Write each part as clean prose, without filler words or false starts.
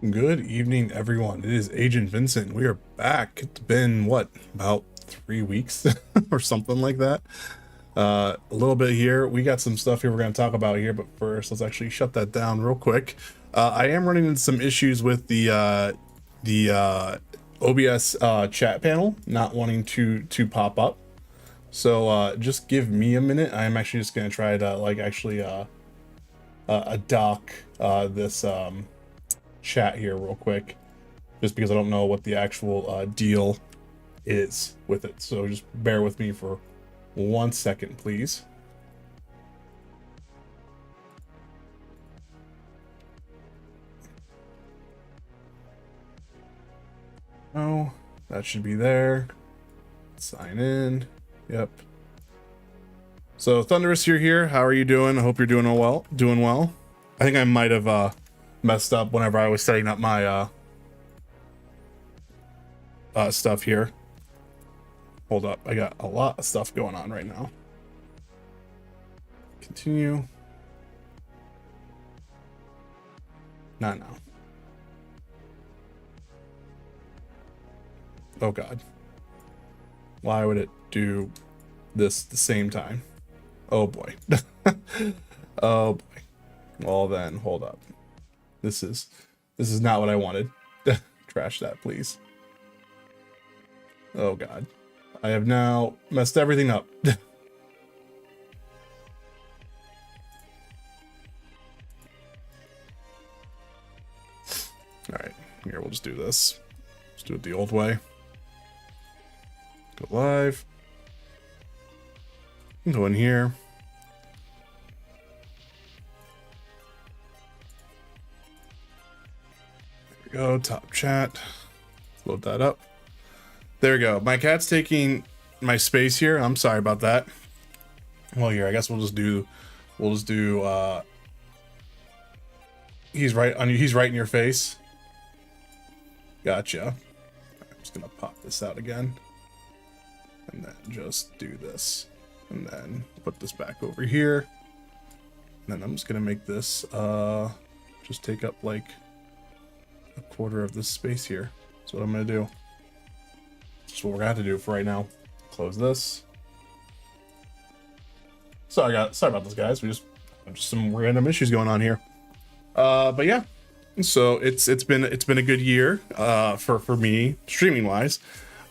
Good evening, everyone. It is Agent Vincent. We are back. It's been what, about 3 weeks or something like that. A little bit here. We got some stuff here we're going to talk about here, but first, let's actually shut that down real quick. I am running into some issues with the OBS chat panel not wanting to pop up. So just give me a minute. I'm actually just going to try to dock this chat here real quick, just because I don't know what the actual deal is with it. So just bear with me for 1 second, please. Oh, that should be there. Sign in. Yep. So Thunderous, you're here. How are you doing? I hope you're doing well. Doing well. I think I might have messed up whenever I was setting up my stuff here. Hold up, I got a lot of stuff going on right now. Continue. Not now. Oh god. Why would it do this the same time? Oh boy. Oh boy. Well then, hold up. This is not what I wanted. Trash that, please. Oh god. I have now messed everything up. All right, here, we'll just do this. Let's do it the old way. Go live. Go in here. There we go, top chat. Load that up. There we go. My cat's taking my space here. I'm sorry about that. Well, here, I guess we'll just do he's right in your face. Gotcha. I'm just gonna pop this out again. And then just do this. And then put this back over here. And then I'm just gonna make this just take up like a quarter of this space here. That's what I'm gonna do. That's what we're gonna have to do for right now. Close this. Sorry about this, guys. Just some random issues going on here. But yeah. So it's been a good year for me streaming wise.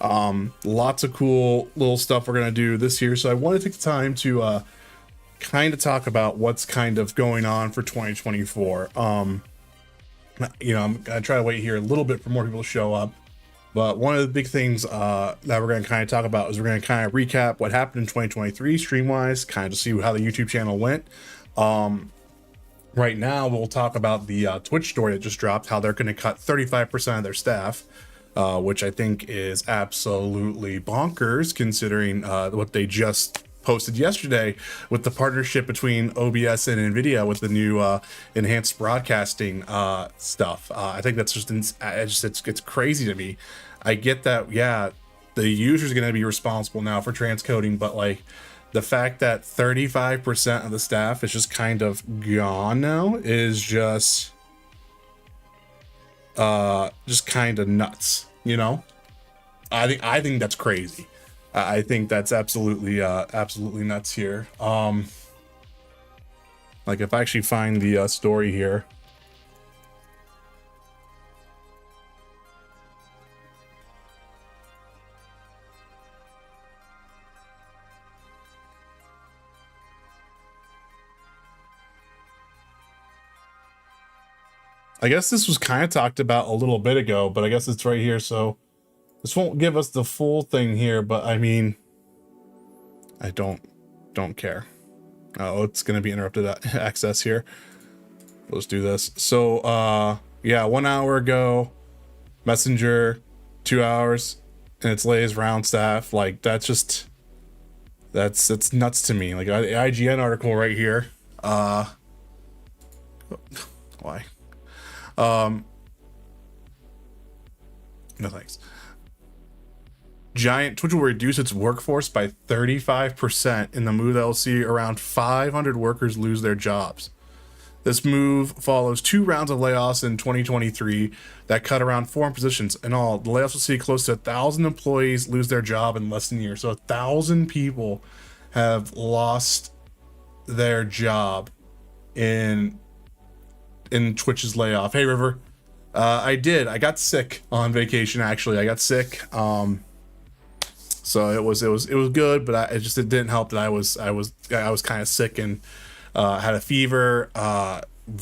Lots of cool little stuff we're gonna do this year. So I want to take the time to kind of talk about what's kind of going on for 2024. You know, I'm gonna try to wait here a little bit for more people to show up. But one of the big things that we're going to kind of talk about is we're going to kind of recap what happened in 2023 stream-wise, kind of see how the YouTube channel went. Right now, we'll talk about the Twitch story that just dropped, how they're going to cut 35% of their staff, which I think is absolutely bonkers considering what they just posted yesterday with the partnership between OBS and NVIDIA with the new enhanced broadcasting stuff. I think that's just it's crazy to me. I get that, yeah, the user's going to be responsible now for transcoding, but like the fact that 35% of the staff is just kind of gone now is just kind of nuts, you know? I think that's crazy. I think that's absolutely nuts here. Like if I actually find the story here. I guess this was kind of talked about a little bit ago, but I guess it's right here, so this won't give us the full thing here, but I mean, I don't care. Oh, it's gonna be interrupted access here. Let's do this. So yeah, 1 hour ago, Messenger, 2 hours, and it's Lay's round staff. Like that's nuts to me. Like the IGN article right here. Why? No thanks. Twitch will reduce its workforce by 35% in the move that will see around 500 workers lose their jobs. This move follows 2 rounds of layoffs in 2023 that cut around 4 positions. In all, the layoffs will see close to 1,000 employees lose their job in less than a year. So 1,000 people have lost their job in Twitch's layoff. Hey, River. I got sick on vacation. Actually, I got sick. So it was good, but it didn't help that I was kind of sick and had a fever,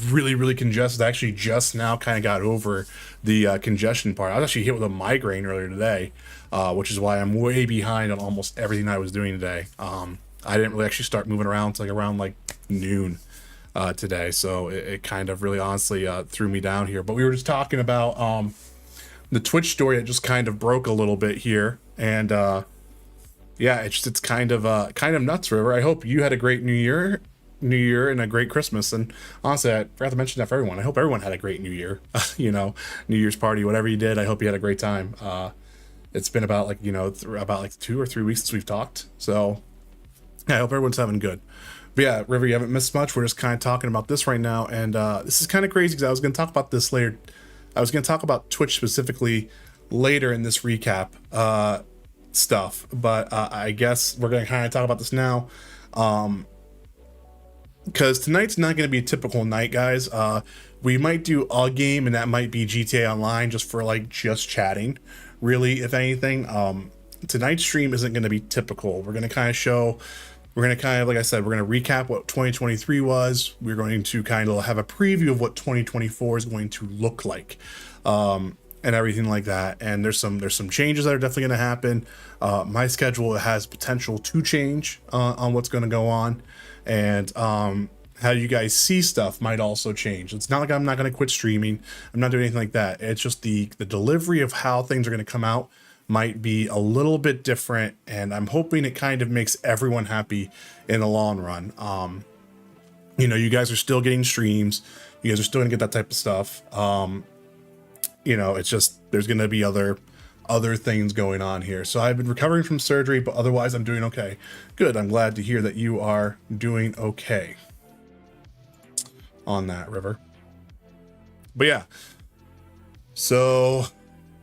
really congested. I actually just now kind of got over the congestion part. I was actually hit with a migraine earlier today, which is why I'm way behind on almost everything I was doing today. I didn't really actually start moving around until around noon today, so it kind of really honestly threw me down here. But we were just talking about the Twitch story that just kind of broke a little bit here, and yeah, it's kind of nuts, River. I hope you had a great New Year and a great Christmas. And honestly, I forgot to mention that for everyone. I hope everyone had a great New Year. New Year's party, whatever you did. I hope you had a great time. It's been about 2 or 3 weeks since we've talked, so yeah, I hope everyone's having good. But yeah, River, you haven't missed much. We're just kind of talking about this right now, and this is kind of crazy because I was going to talk about this later. I was going to talk about Twitch specifically later in this recap stuff, but I guess we're going to kind of talk about this now, because tonight's not going to be a typical night, guys. We might do a game, and that might be GTA Online, just for just chatting, really, if anything. Tonight's stream isn't going to be typical. We're going to kind of, like I said, we're going to recap what 2023 was. We're going to kind of have a preview of what 2024 is going to look like, and everything like that. And there's some changes that are definitely going to happen. My schedule has potential to change on what's going to go on, and how you guys see stuff might also change. It's not like I'm not going to quit streaming. I'm not doing anything like that. It's just the delivery of how things are going to come out might be a little bit different, and I'm hoping it kind of makes everyone happy in the long run. You guys are still getting streams. You guys are still going to get that type of stuff. It's just there's going to be other things going on here. So I've been recovering from surgery, but otherwise I'm doing okay. Good. I'm glad to hear that you are doing okay on that, River. But yeah, so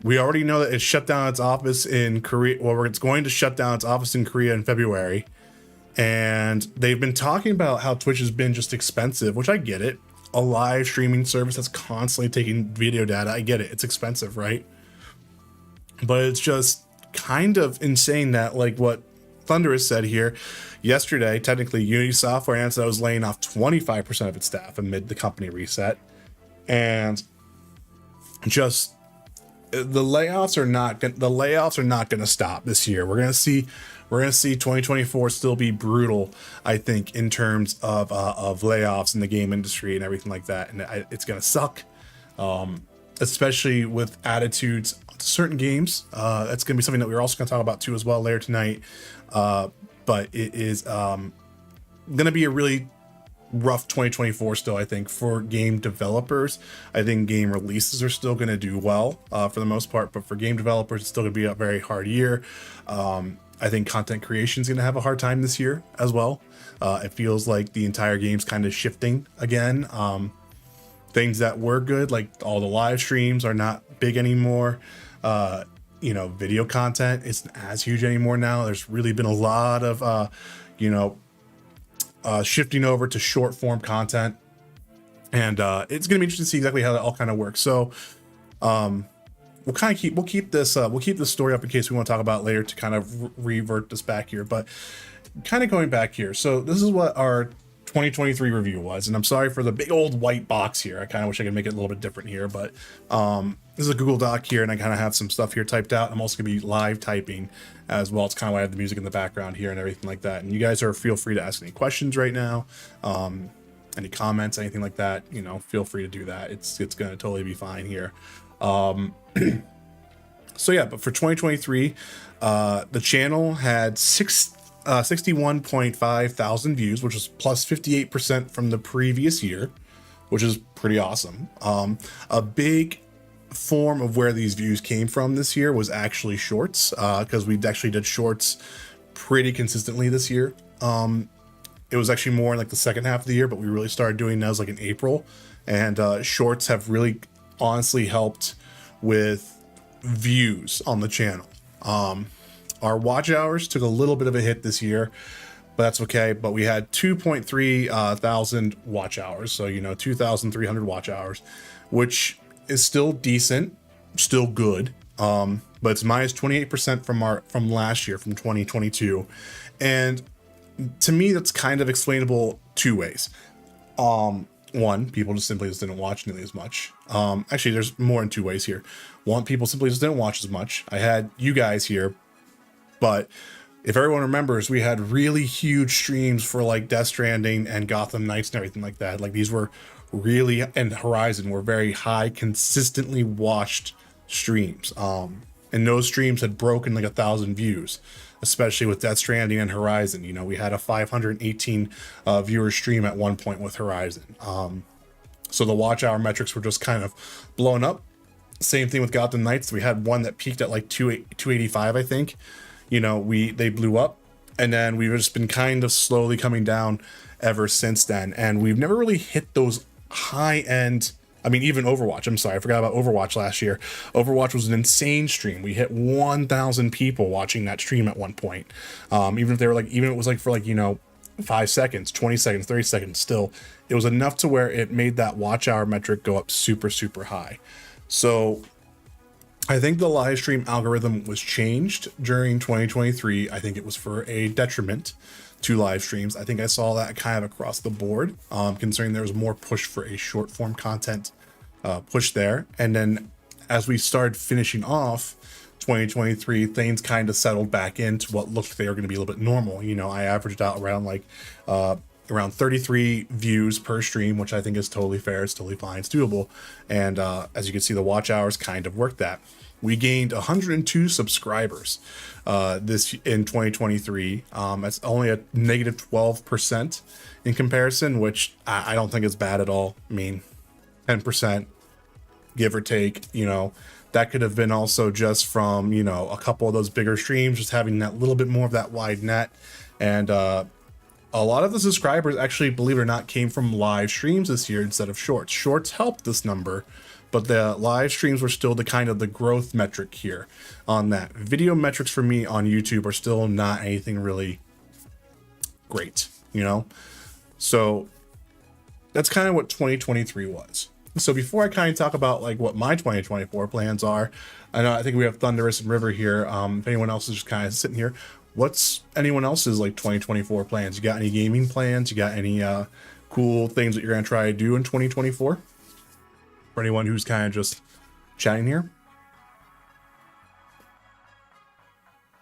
we already know that it shut down its office in Korea. Well, it's going to shut down its office in Korea in February. And they've been talking about how Twitch has been just expensive, which I get it. A live streaming service that's constantly taking video data, I get it. It's expensive, right? But it's just kind of insane that, what Thunderous said here yesterday, technically Unity Software announced that it was laying off 25% of its staff amid the company reset. And just the layoffs are not going to stop this year. We're going to see 2024 still be brutal, I think, in terms of layoffs in the game industry and everything like that. And it's going to suck, especially with attitudes to certain games. That's going to be something that we're also going to talk about too as well later tonight. But it is going to be a really rough 2024 still, I think, for game developers. I think game releases are still going to do well for the most part, but for game developers, it's still going to be a very hard year. I think content creation is going to have a hard time this year as well. It feels like the entire game's kind of shifting again. Things that were good, like all the live streams, are not big anymore. Video content isn't as huge anymore now. There's really been a lot of, shifting over to short form content, and it's going to be interesting to see exactly how that all kind of works. So we'll keep this story up in case we want to talk about it later to kind of revert this back here. But kind of going back here, so this is what our 2023 review was, and I'm sorry for the big old white box here. I kind of wish I could make it a little bit different here, but this is a Google Doc here, and I kind of have some stuff here typed out. I'm also going to be live typing as well. It's kind of why I have the music in the background here and everything like that. And you guys feel free to ask any questions right now, any comments, anything like that. Feel free to do that. It's going to totally be fine here. So yeah, but for 2023, the channel had 61.5 thousand views, which was plus 58% from the previous year, which is pretty awesome. A big form of where these views came from this year was actually shorts, because we actually did shorts pretty consistently this year. it was actually more in like the second half of the year, but we really started doing those like in April. And shorts have really honestly helped with views on the channel. Our watch hours took a little bit of a hit this year, but that's okay. But we had 2.3 thousand watch hours. So, 2,300 watch hours, which is still decent, still good. But it's minus 28% from last year, from 2022. And to me, that's kind of explainable two ways. One, people just simply didn't watch nearly as much. Actually, there's more than two ways here. One, people simply just didn't watch as much. I had you guys here, but if everyone remembers, we had really huge streams for like Death Stranding and Gotham Knights and everything like that. Like these were really, and Horizon were very high, consistently watched streams. And those streams had broken like 1,000 views, especially with Death Stranding and Horizon. We had a 518 viewer stream at one point with Horizon. So the watch hour metrics were just kind of blown up. Same thing with Gotham Knights. We had one that peaked at like 285, I think. They blew up, and then we've just been kind of slowly coming down ever since then. And we've never really hit those high end. I mean, even Overwatch. I'm sorry, I forgot about Overwatch last year. Overwatch was an insane stream. We hit 1,000 people watching that stream at one point. Even if it was like for like 5 seconds, 20 seconds, 30 seconds, still, it was enough to where it made that watch hour metric go up super, super high. So I think the live stream algorithm was changed during 2023. I think it was for a detriment to live streams. I think I saw that kind of across the board, considering there was more push for a short form content push there. And then as we started finishing off 2023, things kind of settled back into what looked like they were going to be a little bit normal. I averaged out around around 33 views per stream, which I think is totally fair. It's totally fine. It's doable. And as you can see, the watch hours kind of worked that. We gained 102 subscribers this in 2023. That's only a negative 12% in comparison, which I don't think is bad at all. I mean, 10%, give or take, that could have been also just from, a couple of those bigger streams, just having that little bit more of that wide net. And a lot of the subscribers actually, believe it or not, came from live streams this year instead of shorts. Shorts helped this number, but the live streams were still the kind of the growth metric here on that. Video metrics for me on YouTube are still not anything really great, So that's kind of what 2023 was. So before I kind of talk about like what my 2024 plans are, I think we have Thunderous and River here. If anyone else is just kind of sitting here, what's anyone else's like 2024 plans? You got any gaming plans? You got any cool things that you're going to try to do in 2024? For anyone who's kind of just chatting here.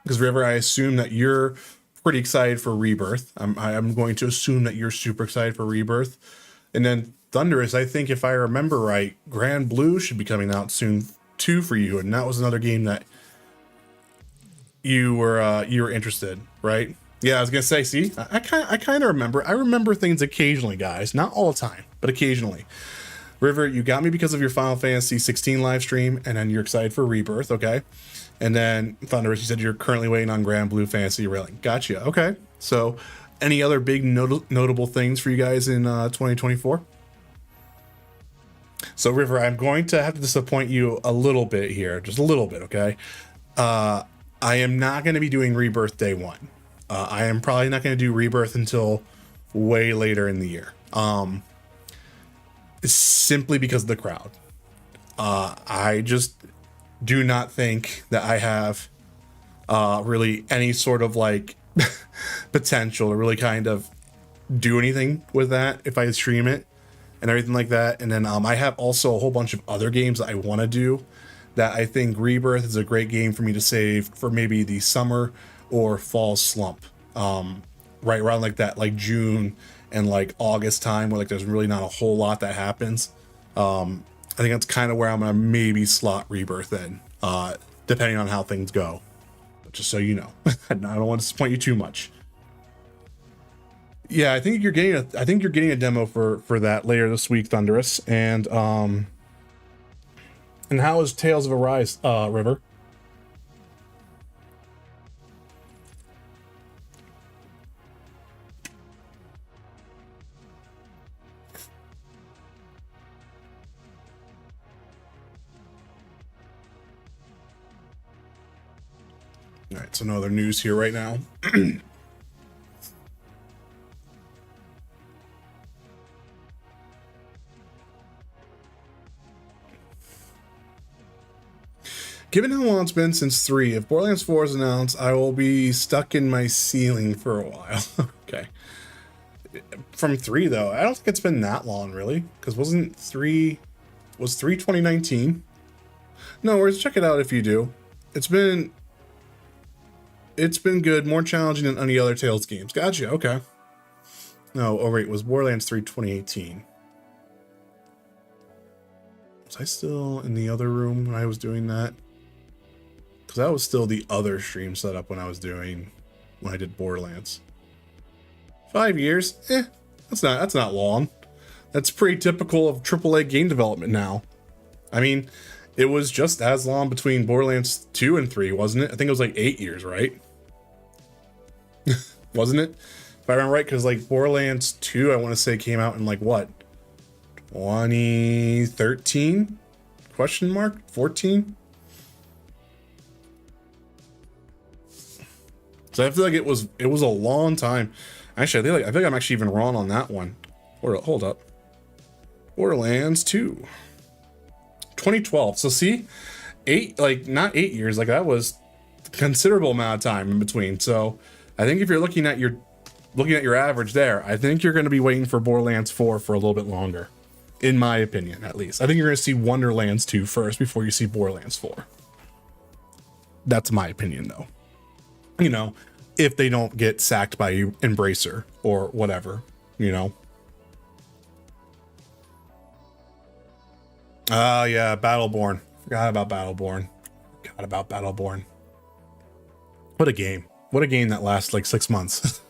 Because River, I assume that you're pretty excited for Rebirth. I'm going to assume that you're super excited for Rebirth. And then Thunderous, I think if I remember right, Grand Blue should be coming out soon too for you. And that was another game that you were interested, right? Yeah, I was gonna say, see, I kind of remember. I remember things occasionally, guys. Not all the time, but occasionally. River, you got me because of your Final Fantasy 16 live stream, and then you're excited for Rebirth, okay? And then Thunderous, you said you're currently waiting on Grand Blue Fantasy Railing. Gotcha. Okay. So, any other big notable things for you guys in 2024? So, River, I'm going to have to disappoint you a little bit here, just a little bit, okay? I am not going to be doing Rebirth day one. I am probably not going to do Rebirth until way later in the year. Simply because of the crowd. I just do not think that I have really any sort of like potential to really kind of do anything with that if I stream it and everything like that. And then I have also a whole bunch of other games that I want to do that I think Rebirth is a great game for me to save for maybe the summer or fall slump. Right around like that, like June and like August time where like there's really not a whole lot that happens. I think that's kind of where I'm gonna maybe slot Rebirth in, depending on how things go. But just so you know, I don't want to disappoint you too much. Yeah, I think you're getting a demo for that later this week, Thunderous. And how is Tales of Arise, River? All right, so no other news here right now. Given how long it's been since 3, if Borderlands 4 is announced, I will be stuck in my ceiling for a while. Okay. From 3, though, I don't think it's been that long, really. Because was 3 2019? No worries, check it out if you do. It's been good, more challenging than any other Tales games. Gotcha, okay. No, oh wait, was Borderlands 3 2018? Was I still in the other room when I was doing that? Because that was still the other stream setup when I did Borderlands. 5 years? That's not long. That's pretty typical of AAA game development now. I mean, it was just as long between Borderlands 2 and 3, wasn't it? I think it was like 8 years, right? Wasn't it? If I remember right, because like Borderlands 2, I want to say came out in like what? 2013? Question mark? 14? So I feel like it was a long time. Actually, I feel like I'm actually even wrong on that one. Or hold up. Borderlands 2. 2012. So see, not 8 years, like that was a considerable amount of time in between. So I think if you're looking at your average there, I think you're going to be waiting for Borderlands 4 for a little bit longer. In my opinion, at least. I think you're going to see Wonderlands 2 first before you see Borderlands 4. That's my opinion, though. You know, if they don't get sacked by Embracer or whatever, you know. Yeah, Battleborn. Forgot about Battleborn. What a game. What a game that lasts like 6 months.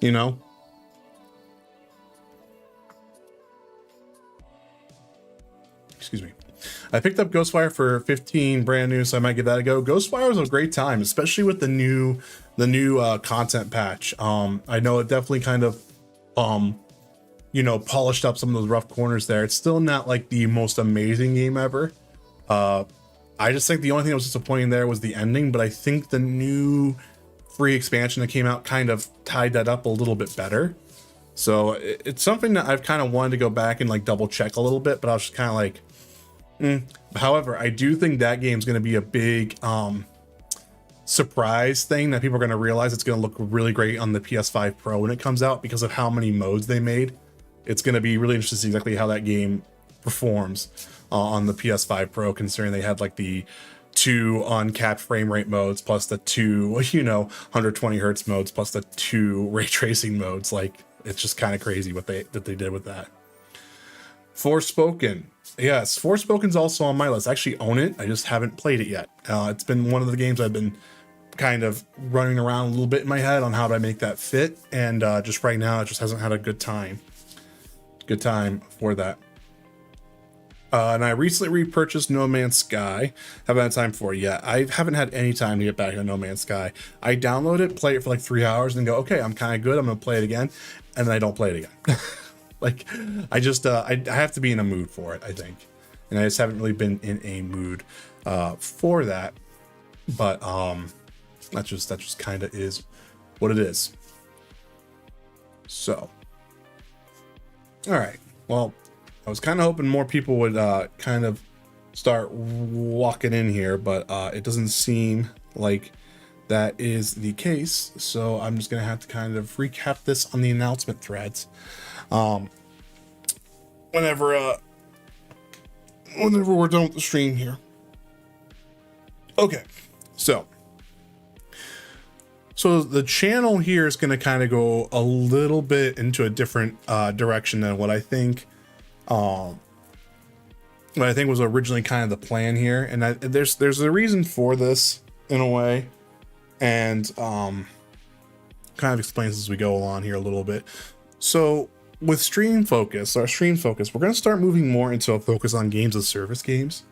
You know? Excuse me. I picked up Ghostwire for 15 brand new, so I might give that a go. Ghostwire was a great time, especially with the new content patch. I know it definitely kind of polished up some of those rough corners there. It's still not like the most amazing game ever. I just think the only thing that was disappointing there was the ending, but I think the new free expansion that came out kind of tied that up a little bit better. So it's something that I've kind of wanted to go back and like double check a little bit, but I was just kind of like, However, I do think that game's going to be a big surprise thing that people are going to realize it's going to look really great on the PS5 Pro when it comes out because of how many modes they made. It's going to be really interesting to see exactly how that game performs on the PS5 Pro, considering they had like the 2 uncapped frame rate modes plus the 2 120 hertz modes plus the 2 ray tracing modes. Like, it's just kind of crazy what they did with that. Forspoken. Yes, Forspoken's also on my list. I actually own it. I just haven't played it yet. It's been one of the games I've been kind of running around a little bit in my head on how do I make that fit. And just right now, it just hasn't had a good time. Good time for that. And I recently repurchased No Man's Sky. Haven't had time for it yet. I haven't had any time to get back into No Man's Sky. I download it, play it for like 3 hours, and go, okay, I'm kind of good. I'm going to play it again. And then I don't play it again. Like, I just, I have to be in a mood for it, I think. And I just haven't really been in a mood for that. But that just kind of is what it is. So, all right. Well, I was kind of hoping more people would kind of start walking in here, but it doesn't seem like that is the case. So I'm just going to have to kind of recap this on the announcement threads. Whenever we're done with the stream here. Okay, so the channel here is going to kind of go a little bit into a different direction than what I think was originally kind of the plan here, and there's a reason for this in a way, and kind of explains as we go along here a little bit. So with our stream focus, we're going to start moving more into a focus on games as service games,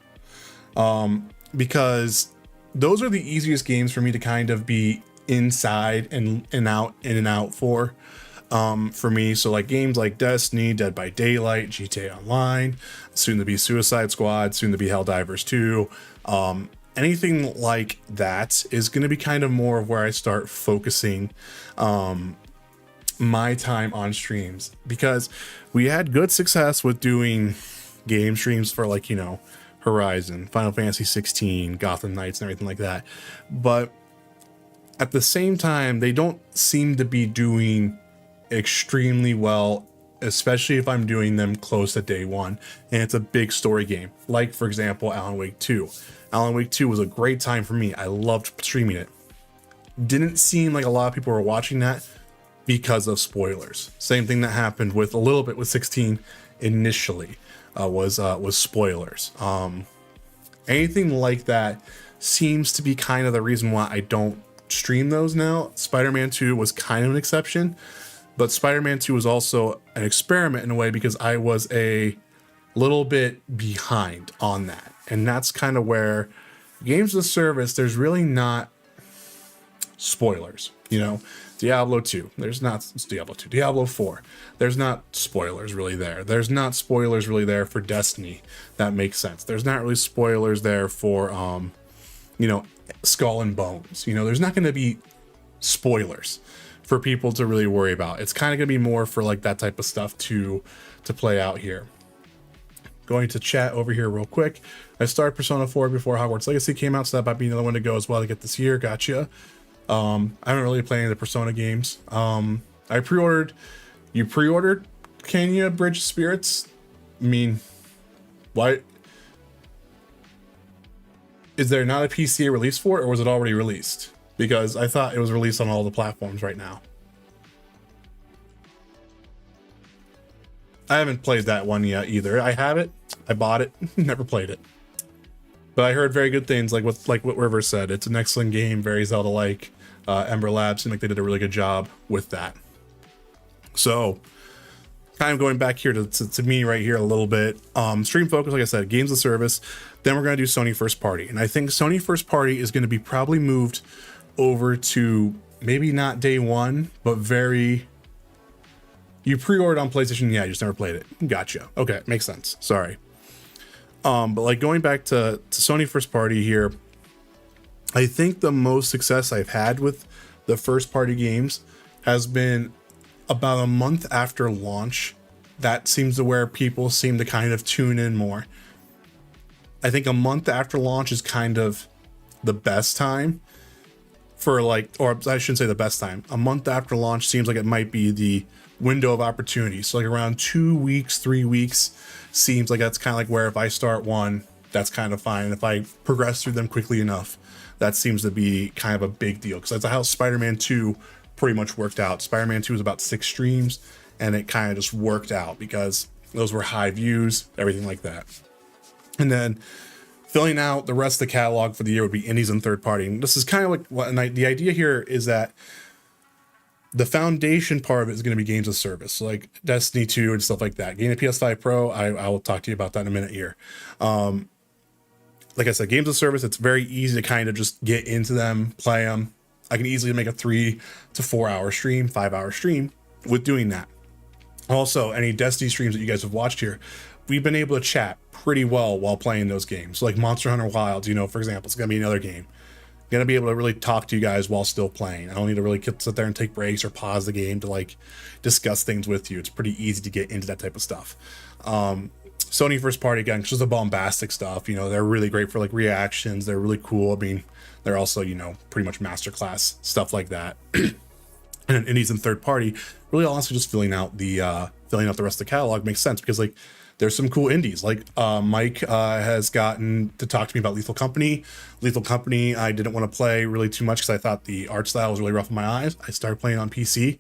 because those are the easiest games for me to kind of be inside and out for me. So like games like Destiny, Dead by Daylight, GTA Online, soon to be Suicide Squad, soon to be Helldivers 2, anything like that is going to be kind of more of where I start focusing my time on streams, because we had good success with doing game streams for, like, you know, Horizon, Final Fantasy 16, Gotham Knights, and everything like that. But at the same time, they don't seem to be doing extremely well, especially if I'm doing them close to day one and it's a big story game. Like, for example, Alan Wake 2. Alan Wake 2 was a great time for me. I loved streaming it. Didn't seem like a lot of people were watching that because of spoilers. Same thing that happened with a little bit with 16 initially, was spoilers. Anything like that seems to be kind of the reason why I don't stream those now. Spider-Man 2 was kind of an exception, but Spider-Man 2 was also an experiment in a way, because I was a little bit behind on that. And that's kind of where games as a service, there's really not spoilers. You know, Diablo 2, there's not, it's Diablo 2, Diablo 4, there's not spoilers really there. There's not spoilers really there for Destiny. That makes sense. There's not really spoilers there for, you know, Skull and Bones. You know, there's not going to be spoilers for people to really worry about. It's kind of going to be more for like that type of stuff to play out here. Going to chat over here real quick. I started Persona 4 before Hogwarts Legacy came out, so that might be another one to go as well to get this year. Gotcha. I haven't really played any of the Persona games. I pre-ordered. You pre-ordered Kenya Bridge of Spirits? I mean, why? Is there not a PC release for it, or was it already released? Because I thought it was released on all the platforms right now. I haven't played that one yet either. I have it. I bought it. Never played it. But I heard very good things, like what River said. It's an excellent game, very Zelda-like. Ember Labs seemed like they did a really good job with that. So, kind of going back here to me right here a little bit. Stream focus, like I said, games of service. Then we're going to do Sony first party. And I think Sony first party is going to be probably moved over to maybe not day one, but very... You pre-ordered on PlayStation, yeah, you just never played it. Gotcha. Okay, makes sense. Sorry. But like going back to Sony first party here, I think the most success I've had with the first party games has been about a month after launch. That seems to where people seem to kind of tune in more. I think a month after launch is kind of the best time for, like, or I shouldn't say the best time. A month after launch seems like it might be the window of opportunity. So like around 2 weeks, 3 weeks seems like that's kind of like where if I start one, that's kind of fine. If I progress through them quickly enough, that seems to be kind of a big deal, because that's how Spider-Man 2 pretty much worked out. Spider-Man 2 was about 6 streams, and it kind of just worked out because those were high views, everything like that. And then filling out the rest of the catalog for the year would be indies and third party. And this is kind of like what, and the idea here is that the foundation part of it is going to be games of service, so like Destiny 2 and stuff like that. Getting a PS5 Pro, I will talk to you about that in a minute here. Like I said, games of service, it's very easy to kind of just get into them, play them. I can easily make a 3 to 4 hour stream, 5 hour stream with doing that. Also, any Destiny streams that you guys have watched here, we've been able to chat pretty well while playing those games. So like Monster Hunter Wilds, you know, for example, it's going to be another game. I'm going to be able to really talk to you guys while still playing. I don't need to really sit there and take breaks or pause the game to like discuss things with you. It's pretty easy to get into that type of stuff. Sony first party, again, just the bombastic stuff, you know, they're really great for like reactions. They're really cool. I mean, they're also, you know, pretty much masterclass stuff like that. And indies and third party, really honestly just filling out the rest of the catalog makes sense, because like there's some cool indies. Like Mike has gotten to talk to me about Lethal Company. Lethal Company, I didn't want to play really too much because I thought the art style was really rough in my eyes. I started playing on PC.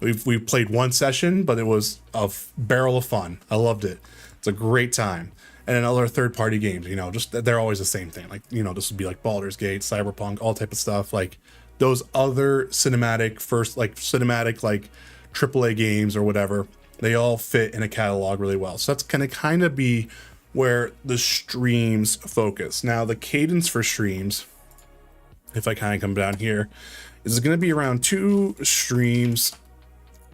We've played one session, but it was a barrel of fun. I loved it. It's a great time. And then other third-party games, you know, just they're always the same thing. Like, you know, this would be like Baldur's Gate, Cyberpunk, all type of stuff. Like those other cinematic like AAA games or whatever, they all fit in a catalog really well. So that's gonna kind of be where the streams focus. Now the cadence for streams, if I kind of come down here, is going to be around 2 streams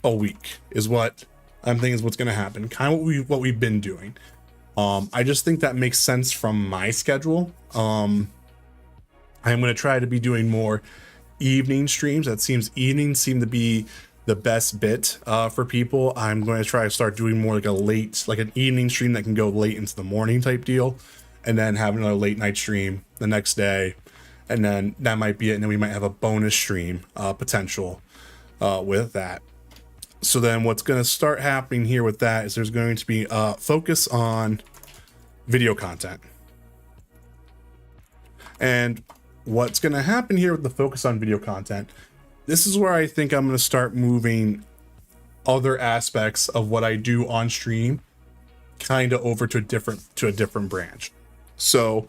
a week is what I'm thinking is what's going to happen. Kind of what we've been doing. I just think that makes sense from my schedule. I'm going to try to be doing more evening streams. That seems evenings seem to be the best bit for people. I'm going to try to start doing more like an evening stream that can go late into the morning type deal, and then have another late night stream the next day, and then that might be it. And then we might have a bonus stream potential with that. So then what's going to start happening here with that is there's going to be focus on video content. And what's going to happen here with the focus on video content, this is where I think I'm going to start moving other aspects of what I do on stream kind of over to a different branch. So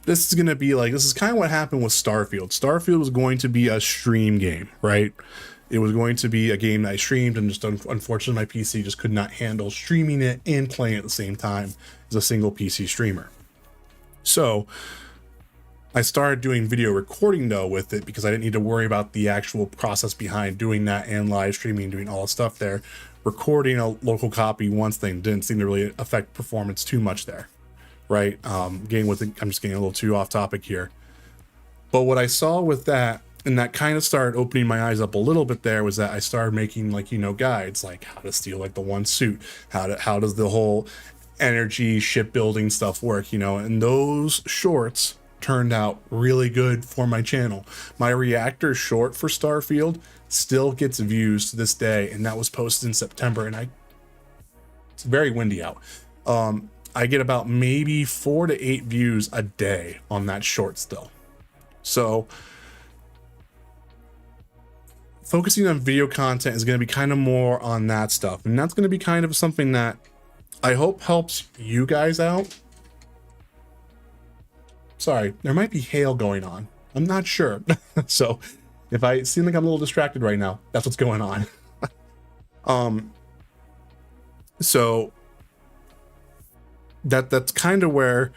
this is going to be like, this is kind of what happened with Starfield. Starfield was going to be a stream game, right? It was going to be a game that I streamed, and just unfortunately my PC just could not handle streaming it and playing it at the same time as a single PC streamer. So I started doing video recording though with it, because I didn't need to worry about the actual process behind doing that and live streaming, doing all the stuff there. Recording a local copy once thing didn't seem to really affect performance too much there, right? I'm just getting a little too off topic here. But what I saw with that, and that kind of started opening my eyes up a little bit there, was that I started making guides, like how to steal like the one suit, how does the whole energy shipbuilding stuff work, and those shorts turned out really good for my channel. My reactor short for Starfield still gets views to this day, and that was posted in September, and it's very windy out. I get about maybe 4 to 8 views a day on that short still. So focusing on video content is going to be kind of more on that stuff, and that's going to be kind of something that I hope helps you guys out. Sorry, there might be hail going on. I'm not sure. So if I seem like I'm a little distracted right now, that's what's going on. So that's kind of where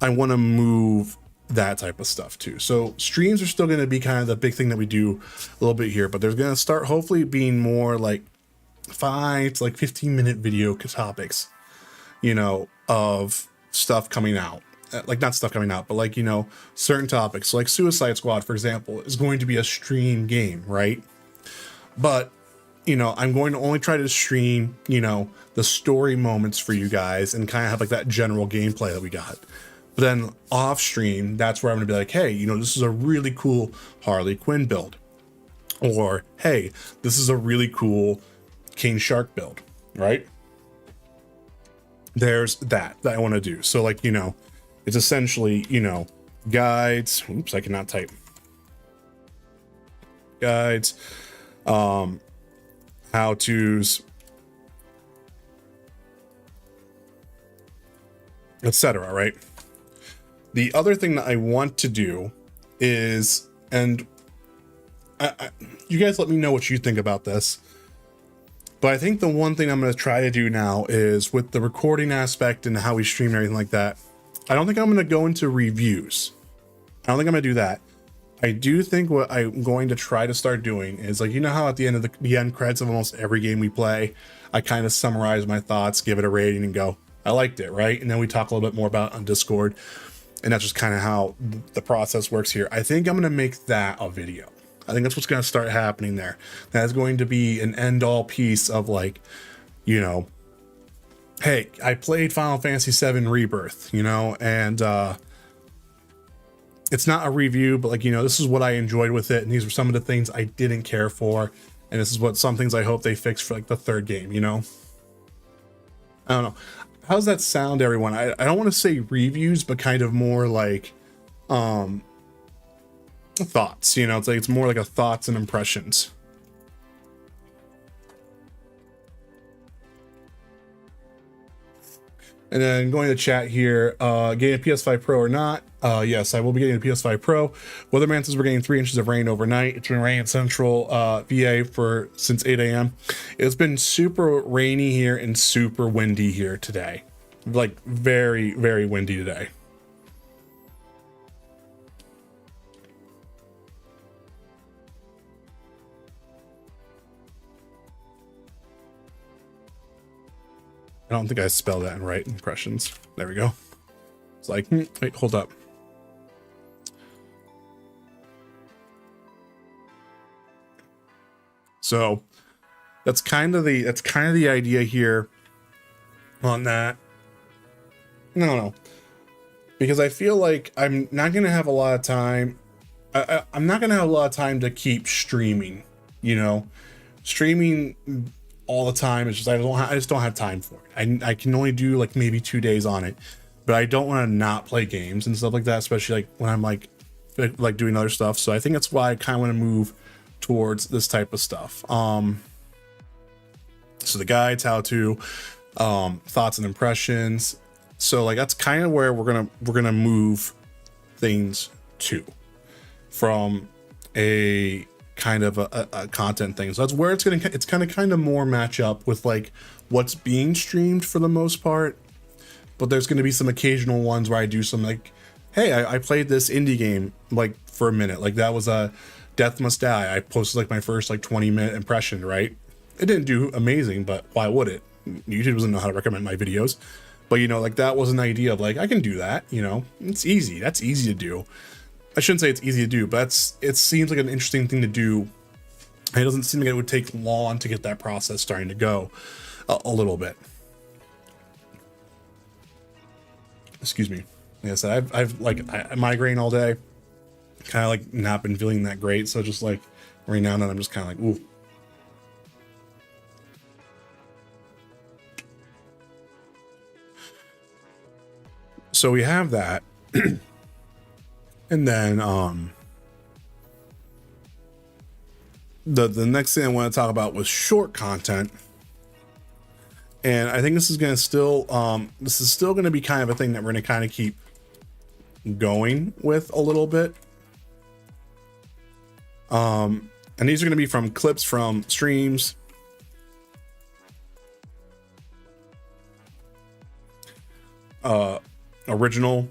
I want to move that type of stuff too. So streams are still going to be kind of the big thing that we do a little bit here, but there's going to start hopefully being more like 5 to 15-minute video topics, of stuff coming out. Like not stuff coming out, but certain topics. So like Suicide Squad, for example, is going to be a stream game, right? But I'm going to only try to stream the story moments for you guys, and kind of have like that general gameplay that we got. But then off stream, that's where I'm gonna be like, hey, this is a really cool Harley Quinn build, or hey, this is a really cool King Shark build, right? There's that I want to do. So it's essentially, guides. Oops, I cannot type. Guides, how-tos, etc. Right? The other thing that I want to do is, and you guys let me know what you think about this, but I think the one thing I'm going to try to do now is, with the recording aspect and how we stream and everything like that, I don't think I'm going to go into reviews. I don't think I'm going to do that. I do think what I'm going to try to start doing is, how at the end of the end credits of almost every game we play, I kind of summarize my thoughts, give it a rating, and go, I liked it, right? And then we talk a little bit more about it on Discord. And that's just kind of how the process works here. I think I'm going to make that a video. I think that's what's going to start happening there. That is going to be an end-all piece of hey, I played Final Fantasy VII Rebirth, and it's not a review, but this is what I enjoyed with it, and these were some of the things I didn't care for, and this is some things I hope they fix for the third game, I don't know. How's that sound, everyone? I don't want to say reviews, but kind of more thoughts, it's more like a thoughts and impressions. And then going to chat here, getting a PS5 Pro or not? Yes, I will be getting a PS5 Pro. Weatherman says we're getting 3 inches of rain overnight. It's been raining in central VA since 8 a.m. It's been super rainy here and super windy here today. Very, very windy today. I don't think I spelled that in right. Impressions. There we go. It's wait, hold up. So that's kind of the idea here on that. No, because I feel like I'm not gonna have a lot of time. I'm not gonna have a lot of time to keep streaming. You know, streaming all the time is just I just don't have time for it. I can only do like maybe 2 days on it, but I don't want to not play games and stuff like that, especially like when I'm like doing other stuff. So I think that's why I kind of want to move towards this type of stuff. So the guides, how to, thoughts and impressions. So like that's kind of where we're gonna move things to, from a kind of a content thing. So that's where it's gonna kind of more match up with like what's being streamed for the most part. But there's gonna be some occasional ones where I do some like, hey, I played this indie game like for a minute. Like that was a Death Must Die. I posted like my first like 20-minute impression, right? It didn't do amazing, but why would it? YouTube doesn't know how to recommend my videos. But you know, like that was an idea of like, I can do that, you know, it's easy. That's easy to do. I shouldn't say it's easy to do, but it seems like an interesting thing to do. It doesn't seem like it would take long to get that process starting to go a little bit. Excuse me. Like I said, I've like I migraine all day, kind of like not been feeling that great. So just like every now and then I'm just kind of like, ooh. So we have that. And then the next thing I want to talk about was short content. And I think this is going to still going to be kind of a thing that we're going to kind of keep going with a little bit. And these are going to be from clips from streams, original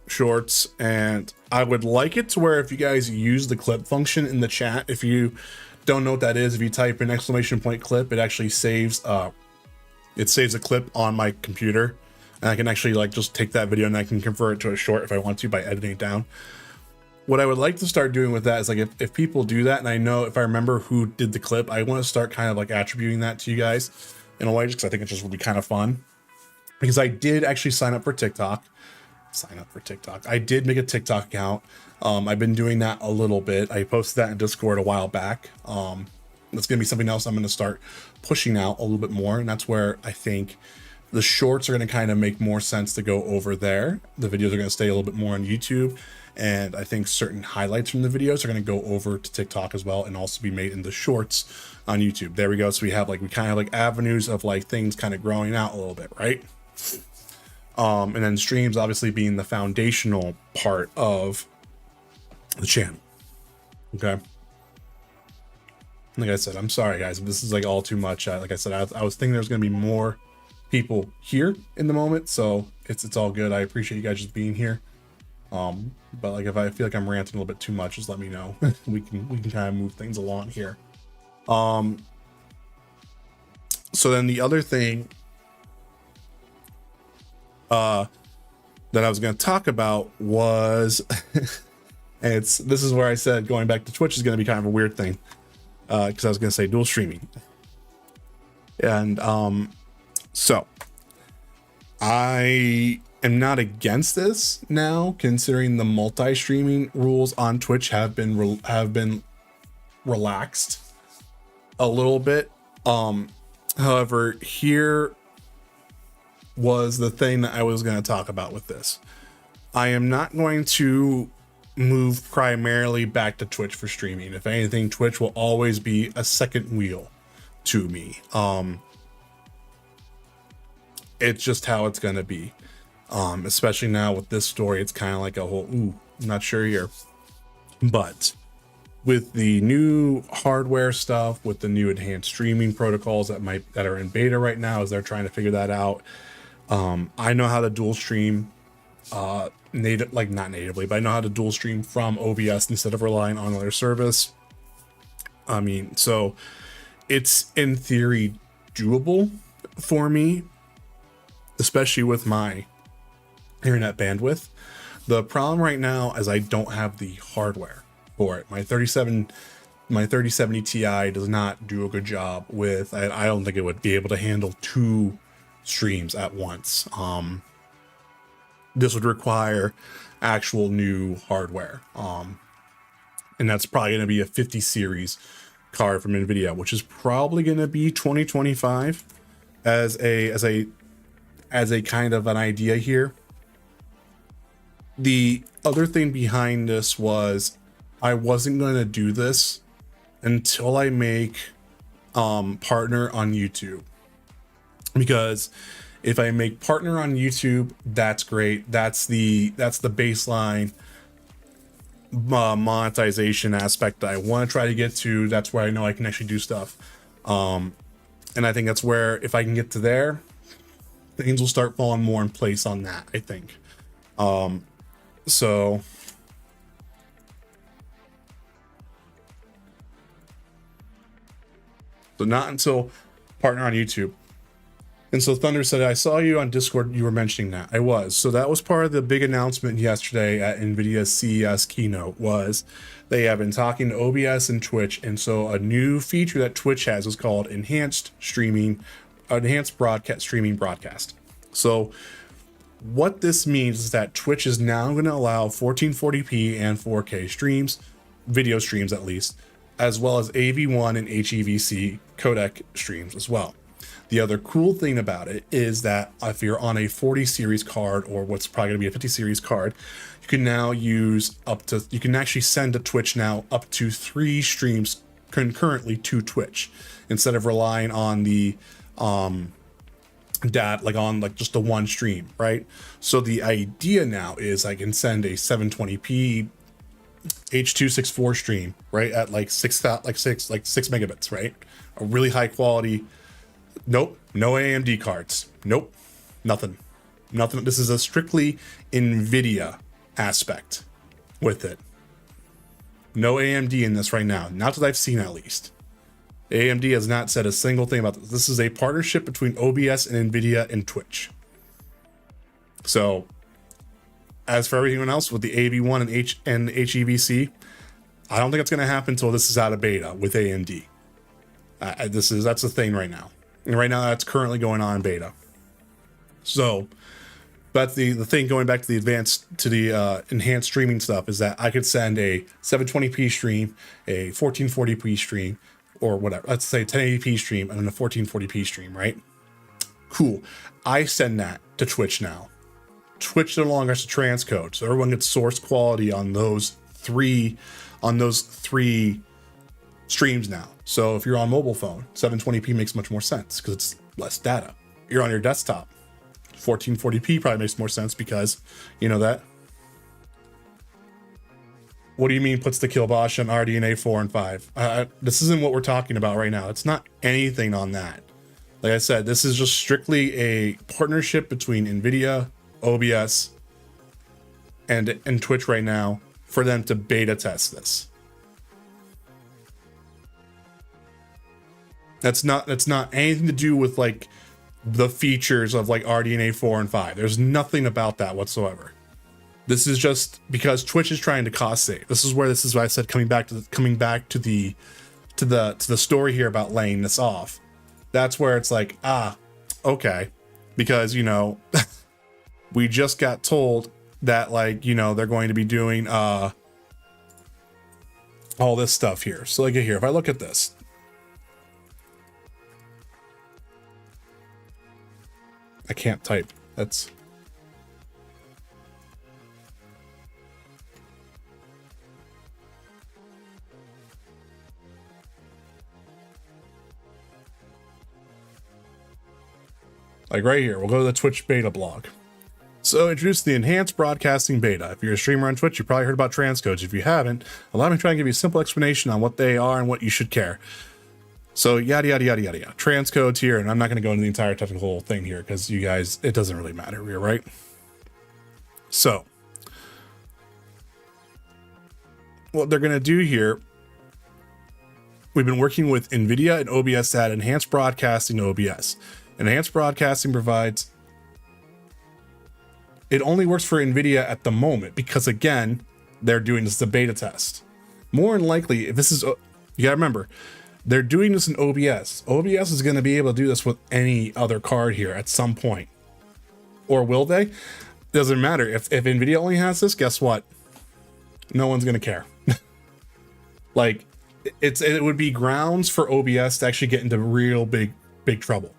shorts, and I would like it to where if you guys use the clip function in the chat, if you don't know what that is, if you type in ! clip, it actually saves a clip on my computer, and I can actually like just take that video and I can convert it to a short if I want to by editing it down. What I would like to start doing with that is like if people do that, and I know if I remember who did the clip, I want to start kind of like attributing that to you guys in a way, just because I think it just will be kind of fun. Because I did actually sign up for TikTok. I did make a TikTok account. I've been doing that a little bit. I posted that in Discord a while back. That's gonna be something else I'm gonna start pushing out a little bit more, and that's where I think the shorts are gonna kind of make more sense to go over there. The videos are gonna stay a little bit more on YouTube, and I think certain highlights from the videos are gonna go over to TikTok as well, and also be made into shorts on YouTube. There we go. So we kind of like avenues of like things kind of growing out a little bit, right? And then streams obviously being the foundational part of the channel. Okay. Like I said, I'm sorry guys, if this is like all too much. Like I said, I was thinking there's going to be more people here in the moment, so it's all good. I appreciate you guys just being here. But like if I feel like I'm ranting a little bit too much, just let me know. we can kind of move things along here. So then the other thing that I was going to talk about was this is where I said going back to Twitch is going to be kind of a weird thing, because I was going to say dual streaming. And so I am not against this now, considering the multi-streaming rules on Twitch have been relaxed a little bit. However, here was the thing that I was going to talk about with this. I am not going to move primarily back to Twitch for streaming. If anything, Twitch will always be a second wheel to me. It's just how it's going to be. Especially now with this story, it's kind of like a whole, I'm not sure here. But with the new hardware stuff, with the new enhanced streaming protocols that are in beta right now, as they're trying to figure that out, I know how to dual stream, not natively, but I know how to dual stream from OBS instead of relying on another service. I mean, so it's in theory doable for me, especially with my internet bandwidth. The problem right now is I don't have the hardware for it. My 37 my 3070 Ti does not do a good job with. I don't think it would be able to handle 2 streams at once. This would require actual new hardware. And that's probably going to be a 50 series card from Nvidia, which is probably going to be 2025 as a kind of an idea here. The other thing behind this was I wasn't going to do this until I make partner on YouTube, because if I make partner on YouTube, that's great. That's the baseline monetization aspect that I want to try to get to. That's where I know I can actually do stuff. And I think that's where, if I can get to there, things will start falling more in place on that, I think. So not until partner on YouTube. And so Thunder said, I saw you on Discord, you were mentioning that. I was. So that was part of the big announcement yesterday at NVIDIA's CES keynote, was they have been talking to OBS and Twitch. And so a new feature that Twitch has is called enhanced broadcast streaming broadcast. So what this means is that Twitch is now going to allow 1440p and 4K streams, video streams at least, as well as AV1 and HEVC codec streams as well. The other cool thing about it is that if you're on a 40 series card, or what's probably going to be a 50 series card, you can now you can actually send to Twitch now up to 3 streams concurrently to Twitch, instead of relying on the just the one stream, right? So the idea now is I can send a 720p H.264 stream, right, at like 6 megabits, right? A really high quality. Nope, no AMD cards. Nope, nothing. This is a strictly NVIDIA aspect with it. No AMD in this right now, not that I've seen at least. AMD has not said a single thing about this. This is a partnership between OBS and NVIDIA and Twitch. So, as for everyone else with the AV1 and HEVC, I don't think it's going to happen until this is out of beta with AMD. That's the thing right now. And right now that's currently going on in beta. So, but the thing, going back to the enhanced streaming stuff, is that I could send a 720p stream, a 1440p stream, or whatever. Let's say 1080p stream and then a 1440p stream, right? Cool. I send that to Twitch now. Twitch no longer has to transcode, so everyone gets source quality on those three streams now. So if you're on mobile phone, 720p makes much more sense because it's less data. You're on your desktop, 1440p probably makes more sense because you know that. What do you mean puts the kibosh on RDNA 4 and 5? This isn't what we're talking about right now. It's not anything on that. Like I said, this is just strictly a partnership between NVIDIA, OBS, and Twitch right now for them to beta test this. That's not anything to do with like the features of like RDNA 4 and 5. There's nothing about that whatsoever. This is just because Twitch is trying to cost save. This is why I said coming back to the story here about laying this off. That's where it's like, okay, because we just got told that they're going to be doing all this stuff here. So like here, if I look at this. I can't type. That's like right here. We'll go to the Twitch beta blog. So introduce the enhanced broadcasting beta. If you're a streamer on Twitch, you probably heard about transcodes. If you haven't, allow me to try and give you a simple explanation on what they are and what you should care. So yada, yada, yada, yada, yada. Transcodes here, and I'm not going to go into the entire technical thing here because you guys, it doesn't really matter here, right? So what they're going to do here, we've been working with NVIDIA and OBS to add enhanced broadcasting to OBS. Enhanced broadcasting provides, it only works for NVIDIA at the moment because, again, they're doing this as a beta test. More than likely, if this is You gotta remember, they're doing this in OBS. OBS is gonna be able to do this with any other card here at some point. Or will they? Doesn't matter. If NVIDIA only has this, guess what? No one's gonna care. Like, it would be grounds for OBS to actually get into real big trouble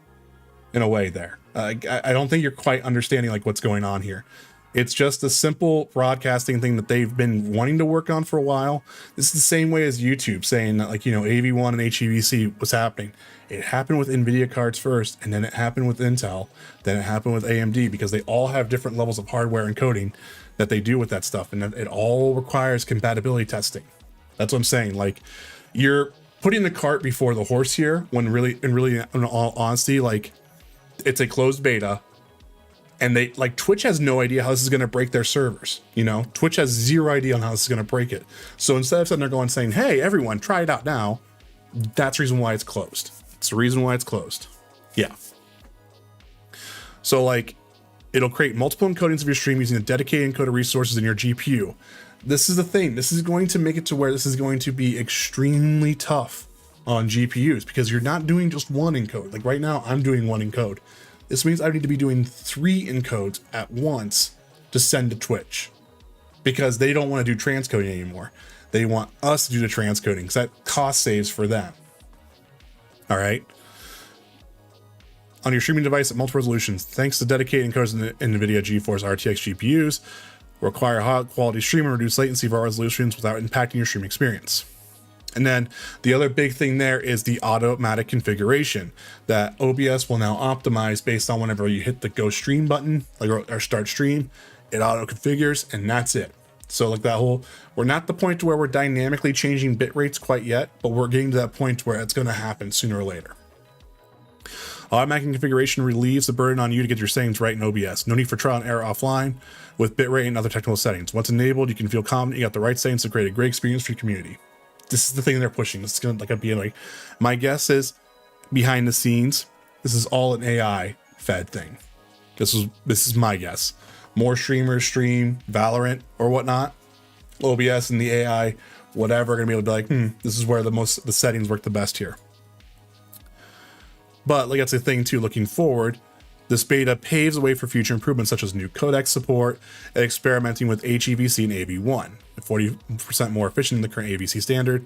in a way there. I don't think you're quite understanding like what's going on here. It's just a simple broadcasting thing that they've been wanting to work on for a while. This is the same way as YouTube saying that, like, you know, AV1 and HEVC was happening. It happened with NVIDIA cards first, and then it happened with Intel, then it happened with AMD, because they all have different levels of hardware encoding that they do with that stuff, and it all requires compatibility testing. That's what I'm saying. Like, you're putting the cart before the horse here, when really, in all honesty, like, it's a closed beta. And they, like, Twitch has no idea how this is going to break their servers. You know, Twitch has zero idea on how this is going to break it. So instead of sitting there going saying, hey, everyone, try it out now, that's the reason why it's closed. It's the reason why it's closed. Yeah. So, like, it'll create multiple encodings of your stream using the dedicated encoder resources in your GPU. This is the thing. This is going to make it to where this is going to be extremely tough on GPUs, because you're not doing just one encode. Like, right now, I'm doing one encode. This means I need to be doing 3 encodes at once to send to Twitch, because they don't want to do transcoding anymore. They want us to do the transcoding, because that cost saves for them. All right. On your streaming device at multiple resolutions, thanks to dedicated encoders in NVIDIA GeForce RTX GPUs, require high quality stream and reduce latency for all resolutions without impacting your streaming experience. And then the other big thing there is the automatic configuration that OBS will now optimize based on whenever you hit the go stream button, like, or start stream, it auto configures, and that's it. So, like, that whole, we're not the point to where we're dynamically changing bit rates quite yet, but we're getting to that point where it's going to happen sooner or later. Automatic configuration relieves the burden on you to get your settings right in OBS. No need for trial and error offline with bitrate and other technical settings. Once enabled, you can feel confident you got the right settings to create a great experience for your community. This is the thing they're pushing. This is going to be like, my guess is behind the scenes, this is all an AI fed thing. This is my guess. More streamers stream Valorant or whatnot. OBS and the AI, whatever, are going to be able to be like, this is where the settings work the best here. But like, that's the thing too, looking forward, this beta paves the way for future improvements such as new codec support and experimenting with HEVC and AV1, 40% more efficient than the current AVC standard.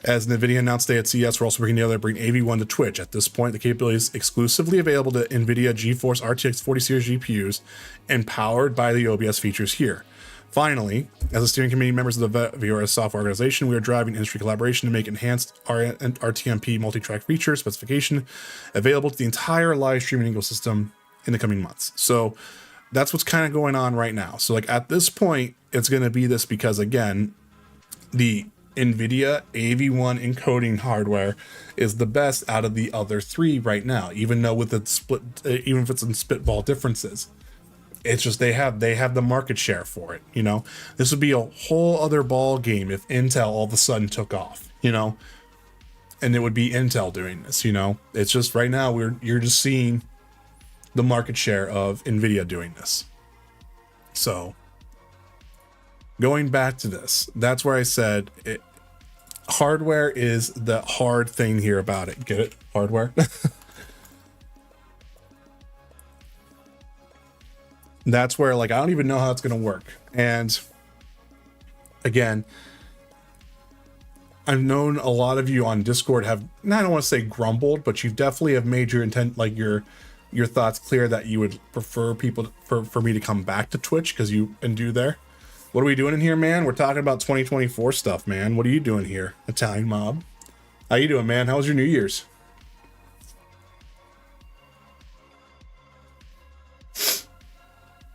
As NVIDIA announced today at CES, we're also working together to bring AV1 to Twitch. At this point, the capability is exclusively available to NVIDIA GeForce RTX 40 series GPUs and powered by the OBS features here. Finally, as a steering committee members of the VRS software organization, we are driving industry collaboration to make enhanced RTMP multi-track feature specification available to the entire live streaming ecosystem in the coming months. So that's what's kind of going on right now. So, like, at this point, it's going to be this because, again, the NVIDIA AV1 encoding hardware is the best out of the other 3 right now, even though with its split, even if it's in spitball differences. It's just they have the market share for it, you know. This would be a whole other ball game if Intel all of a sudden took off, you know, and it would be Intel doing this, you know. It's just right now you're just seeing the market share of NVIDIA doing this. So going back to this, that's where I said hardware is the hard thing here about it. Get it? Hardware. That's where, like, I don't even know how it's going to work. And again, I've known a lot of you on Discord have, I don't want to say grumbled, but you definitely have made your intent, like your thoughts clear that you would prefer people for me to come back to Twitch because you and do there. What are we doing in here, man? We're talking about 2024 stuff, man. What are you doing here, Italian Mob? How you doing, man? How was your New Year's?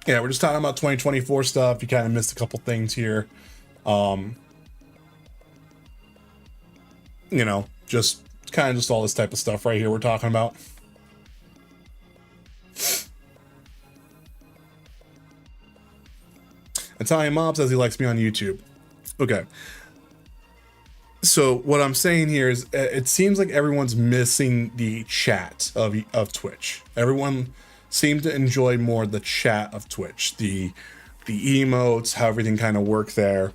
Yeah, we're just talking about 2024 stuff. You kind of missed a couple things here. You know, just kind of just all this type of stuff right here we're talking about. Italian Mob says he likes me on YouTube. Okay. So what I'm saying here is it seems like everyone's missing the chat of Twitch. Everyone seemed to enjoy more the chat of Twitch, the emotes, how everything kind of worked there.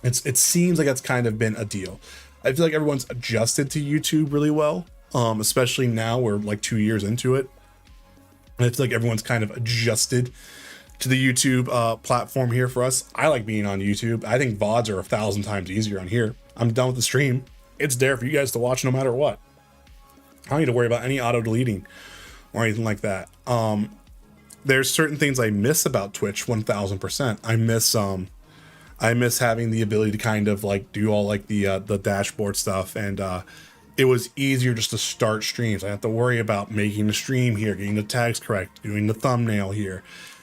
It seems like that's kind of been a deal. I feel like everyone's adjusted to YouTube really well, especially now we're like 2 years into it. And I feel like everyone's kind of adjusted to the YouTube platform here for us. I like being on YouTube. I think VODs are 1,000 times easier on here. I'm done with the stream. It's there for you guys to watch no matter what. I don't need to worry about any auto deleting or anything like that. There's certain things I miss about Twitch 1000%. I miss having the ability to kind of like do all like the dashboard stuff, and it was easier just to start streams. I have to worry about making the stream here, getting the tags correct, doing the thumbnail here,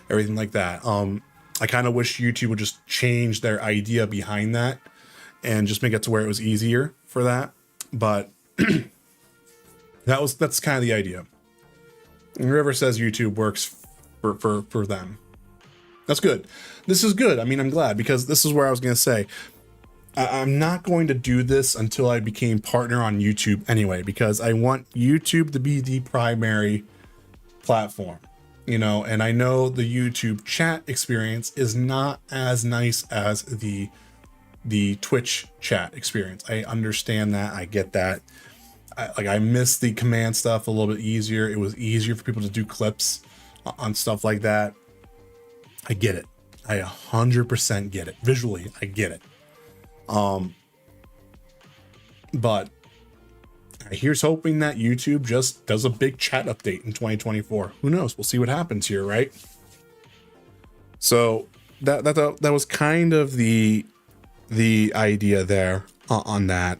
everything like that. I kind of wish YouTube would just change their idea behind that and just make it to where it was easier for that. But that's kind of the idea. And River says YouTube works for them. That's good. This is good. I mean, I'm glad, because this is where I was going to say, I'm not going to do this until I became partner on YouTube anyway, because I want YouTube to be the primary platform, you know, and I know the YouTube chat experience is not as nice as the Twitch chat experience. I understand that. I get that. I miss the command stuff a little bit easier. It was easier for people to do clips on stuff like that. I get it. I 100% get it. Visually, I get it. But here's hoping that YouTube just does a big chat update in 2024. Who knows? We'll see what happens here, right? So that was kind of the idea there on that.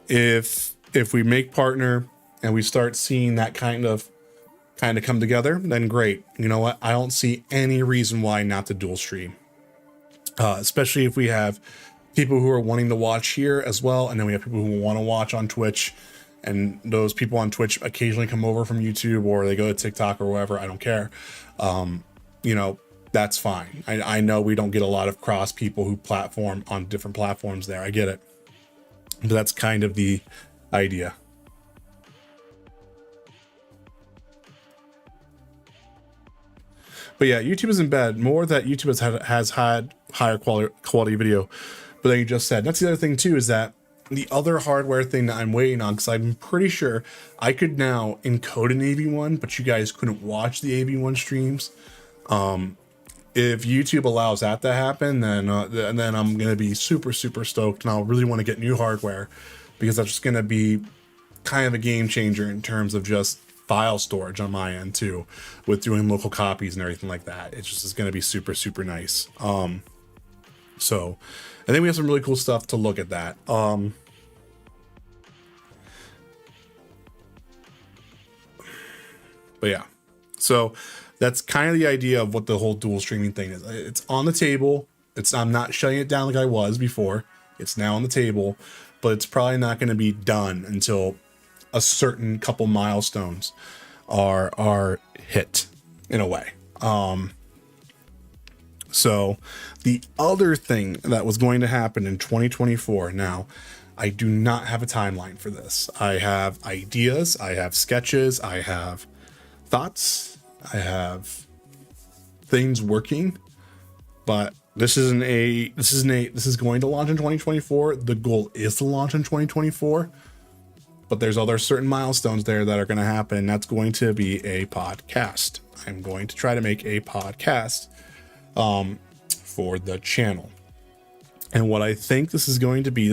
If we make partner and we start seeing that kind of come together, then great. You know what? I don't see any reason why not to dual stream. Especially if we have people who are wanting to watch here as well, and then we have people who want to watch on Twitch, and those people on Twitch occasionally come over from YouTube, or they go to TikTok or wherever. I don't care. You know, that's fine. I know we don't get a lot of cross people who platform on different platforms there. I get it. But that's kind of the idea. But yeah, YouTube isn't bad. More that YouTube has had higher quality video. But then you just said, that's the other thing too, is that the other hardware thing that I'm waiting on, because I'm pretty sure I could now encode an AV1, but you guys couldn't watch the AV1 streams. If YouTube allows that to happen, then I'm going to be super, super stoked, and I'll really want to get new hardware, because that's just going to be kind of a game changer in terms of just file storage on my end too, with doing local copies and everything like that. It just is going to be super, super nice. So I think we have some really cool stuff to look at that. But yeah, so that's kind of the idea of what the whole dual streaming thing is. It's on the table. I'm not shutting it down like I was before. It's now on the table, but it's probably not going to be done until a certain couple milestones are hit in a way. So the other thing that was going to happen in 2024, now I do not have a timeline for this. I have ideas, I have sketches, I have thoughts, I have things working, but this is going to launch in 2024. The goal is to launch in 2024. But there's other certain milestones there that are going to happen. And that's going to be a podcast. I'm going to try to make a podcast for the channel. And what I think this is going to be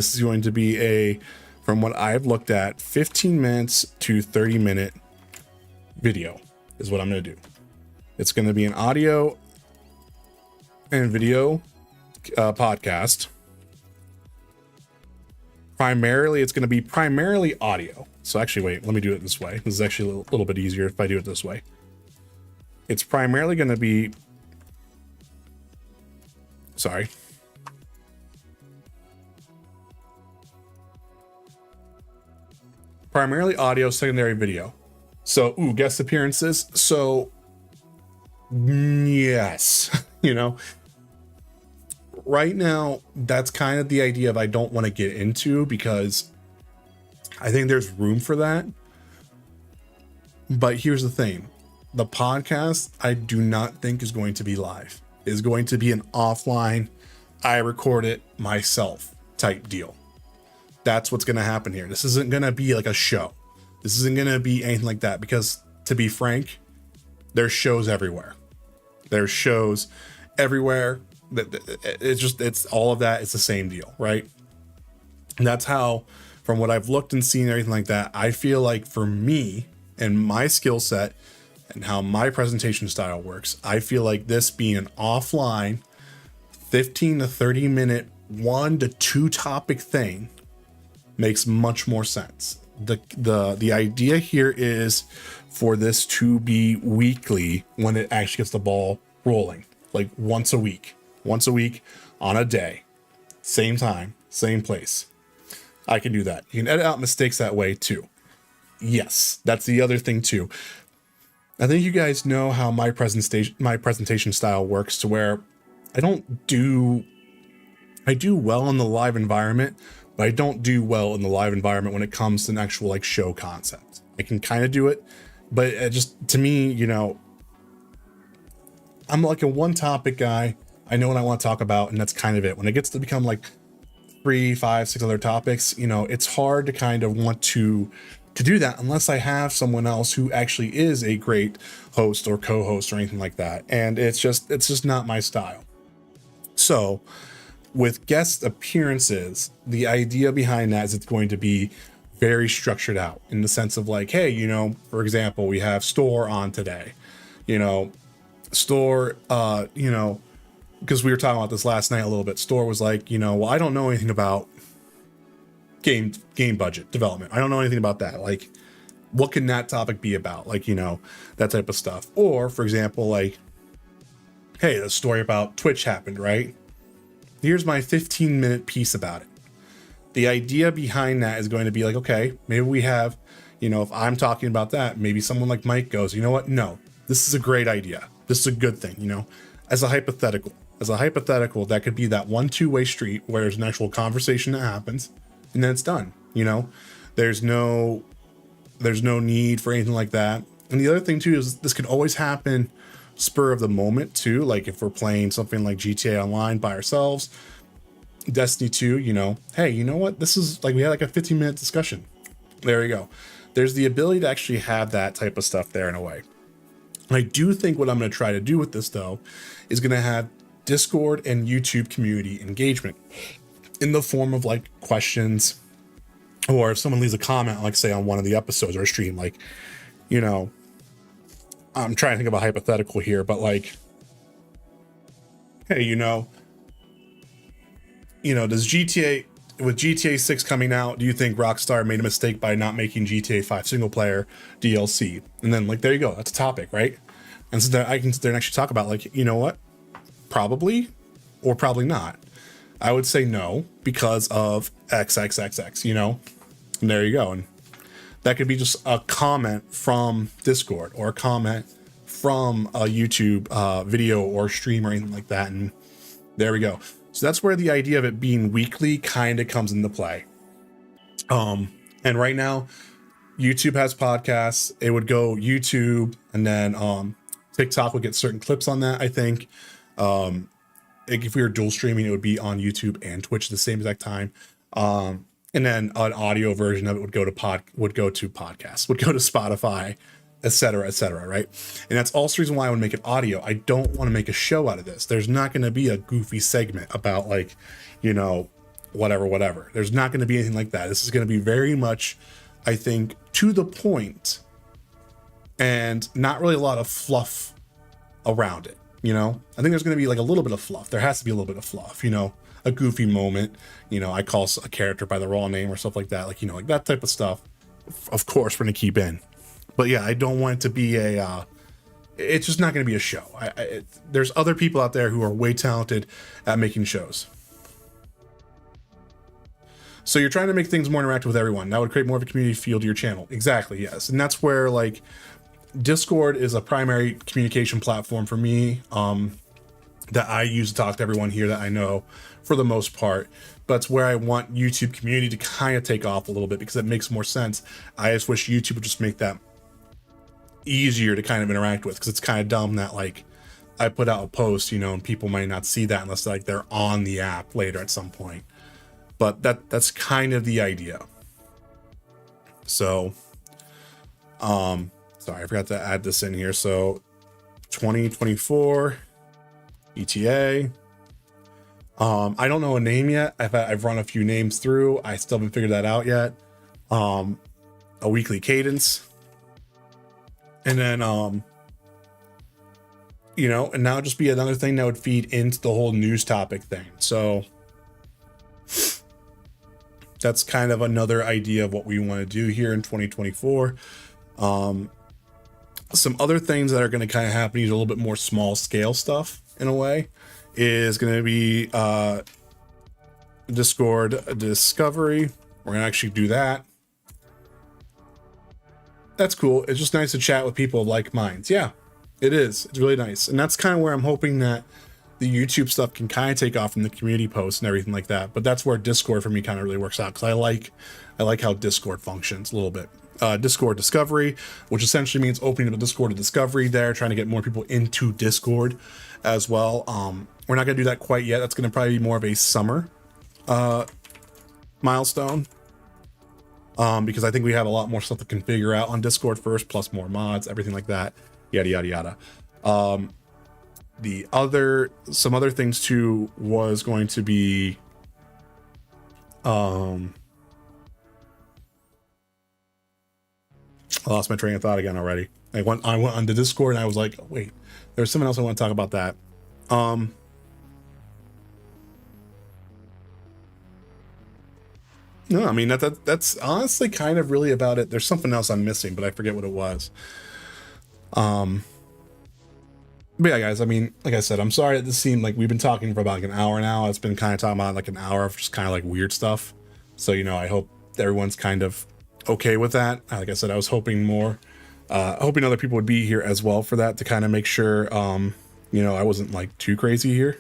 a, from what I've looked at, 15 minutes to 30-minute video is what I'm going to do. It's going to be an audio and video podcast. Primarily, it's going to be primarily audio. So actually, wait, let me do it this way. This is actually a little bit easier if I do it this way. It's primarily going to be, sorry. Primarily audio, secondary video. So, guest appearances. So, yes, you know, right now, that's kind of the idea of I don't want to get into, because I think there's room for that. But here's the thing. The podcast, I do not think is going to be live. It's going to be an offline I record it myself type deal. That's what's going to happen here. This isn't going to be like a show. This isn't going to be anything like that, because to be frank, there's shows everywhere. There's shows everywhere. It's all of that. It's the same deal, right? And that's how, from what I've looked and seen, everything like that, I feel like for me and my skill set and how my presentation style works, I feel like this being an offline 15 to 30 minute 1 to 2 topic thing makes much more sense. The idea here is for this to be weekly when it actually gets the ball rolling, like once a week on a day, same time, same place. I can do that. You can edit out mistakes that way too. Yes, that's the other thing too. I think you guys know how my presentation style works, to where I do well in the live environment, but I don't do well in the live environment when it comes to an actual like show concept. I can kind of do it, but it just, to me, you know, I'm like a one topic guy. I know what I want to talk about, and that's kind of it. When it gets to become like 3, 5, 6 other topics, you know, it's hard to kind of want to do that unless I have someone else who actually is a great host or co-host or anything like that. And it's just not my style. So with guest appearances, the idea behind that is it's going to be very structured out, in the sense of like, hey, you know, for example, we have Store on today, you know, Store, you know, because we were talking about this last night a little bit. Store was like, you know, well, I don't know anything about game budget development. I don't know anything about that. Like, what can that topic be about? Like, you know, that type of stuff. Or for example, like, hey, the story about Twitch happened, right? Here's my 15-minute piece about it. The idea behind that is going to be like, okay, maybe we have, you know, if I'm talking about that, maybe someone like Mike goes, you know what? No, this is a great idea. This is a good thing, you know, as a hypothetical, that could be that 1-2-way street where there's an actual conversation that happens and then it's done. You know, there's no need for anything like that. And the other thing too, is this could always happen spur of the moment too. Like if we're playing something like GTA Online by ourselves, Destiny 2, you know, hey, you know what? This is like, we had like a 15-minute discussion. There you go. There's the ability to actually have that type of stuff there in a way. And I do think what I'm going to try to do with this though, is going to have Discord and YouTube community engagement in the form of like questions, or if someone leaves a comment, like say on one of the episodes or a stream, like, you know, I'm trying to think of a hypothetical here, but like, hey, you know, does with GTA 6 coming out, do you think Rockstar made a mistake by not making GTA 5 single player DLC? And then like, there you go. That's a topic, right? And so that I can sit there and actually talk about like, you know what? Probably, or probably not. I would say no, because of XXXX, you know, and there you go. And that could be just a comment from Discord, or a comment from a YouTube video or stream or anything like that. And there we go. So that's where the idea of it being weekly kind of comes into play. And right now, YouTube has podcasts. It would go YouTube, and then TikTok would get certain clips on that, I think. If we were dual streaming, it would be on YouTube and Twitch at the same exact time. And then an audio version of it would go to podcasts, would go to Spotify, et cetera, right? And that's also the reason why I would make it audio. I don't want to make a show out of this. There's not going to be a goofy segment about like, you know, whatever. There's not going to be anything like that. This is going to be very much, I think, to the point, and not really a lot of fluff around it. You know, I think there's going to be like a little bit of fluff. There has to be a little bit of fluff, you know, a goofy moment, you know, I call a character by the raw name or stuff like that. Like, you know, like that type of stuff. Of course, we're going to keep in. But yeah, I don't want it to be it's just not going to be a show. There's other people out there who are way talented at making shows. So you're trying to make things more interactive with everyone. That would create more of a community feel to your channel. Exactly, yes. And that's where like Discord is a primary communication platform for me, that I use to talk to everyone here that I know for the most part. But it's where I want YouTube community to kind of take off a little bit, because it makes more sense. I just wish YouTube would just make that easier to kind of interact with, because it's kind of dumb that like I put out a post, you know, and people might not see that unless like they're on the app later at some point. But that's kind of the idea. So, sorry, I forgot to add this in here. So 2024 ETA. I don't know a name yet. I've run a few names through. I still haven't figured that out yet. A weekly cadence. And then, you know, and now just be another thing that would feed into the whole news topic thing. So that's kind of another idea of what we want to do here in 2024. Some other things that are going to kind of happen, a little bit more small scale stuff in a way, is going to be Discord discovery. We're going to actually do that. That's cool. It's just nice to chat with people of like minds. Yeah, it is. It's really nice. And that's kind of where I'm hoping that the YouTube stuff can kind of take off from the community posts and everything like that. But that's where Discord for me kind of really works out, because I like how Discord functions a little bit. Discord discovery, which essentially means opening up a Discord to discovery there, trying to get more people into Discord as well. We're not going to do that quite yet. That's going to probably be more of a summer milestone. Because I think we have a lot more stuff to configure out on Discord first, plus more mods, everything like that, yada yada yada. Some other things too was going to be I lost my train of thought again already. I went on the Discord and I was like, oh, wait, there's someone else I want to talk about that. No, I mean that's honestly kind of really about it. There's something else I'm missing, but I forget what it was. But yeah, guys, I mean, like I said, I'm sorry that this seemed like we've been talking for about like an hour now. It's been kind of talking about like an hour of just kind of like weird stuff. So, you know, I hope everyone's kind of okay with that. Like I said, I was hoping hoping other people would be here as well for that, to kind of make sure, you know, I wasn't like too crazy here.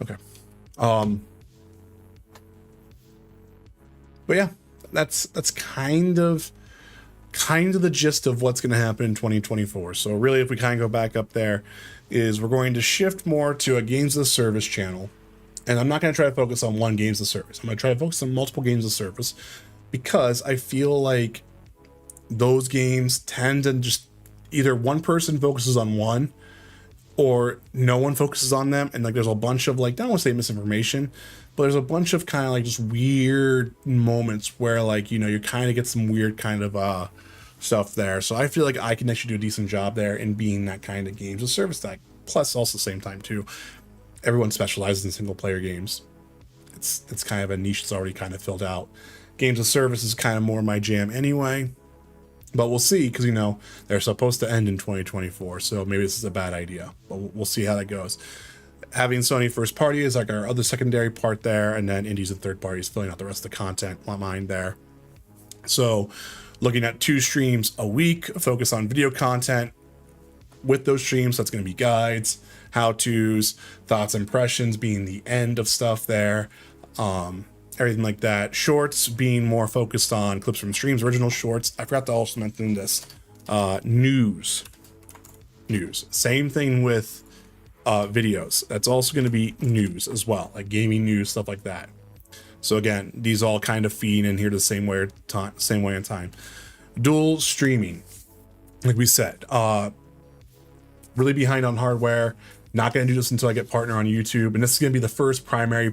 Okay. But yeah, that's kind of the gist of what's going to happen in 2024. So really, if we kind of go back up there, is we're going to shift more to a games of the service channel. And I'm not going to try to focus on one games of service. I'm going to try to focus on multiple games of service, because I feel like those games tend to just either one person focuses on one, or no one focuses on them, and like there's a bunch of like, I don't want to say misinformation, but there's a bunch of kind of like just weird moments where like, you know, you kind of get some weird kind of stuff there. So I feel like I can actually do a decent job there in being that kind of games of service tag. Plus also the same time too, everyone specializes in single player games. It's kind of a niche that's already kind of filled out. Games of service is kind of more my jam anyway. But we'll see, because, you know, they're supposed to end in 2024, so maybe this is a bad idea. But we'll see how that goes. Having Sony first party is like our other secondary part there, and then indies and third parties filling out the rest of the content line there. So looking at 2 streams a week, focus on video content with those streams. That's going to be guides, how-tos, thoughts, impressions being the end of stuff there. Everything like that. Shorts being more focused on clips from streams, original shorts. I forgot to also mention this. News. Same thing with videos. That's also going to be news as well, like gaming news, stuff like that. So again, these all kind of feed in here the same way in time. Dual streaming, like we said, really behind on hardware. Not going to do this until I get partner on YouTube. And this is going to be the first primary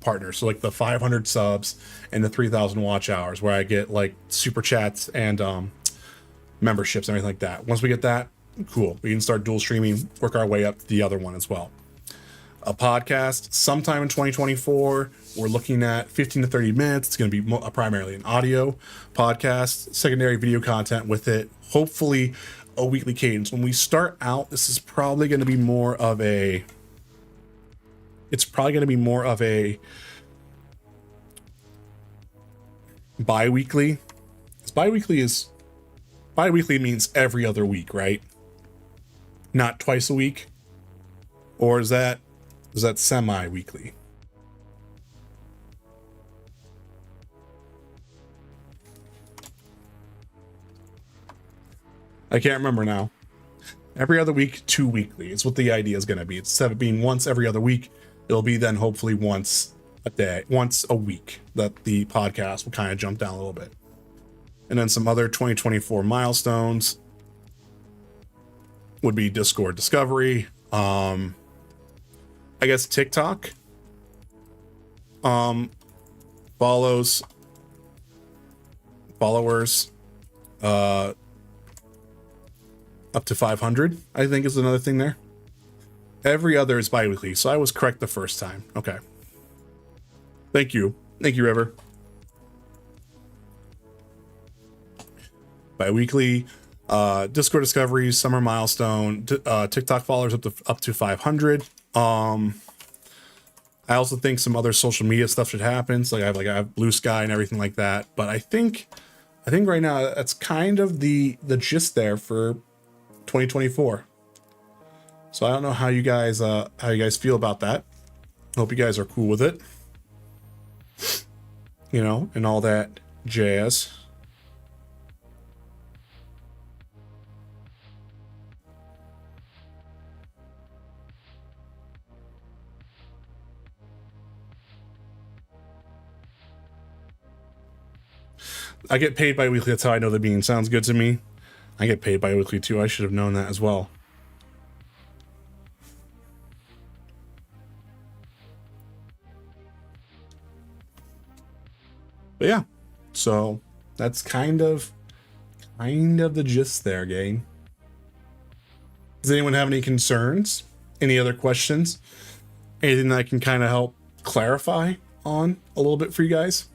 partner. So like the 500 subs and the 3,000 watch hours, where I get like super chats and memberships and everything like that. Once we get that, cool. We can start dual streaming, work our way up to the other one as well. A podcast sometime in 2024. We're looking at 15 to 30 minutes. It's going to be primarily an audio podcast, secondary video content with it. Hopefully a weekly cadence. When we start out, this is probably going to be more of a bi-weekly. Bi-weekly means every other week, right? Not twice a week. Or is that semi-weekly? I can't remember now. Every other week, 2 weekly. It's what the idea is going to be. Instead of being once every other week, it'll be then hopefully once a day, once a week, that the podcast will kind of jump down a little bit. And then some other 2024 milestones would be Discord discovery. I guess TikTok followers up to 500, I think, is another thing there. Every other is bi-weekly, so I was correct the first time. Okay. Thank you, River. Bi-weekly, Discord discoveries, summer milestone, TikTok followers up to 500. I also think some other social media stuff should happen. So I have Blue Sky and everything like that. But I think right now that's kind of the gist there for 2024. So I don't know how you guys feel about that. Hope you guys are cool with it. You know, and all that jazz. I get paid bi-weekly. That's how I know the bean. Sounds good to me. I get paid bi-weekly too. I should have known that as well. But yeah, so that's kind of the gist there, gang. Does anyone have any concerns? Any other questions? Anything that I can kind of help clarify on a little bit for you guys?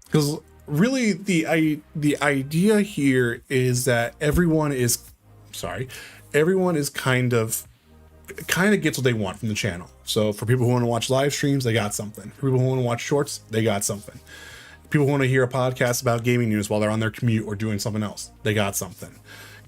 Because really the idea here is that everyone is kind of gets what they want from the channel. So for people who want to watch live streams, they got something. For people who want to watch shorts, they got something. People who want to hear a podcast about gaming news while they're on their commute or doing something else, they got something.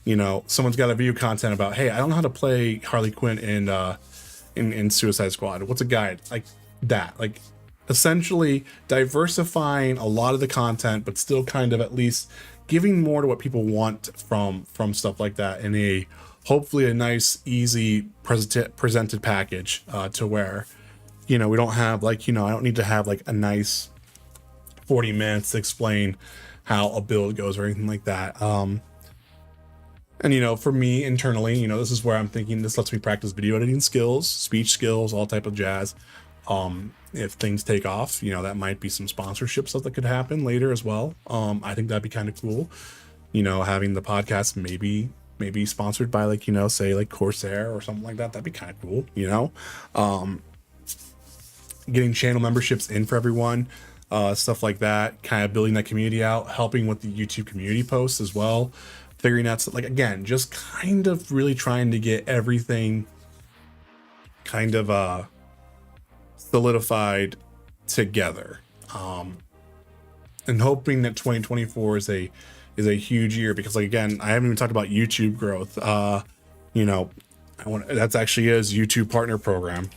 You know, someone's got a video content about, hey, I don't know how to play Harley Quinn in Suicide Squad. What's a guide? Like that. Like essentially diversifying a lot of the content, but still kind of at least giving more to what people want from stuff like that in a hopefully a nice, easy presented package, to where, you know, we don't have like, you know, I don't need to have like a nice 40 minutes to explain how a build goes or anything like that. And, you know, for me internally, you know, this is where I'm thinking this lets me practice video editing skills, speech skills, all type of jazz. If things take off, you know, that might be some sponsorship stuff that could happen later as well. I think that'd be kind of cool, you know, having the podcast maybe sponsored by like, you know, say like Corsair or something like that. That'd be kind of cool, you know. Getting channel memberships in for everyone, stuff like that, kind of building that community out, helping with the YouTube community posts as well, figuring out, like, again, just kind of really trying to get everything kind of solidified together, and hoping that 2024 is a huge year, because, like, again, I haven't even talked about YouTube growth. You know, that's actually is YouTube partner program.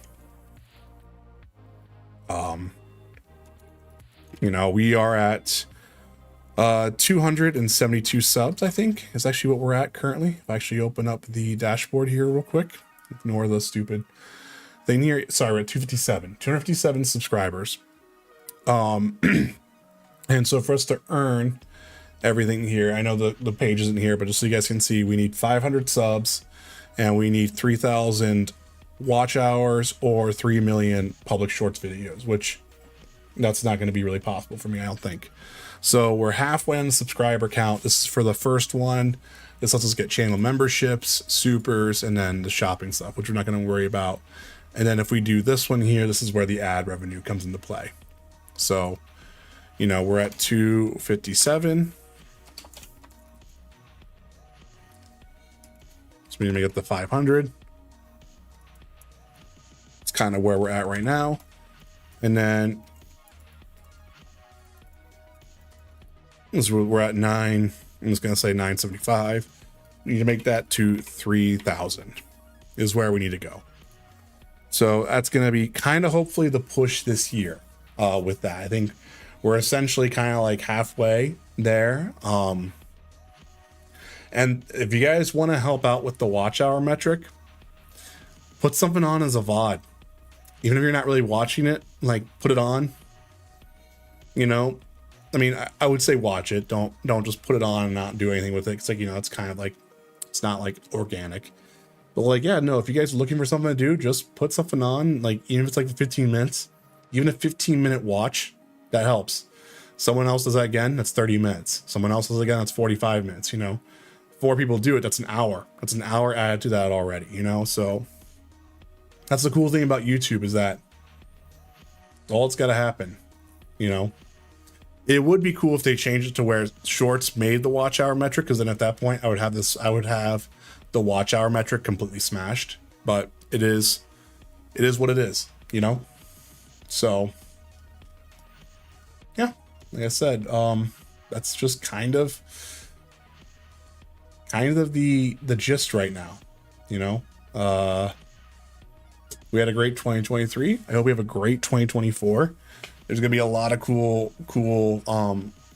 You know, we are at 272 subs, I think, is actually what we're at currently. If I actually open up the dashboard here real quick, ignore the stupid thing here. Sorry, we're at 257 subscribers. And so for us to earn everything here, I know the page isn't here, but just so you guys can see, we need 500 subs and we need 3,000 watch hours or 3 million public shorts videos, which that's not going to be really possible for me, I don't think. So we're halfway on the subscriber count. This is for the first one. This lets us get channel memberships, supers, and then the shopping stuff, which we're not going to worry about. And then if we do this one here, this is where the ad revenue comes into play. So, you know, we're at 257. So we're going to get the 500. It's kind of where we're at right now. And then we're at 9. I'm just going to say 975. We need to make that to 3,000 is where we need to go. So that's going to be kind of hopefully the push this year with that. I think we're essentially kind of like halfway there. And if you guys want to help out with the watch hour metric, put something on as a VOD. Even if you're not really watching it, like put it on. You know, I mean, I would say watch it. Don't just put it on and not do anything with it. It's like, you know, it's kind of like, it's not like organic. But like, yeah, no, if you guys are looking for something to do, just put something on. Like, even if it's like 15 minutes, even a 15-minute watch, that helps. Someone else does that again, that's 30 minutes. Someone else does it again, that's 45 minutes, you know. 4 people do it, that's an hour. That's an hour added to that already, you know. So that's the cool thing about YouTube, is that all it's got to happen, you know. It would be cool if they changed it to where shorts made the watch hour metric, because then at that point I would have the watch hour metric completely smashed. But it is what it is, you know. So yeah, like I said, that's just kind of the gist right now, you know. We had a great 2023. I hope we have a great 2024. There's gonna be a lot of cool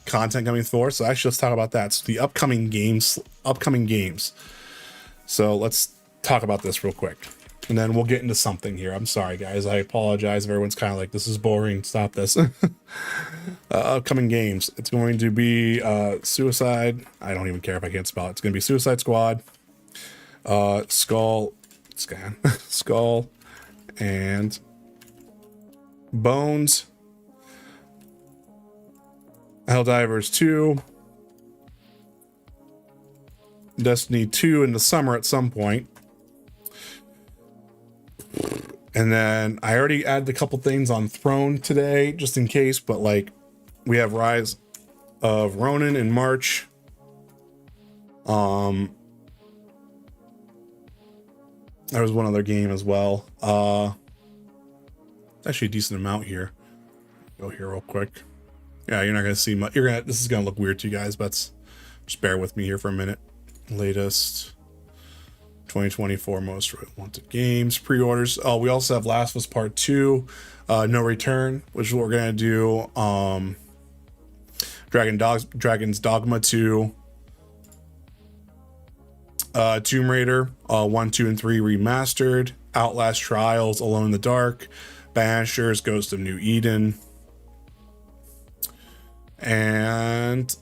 content coming forward. So actually, let's talk about that. So the upcoming games. So let's talk about this real quick, and then we'll get into something here. I'm sorry, guys. I apologize if everyone's kind of like, this is boring. Stop this. Upcoming games. It's going to be Suicide. I don't even care if I can't spell it. It's going to be Suicide Squad, Skull, and Bones, Helldivers 2, Destiny 2 in the summer at some point. And then I already added a couple things on Throne today, just in case, but like, we have Rise of Ronin in March. There was one other game as well. Actually a decent amount here. Go here real quick. Yeah, you're not gonna see much. This is gonna look weird to you guys, but just bear with me here for a minute. Latest 2024 most wanted games, pre-orders. Oh, we also have Last of Us Part 2, No Return, which is what we're gonna do. Dragon's Dogma 2, Tomb Raider 1, 2, and 3 remastered, Outlast Trials, Alone in the Dark, Banishers, Ghost of New Eden, and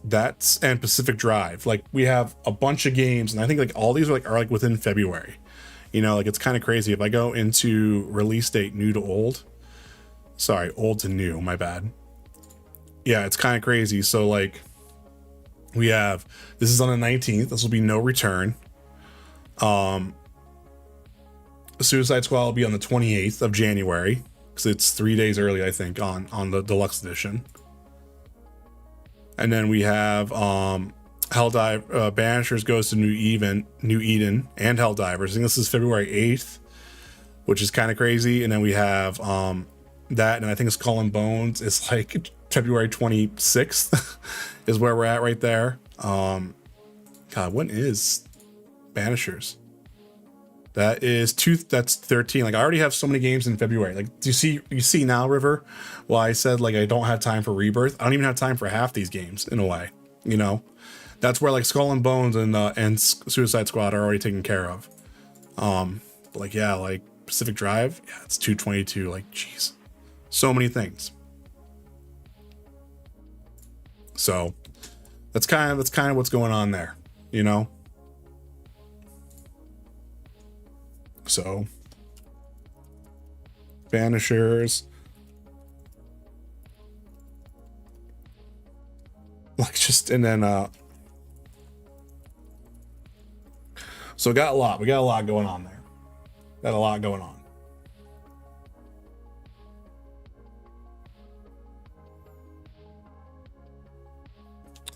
Pacific Drive. Like, we have a bunch of games, and I think like all these are like within February. You know, like, it's kind of crazy. If I go into release date new to old, sorry, old to new, my bad. Yeah, it's kind of crazy. So like, we have, this is on the 19th. This will be No Return. Suicide Squad will be on the 28th of January, because it's 3 days early, I think, on the deluxe edition. And then we have Banishers Goes to New Eden, and Helldivers. I think this is February 8th, which is kind of crazy. And then we have that, and I think it's Skull and Bones. It's like February 26th is where we're at right there. God, when is Banishers? That's 13. Like, I already have so many games in February. Like, do you see now, River? Well, I said like I don't have time for Rebirth. I don't even have time for half these games in a way. You know, that's where like Skull and Bones and Suicide Squad are already taken care of. But like, yeah, like Pacific Drive, yeah, it's 2/22. Like, jeez, so many things. So that's kind of what's going on there. You know. So, Banishers, like, just, and then so we got a lot going on there. Got a lot going on.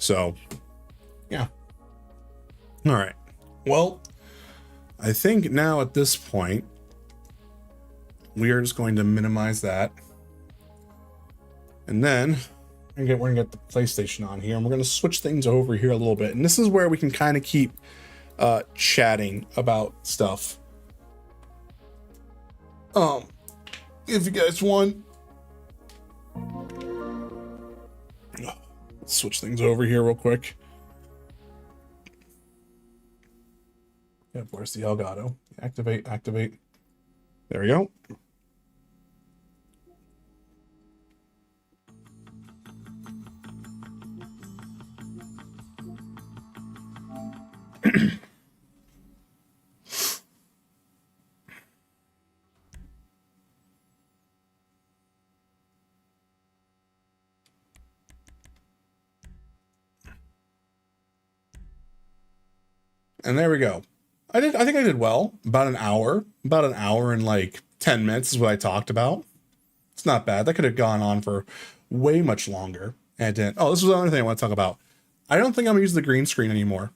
So, yeah. All right. Well, I think now at this point, we are just going to minimize that. And then we're gonna get the PlayStation on here, and we're gonna switch things over here a little bit. And this is where we can kind of keep chatting about stuff. If you guys want, let's switch things over here real quick. Yep, where's the Elgato? Activate, activate. There we go. And there we go. I think I did well. About an hour. About an hour and like 10 minutes is what I talked about. It's not bad. That could have gone on for way much longer. And it didn't. Oh, this was the other thing I want to talk about. I don't think I'm gonna use the green screen anymore.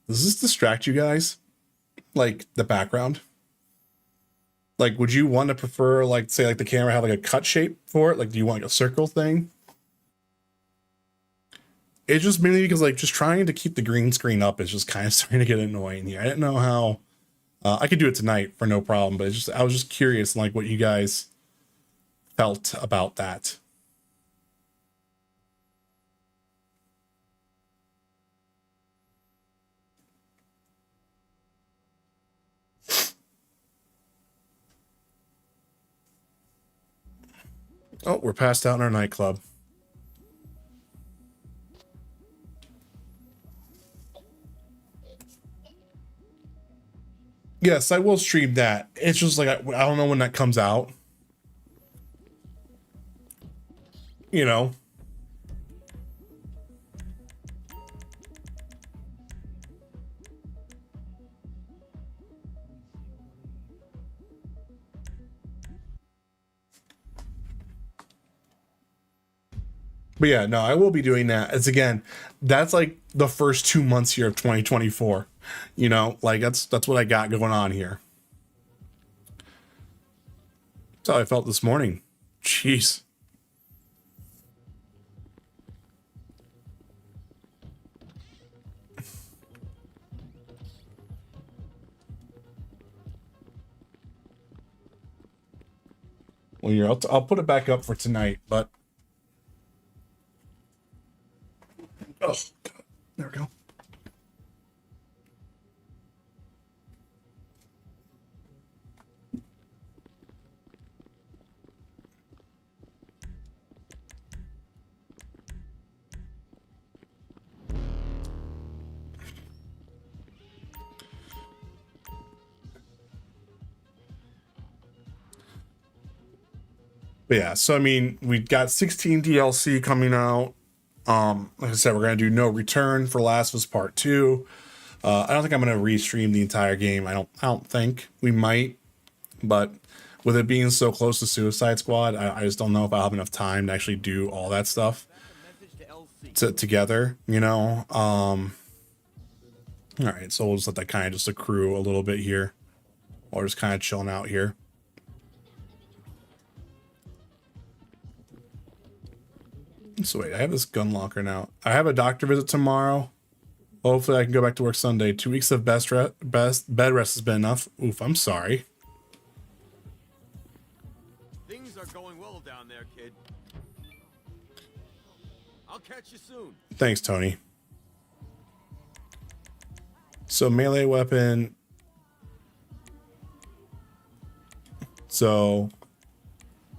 Does this distract you guys? Like the background? Like, would you want to prefer, like, say, like the camera have like a cut shape for it? Like, do you want like a circle thing? It's just mainly because like just trying to keep the green screen up is just kind of starting to get annoying here. I didn't know how I could do it tonight for no problem, but it's just I was just curious like what you guys felt about that. Oh, we're passed out in our nightclub. Yes, I will stream that. It's just like I don't know when that comes out. You know. But yeah, no, I will be doing that. It's again, that's like the first 2 months here of 2024. You know, like that's what I got going on here. That's how I felt this morning. Jeez. Well, here, I'll put it back up for tonight, but oh, God. There we go. But yeah, so I mean, we got 16 DLC coming out. Like I said, we're gonna do No Return for Last of Us Part 2. I don't think I'm gonna restream the entire game. I don't think we might, but with it being so close to Suicide Squad, I just don't know if I'll have enough time to actually do all that stuff together. You know. All right, so we'll just let that kind of just accrue a little bit here, or just kind of chilling out here. So wait, I have this gun locker now. I have a doctor visit tomorrow. Hopefully I can go back to work Sunday. 2 weeks of best bed rest has been enough. Oof, I'm sorry. Things are going well down there, kid. I'll catch you soon. Thanks, Tony. So melee weapon. So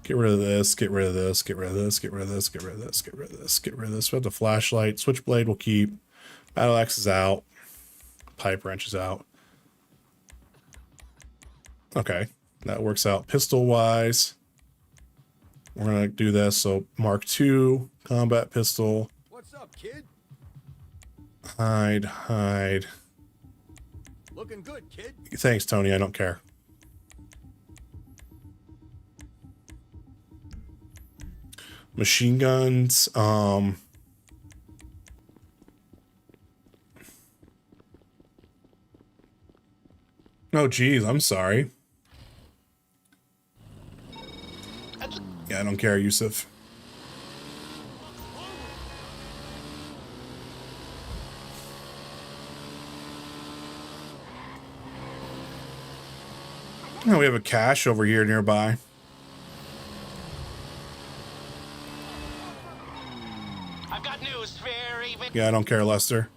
get rid of this, get rid of this, get rid of this, get rid of this, get rid of this, get rid of this, get rid of this. We have the flashlight. Switchblade will keep. Battle axe is out. Pipe wrench is out. Okay, that works out pistol wise. We're gonna do this. So Mark II combat pistol. What's up, kid? Hide, hide. Looking good, kid. Thanks, Tony. I don't care. Machine guns. Oh, geez. I'm sorry. Yeah, I don't care, Yusuf. Oh, we have a cache over here nearby. I've got news, very. Yeah, I don't care, Lester.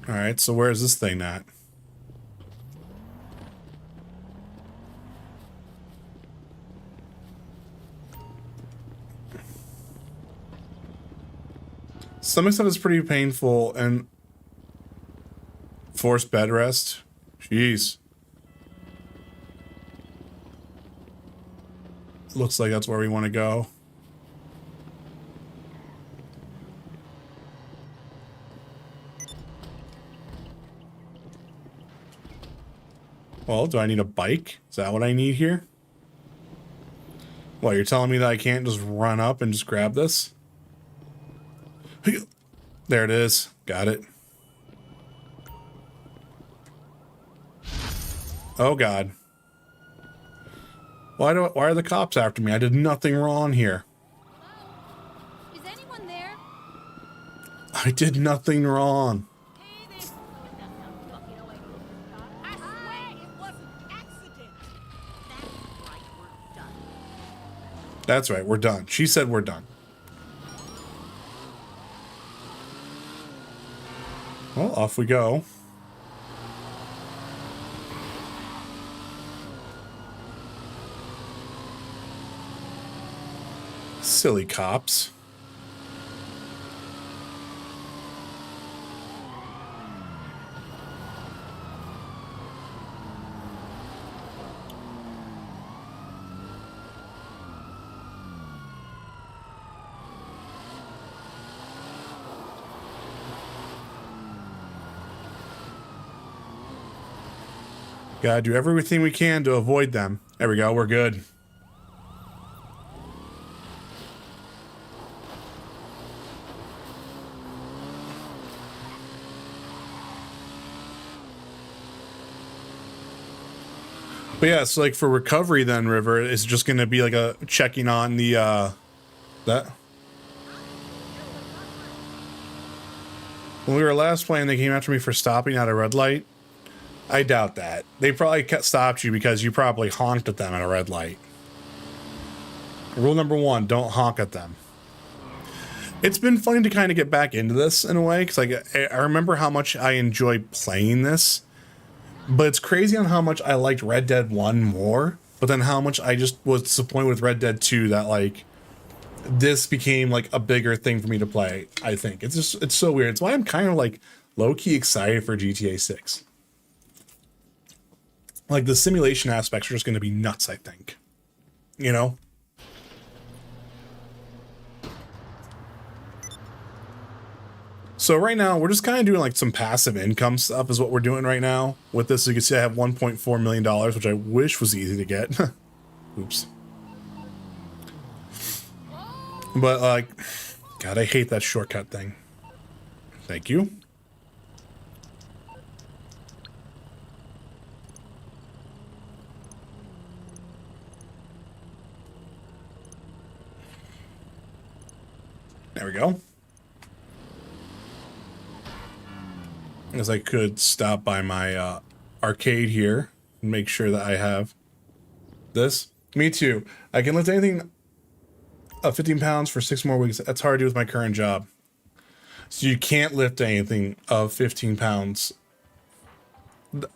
All right, so where is this thing at? Some stuff is pretty painful and forced bed rest. Jeez. Looks like that's where we want to go. Well, do I need a bike? Is that what I need here? Well, you're telling me that I can't just run up and just grab this? There it is. Got it. Oh, God. Why are the cops after me? I did nothing wrong here. Is anyone there? I did nothing wrong. I swear it was an accident. That's right, we're done. She said we're done. Well, off we go. Silly cops. Gotta do everything we can to avoid them. There we go, we're good. But yeah, so like for recovery then, River, it's just gonna be like a checking on the that when we were last playing, they came after me for stopping at a red light. I doubt that. They probably stopped you because you probably honked at them at a red light. Rule number 1, don't honk at them. It's been funny to kind of get back into this in a way, because like I remember how much I enjoyed playing this, but it's crazy on how much I liked Red Dead 1 more, but then how much I just was disappointed with Red Dead 2 that like this became like a bigger thing for me to play. I think it's so weird. It's why I'm kind of like low-key excited for GTA 6. Like the simulation aspects are just going to be nuts, I think. You know? So right now we're just kind of doing like some passive income stuff is what we're doing right now. With this, you can see I have $1.4 million, which I wish was easy to get. Oops. But like, God, I hate that shortcut thing. Thank you. There we go. As I could stop by my arcade here and make sure that I have this. Me too. I can lift anything of 15 pounds for 6 more weeks. That's hard to do with my current job. So you can't lift anything of 15 pounds.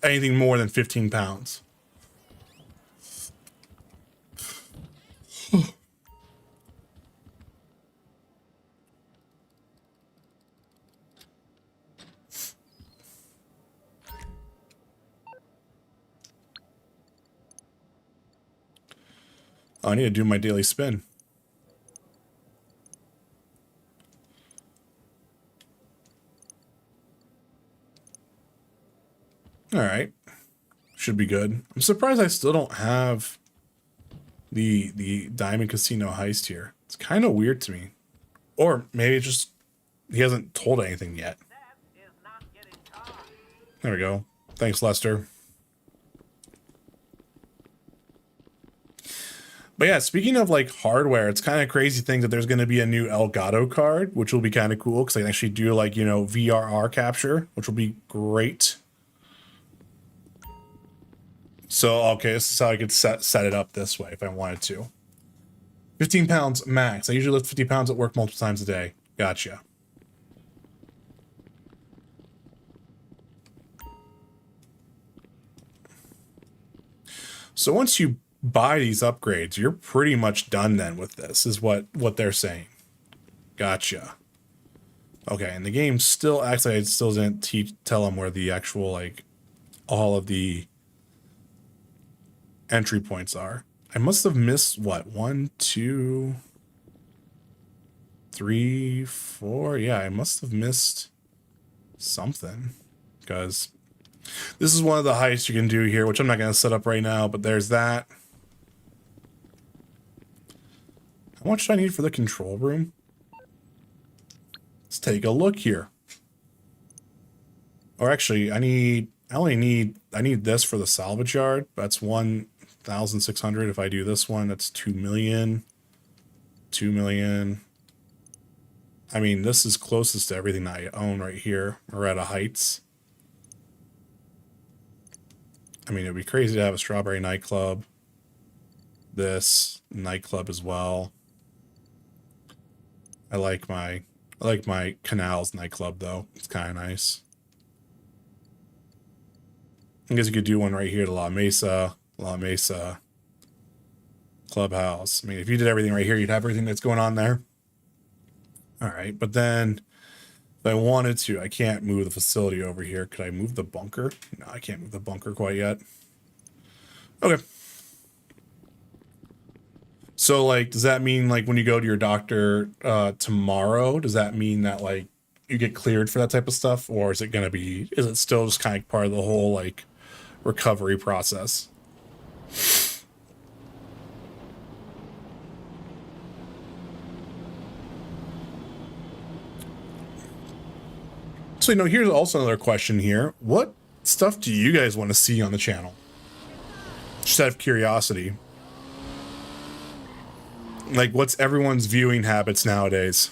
Anything more than 15 pounds. Oh, I need to do my daily spin. All right. Should be good. I'm surprised I still don't have the Diamond Casino heist here. It's kind of weird to me. Or maybe it's just he hasn't told anything yet. There we go. Thanks, Lester. But yeah, speaking of like hardware, it's kind of crazy thing that there's going to be a new Elgato card, which will be kind of cool because I can actually do like, you know, VRR capture, which will be great. So, okay, this is how I could set it up this way if I wanted to. 15 pounds max. I usually lift 50 pounds at work multiple times a day. Gotcha. So once you buy these upgrades, you're pretty much done then with this, is what they're saying. Gotcha. Okay, and the game still actually it still didn't tell them where the actual like all of the entry points are. I must have missed what, 1, 2, 3, 4. Yeah, I must have missed something because this is one of the heists you can do here, which I'm not going to set up right now, but there's that. How much do I need for the control room? Let's take a look here. Or actually, I need this for the salvage yard. That's 1,600. If I do this one, that's 2 million. 2 million. I mean, this is closest to everything that I own right here, Moretta Heights. I mean, it'd be crazy to have a strawberry nightclub. This nightclub as well. I like my Canals nightclub though. It's kind of nice. I guess you could do one right here to La Mesa Clubhouse. I mean, if you did everything right here, you'd have everything that's going on there. All right, but then if I wanted to, I can't move the facility over here. Could I move the bunker? No, I can't move the bunker quite yet. Okay. So, like, does that mean, like, when you go to your doctor tomorrow, does that mean that, like, you get cleared for that type of stuff? Or is it going to be, is it still just kind of part of the whole, like, recovery process? So, you know, here's also another question here. What stuff do you guys want to see on the channel? Just out of curiosity. Like, what's everyone's viewing habits nowadays?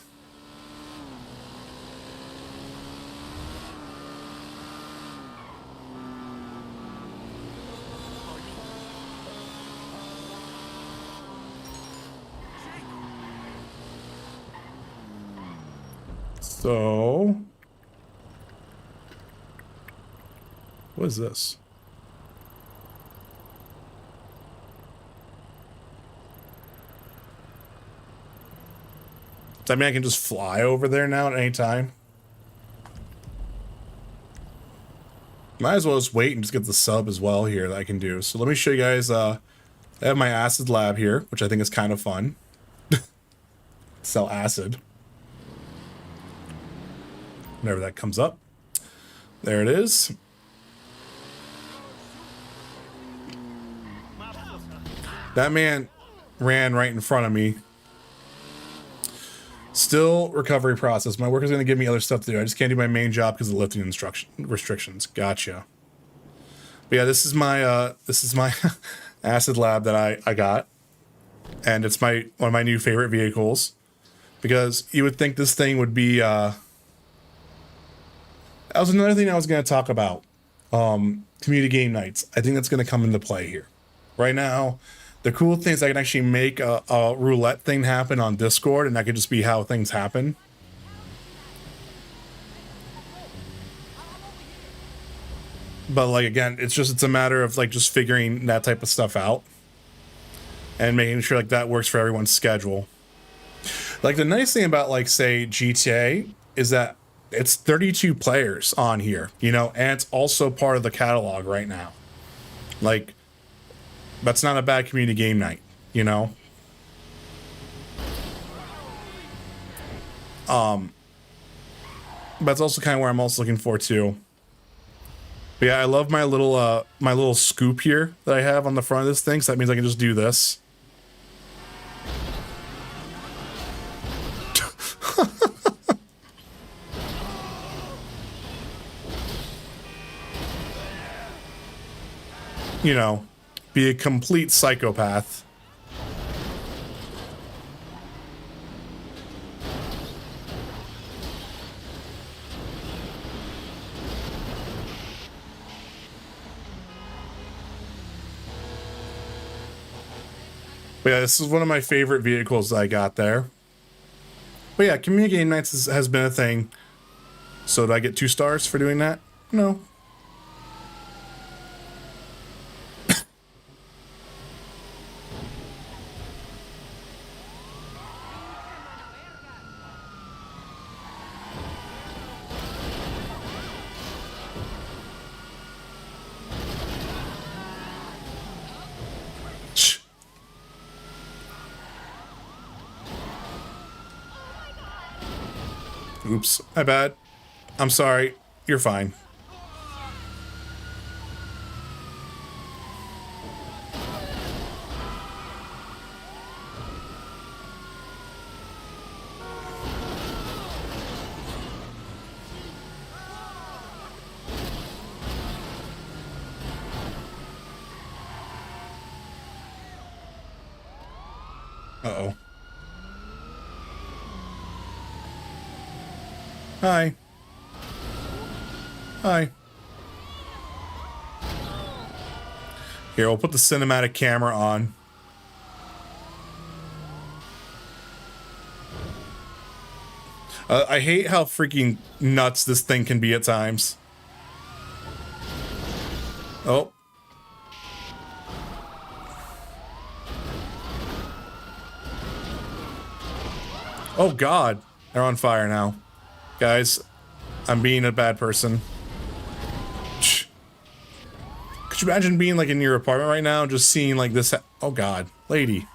So, what is this? Does that mean I can just fly over there now at any time? Might as well just wait and just get the sub as well here that I can do. So let me show you guys, I have my acid lab here, which I think is kind of fun. Sell acid. Whenever that comes up. There it is. That man ran right in front of me. Still recovery process. My work is going to give me other stuff to do. I just can't do my main job because of lifting restrictions. Gotcha. But yeah, this is my acid lab that I got, and it's one of my new favorite vehicles because you would think this thing would be. That was another thing I was going to talk about. Community game nights. I think that's going to come into play here. Right now, the cool thing is I can actually make a roulette thing happen on Discord, and that could just be how things happen. But like, again, it's a matter of like just figuring that type of stuff out and making sure like that works for everyone's schedule. Like the nice thing about like say GTA is that it's 32 players on here, you know, and it's also part of the catalog right now. Like, that's not a bad community game night, you know? But it's also kind of where I'm also looking forward to. But yeah, I love my little scoop here that I have on the front of this thing, so that means I can just do this. You know, be a complete psychopath. But yeah, this is one of my favorite vehicles that I got there. But yeah, community game nights has been a thing. So did I get 2 stars for doing that? No. Oops, my bad. I'm sorry. You're fine. Uh-oh. Hi. Hi. Here, we'll put the cinematic camera on. I hate how freaking nuts this thing can be at times. Oh. Oh God, they're on fire now. Guys, I'm being a bad person. Could you imagine being like in your apartment right now, just seeing like this? Oh God, lady.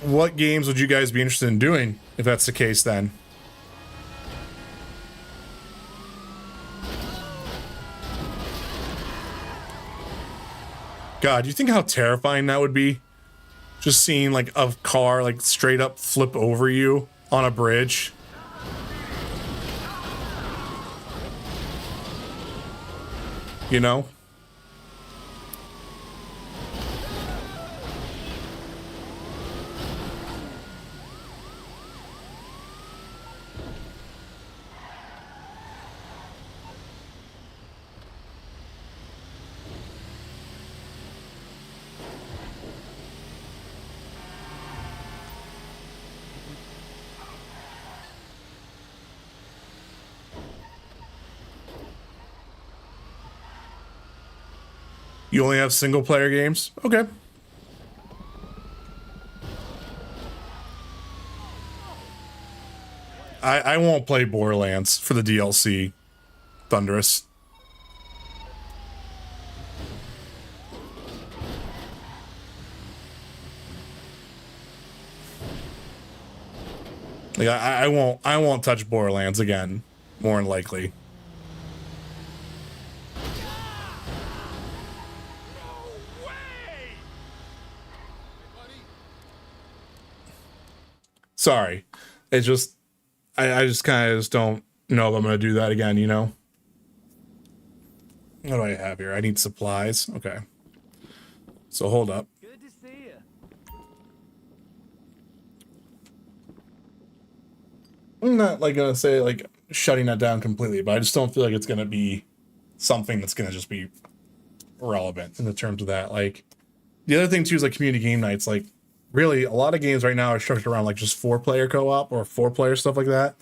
What games would you guys be interested in doing if that's the case then? God, do you think how terrifying that would be? Just seeing like a car like straight up flip over you on a bridge. You know? You only have single player games? Okay. I won't play Borderlands for the DLC. Thunderous. Like I won't touch Borderlands again, more than likely. Sorry. It's just I just kind of just don't know if I'm gonna do that again, you know? What do I have here? I need supplies. Okay. So hold up. Good to see you. I'm not like gonna say like shutting that down completely, but I just don't feel like it's gonna be something that's gonna just be relevant in the terms of that. Like the other thing too is like community game nights. Like really, a lot of games right now are structured around like just 4-player co-op or 4-player stuff like that,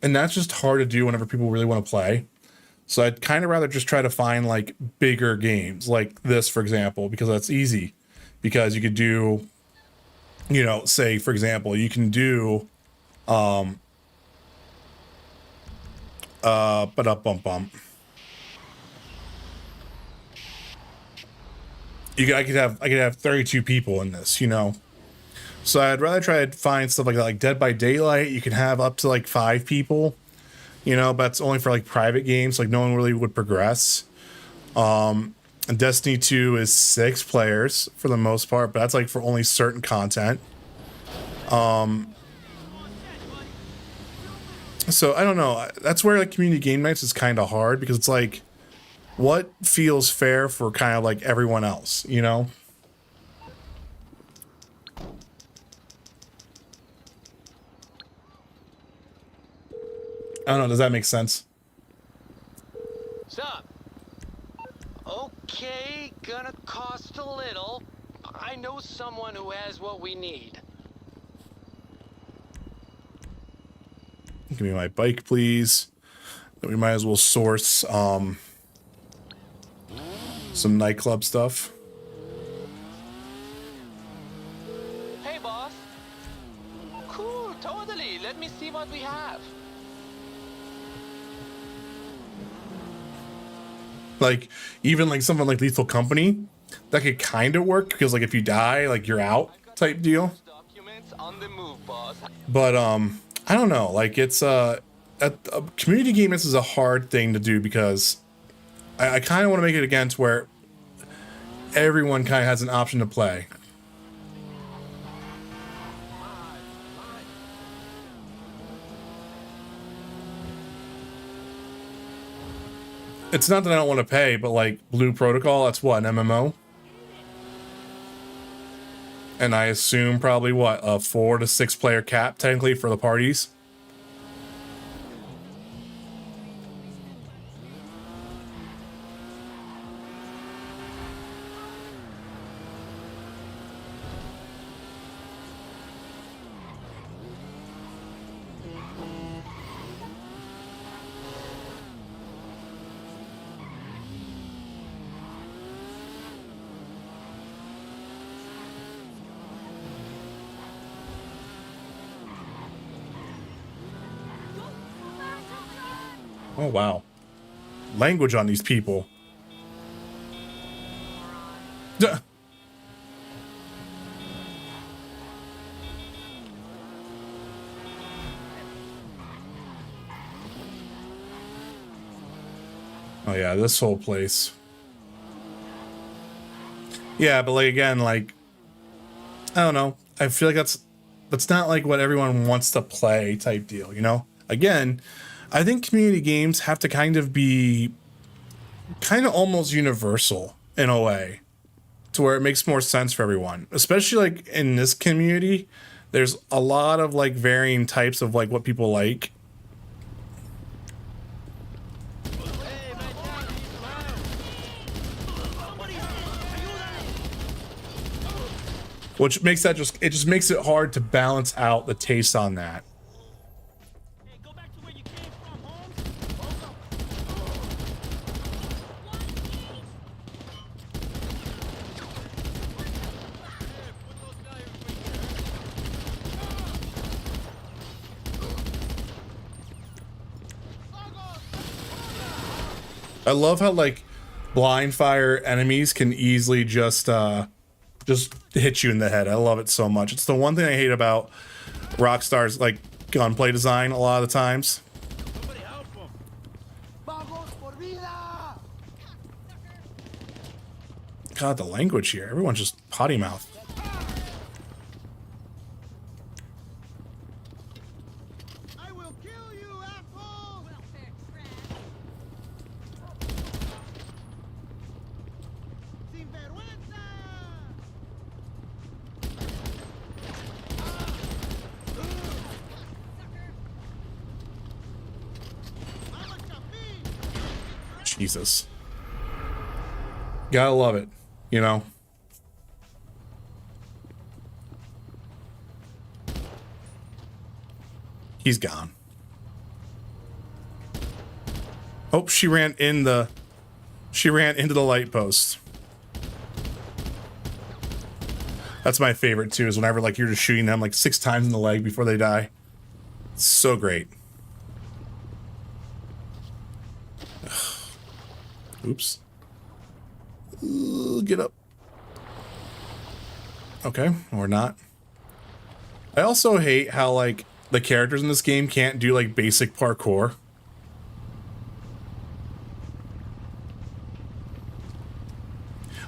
and that's just hard to do whenever people really want to play. So I'd kind of rather just try to find like bigger games like this, for example, because that's easy. Because you could do, you know, say for example, you can do, but up bump bump. I could have 32 people in this, you know. So I'd rather try to find stuff like that, like Dead by Daylight. You can have up to like 5 people, you know, but it's only for like private games. Like no one really would progress. And Destiny 2 is 6 players for the most part, but that's like for only certain content. So I don't know. That's where like community game nights is kind of hard because it's like, what feels fair for kind of like everyone else, you know? I don't know. Does that make sense? Sup? Okay, gonna cost a little. I know someone who has what we need. Give me my bike, please. We might as well source some nightclub stuff. Hey, boss. Cool Totally. Let me see what we have. Like, even like something like Lethal Company, that could kind of work because like if you die, like you're out type deal. Documents on the move, boss. But I don't know. Like it's a community game. This is a hard thing to do because I kind of want to make it again to where everyone kind of has an option to play. It's not that I don't want to pay, but like Blue Protocol, that's what, an MMO? And I assume probably what, a 4 to 6 player cap technically for the parties. Oh, wow. Language on these people. Duh. Oh, yeah, this whole place. Yeah, but like, again, like, I don't know. I feel like that's not like what everyone wants to play type deal, you know? Again, I think community games have to kind of be kind of almost universal in a way to where it makes more sense for everyone, especially like in this community. There's a lot of like varying types of like what people like. Which makes that it just makes it hard to balance out the taste on that. Hey, go back to where you came from, Holmes. I love how like blind fire enemies can easily just hit you in the head. I love it so much. It's the one thing I hate about Rockstar's like gunplay design a lot of the times. Somebody help him. Vamos por vida. God, the language here. Everyone's just potty mouth. I will kill you, asshole. Sin vergüenza. Jesus. Gotta love it, you know? He's gone. Oh, she ran into the light post. That's my favorite too, is whenever like you're just shooting them like 6 times in the leg before they die. It's so great. Oops. Get up. Okay, or not. I also hate how like the characters in this game can't do like basic parkour.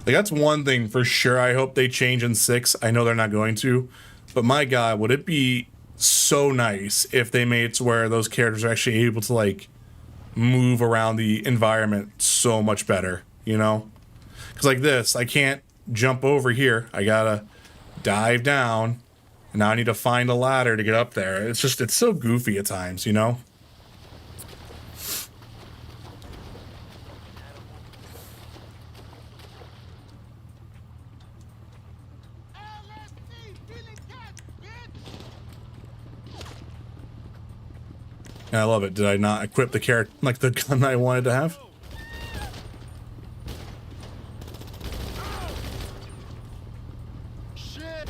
Like that's one thing for sure I hope they change in 6. I know they're not going to, but my God, would it be so nice if they made it to where those characters are actually able to like move around the environment so much better, you know? Because like this, I can't jump over here. I gotta dive down, and now I need to find a ladder to get up there. It's so goofy at times, you know? And I love it. Did I not equip the character like the gun I wanted to have? Shit.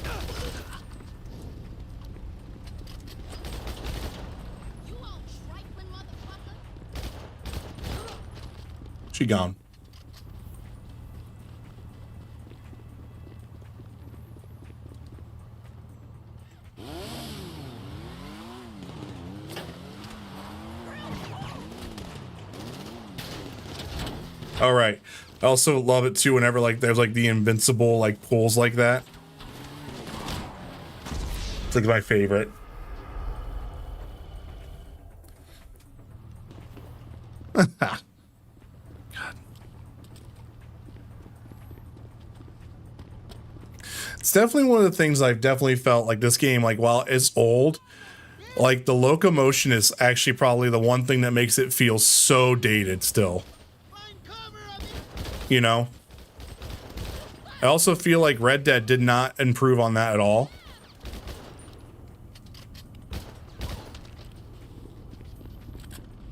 She gone. All right. I also love it too whenever like there's like the invincible like pulls like that. It's like my favorite. God. It's definitely one of the things I've definitely felt like this game, like while it's old, like the locomotion is actually probably the one thing that makes it feel so dated still. You know? I also feel like Red Dead did not improve on that at all.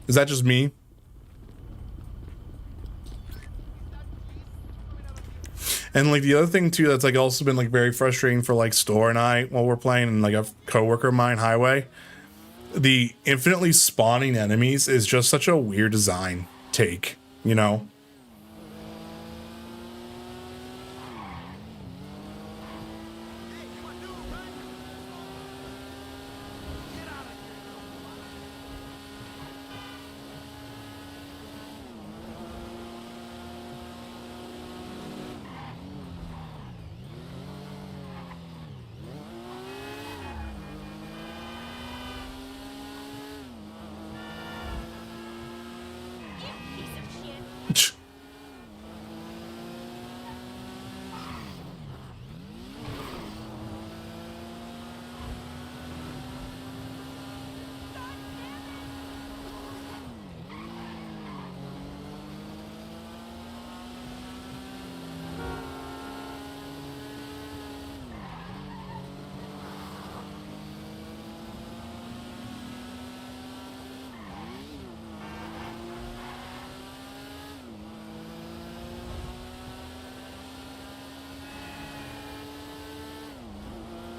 Is that just me? And like the other thing too that's like also been like very frustrating for like Store and I while we're playing, and like a coworker of mine, Highway, the infinitely spawning enemies is just such a weird design take, you know?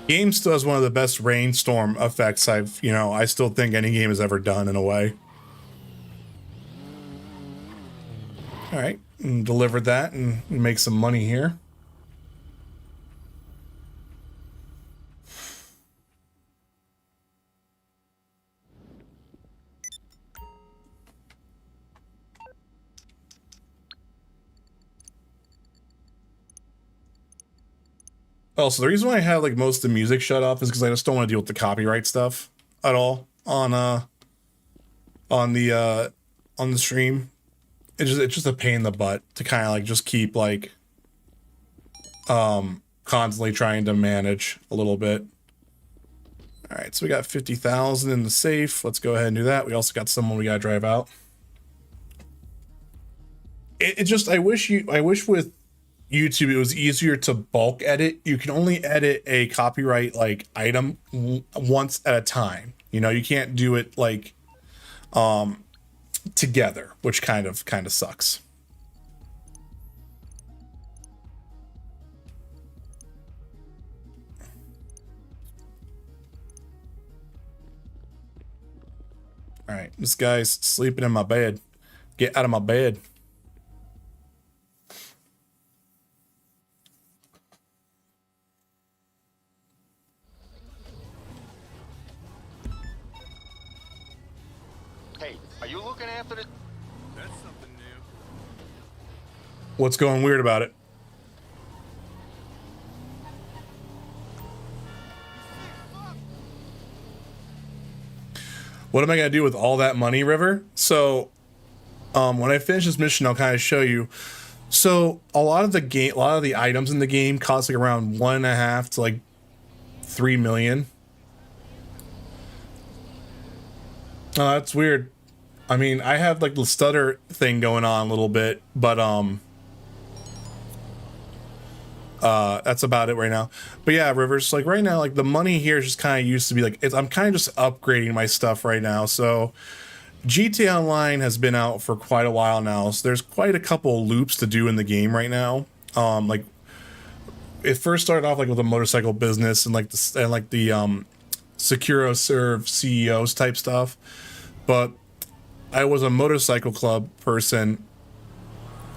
Game still has one of the best rainstorm effects I still think any game has ever done in a way. All right, and delivered that and make some money here. Also, the reason why I have like most of the music shut off is because I just don't want to deal with the copyright stuff at all on the stream. It's just a pain in the butt to kind of like just keep like constantly trying to manage a little bit. All right, so we got 50,000 in the safe. Let's go ahead and do that. We also got someone we gotta drive out. It just I wish with YouTube it was easier to bulk edit. You can only edit a copyright like item once at a time. You know, you can't do it like together, which kind of sucks. All right, this guy's sleeping in my bed. Get out of my bed. Hey, are you looking after the... That's something new. What's going weird about it? What am I gonna do with all that money, River? So, when I finish this mission, I'll kind of show you. So, a lot of the items in the game cost like around 1.5 to like 3 million. Oh, that's weird. I mean, I have like the stutter thing going on a little bit, but that's about it right now. But yeah, Rivers, like right now, like the money here is just kind of used to be like, I'm kind of just upgrading my stuff right now. So GTA Online has been out for quite a while now, so there's quite a couple loops to do in the game right now. Like it first started off like with a motorcycle business and like the Securo Serve CEOs type stuff, but I was a motorcycle club person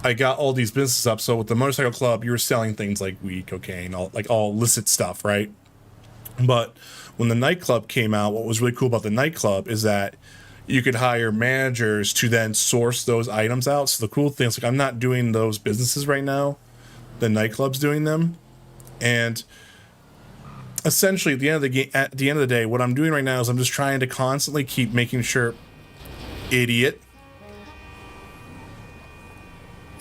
I got all these businesses up. So with the motorcycle club, you were selling things like weed, cocaine, all illicit stuff, right? But when the nightclub came out, what was really cool about the nightclub is that you could hire managers to then source those items out. So the cool thing is, like, I'm not doing those businesses right now. The nightclub's doing them. And essentially at the end of the day, what I'm doing right now is I'm just trying to constantly keep making sure idiot.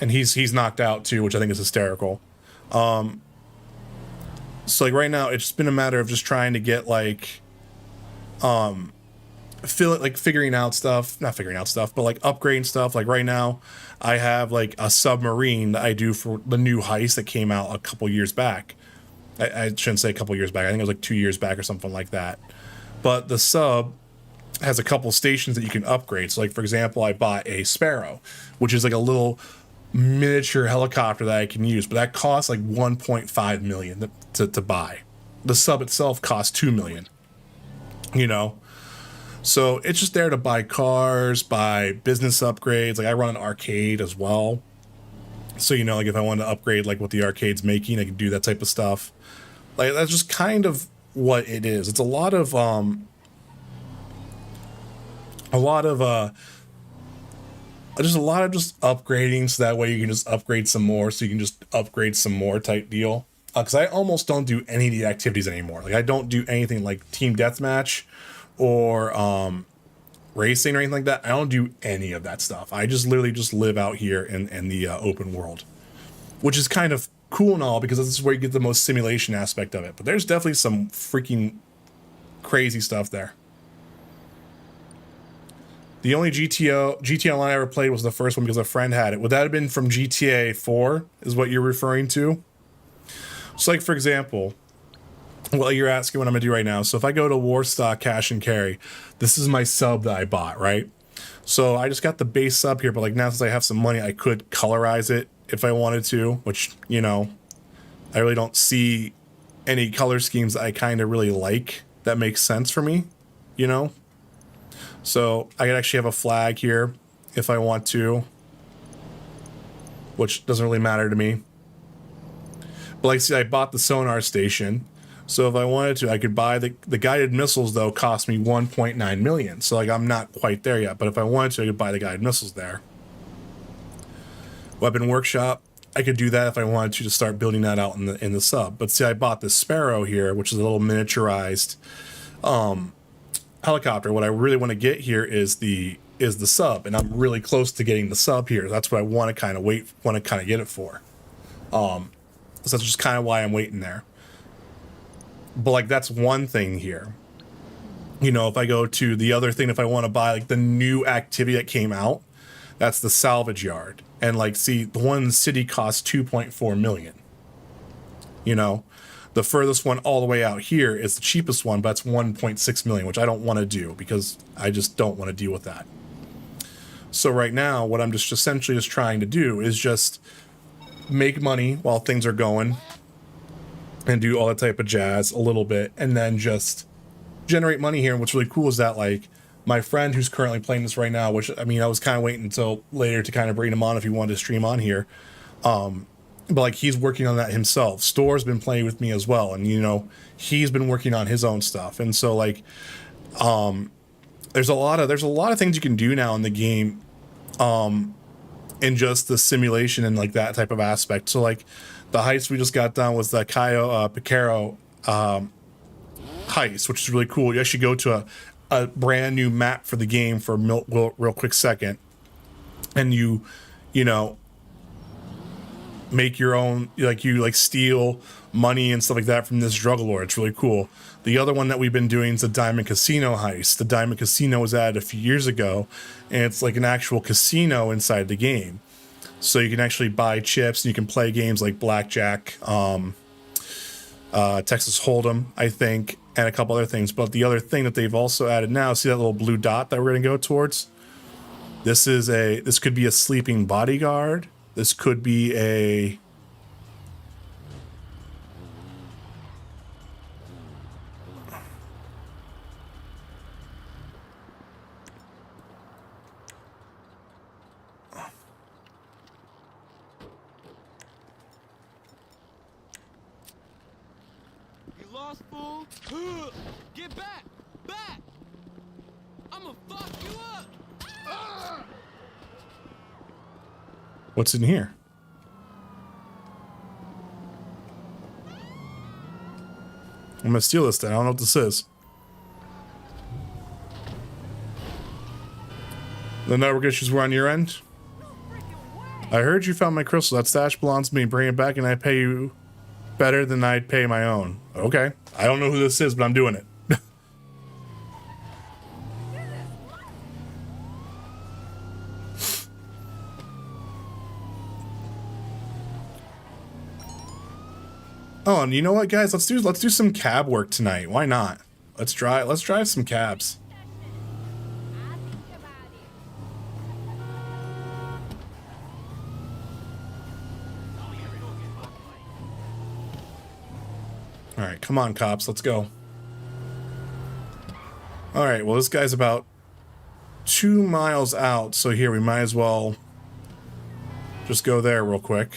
And he's knocked out too, which I think is hysterical. So like right now, it's just been a matter of just trying to get like, figuring out stuff, not figuring out stuff, but like upgrading stuff. Like right now, I have like a submarine that I do for the new heist that came out a couple years back. I shouldn't say a couple years back. I think it was like 2 years back or something like that. But the sub has a couple stations that you can upgrade. So like, for example, I bought a Sparrow, which is like a little miniature helicopter that I can use, but that costs like 1.5 million to buy. The sub itself costs 2 million, you know? So it's just there to buy cars, buy business upgrades. Like I run an arcade as well. So, you know, like if I wanted to upgrade like what the arcade's making, I can do that type of stuff. Like that's just kind of what it is. It's a lot of just upgrading, so that way you can just upgrade some more, so you can just upgrade some more type deal. Because I almost don't do any of the activities anymore. Like I don't do anything like team deathmatch or racing or anything like that. I don't do any of that stuff. I just literally just live out here in the open world, which is kind of cool and all, because this is where you get the most simulation aspect of it. But there's definitely some freaking crazy stuff there. The only GTA Online I ever played was the first one because a friend had it. Would that have been from GTA 4 is what you're referring to? So like, for example, well, you're asking what I'm gonna do right now. So if I go to Warstock Cash and Carry, this is my sub that I bought, right? So I just got the base sub here, but like now since I have some money, I could colorize it if I wanted to, which, you know, I really don't see any color schemes that I kind of really like that makes sense for me, you know? So I could actually have a flag here if I want to, which doesn't really matter to me. But like, see, I bought the sonar station. So if I wanted to, I could buy the guided missiles, though, cost me 1.9 million. So like, I'm not quite there yet, but if I wanted to, I could buy the guided missiles there. Weapon workshop, I could do that if I wanted to start building that out in the sub. But see, I bought the Sparrow here, which is a little miniaturized helicopter. What I really want to get here is the sub, and I'm really close to getting the sub here. That's what I want to kind of get it for. So that's just kind of why I'm waiting there. But like, that's one thing here. You know, if I go to the other thing, if I want to buy like the new activity that came out, that's the salvage yard. And like, see, the one in the city costs 2.4 million. You know, the furthest one all the way out here is the cheapest one, but it's 1.6 million, which I don't want to do because I just don't want to deal with that. So right now, what I'm just essentially just trying to do is just make money while things are going and do all that type of jazz a little bit, and then just generate money here. And what's really cool is that like my friend who's currently playing this right now, which I mean, I was kind of waiting until later to kind of bring him on if he wanted to stream on here. But like, he's working on that himself. Store's been playing with me as well, and you know, he's been working on his own stuff. And so like, there's a lot of things you can do now in the game, in just the simulation and like that type of aspect. So like, the heist we just got done was the Cayo Picaro heist, which is really cool. You actually go to a brand new map for the game for a real quick second, and you know, make your own, you steal money and stuff like that from this drug lord. It's really cool. The other one that we've been doing is the Diamond Casino heist. The Diamond Casino was added a few years ago, and it's like an actual casino inside the game. So you can actually buy chips and you can play games like blackjack, Texas Hold'em, I think, and a couple other things. But the other thing that they've also added now, see that little blue dot that we're going to go towards? This could be a sleeping bodyguard. This could be a house, fool. Get back! Back! I'ma fuck you up! What's in here? I'm gonna steal this thing. I don't know what this is. The network issues were on your end? I heard you found my crystal. That stash belongs to me. Bring it back and I pay you better than I'd pay my own. Okay. I don't know who this is, but I'm doing it. Oh, and you know what, guys? Let's do some cab work tonight. Why not? Let's drive some cabs. All right, come on, cops. Let's go. All right, well, this guy's about 2 miles out, so here, we might as well just go there real quick.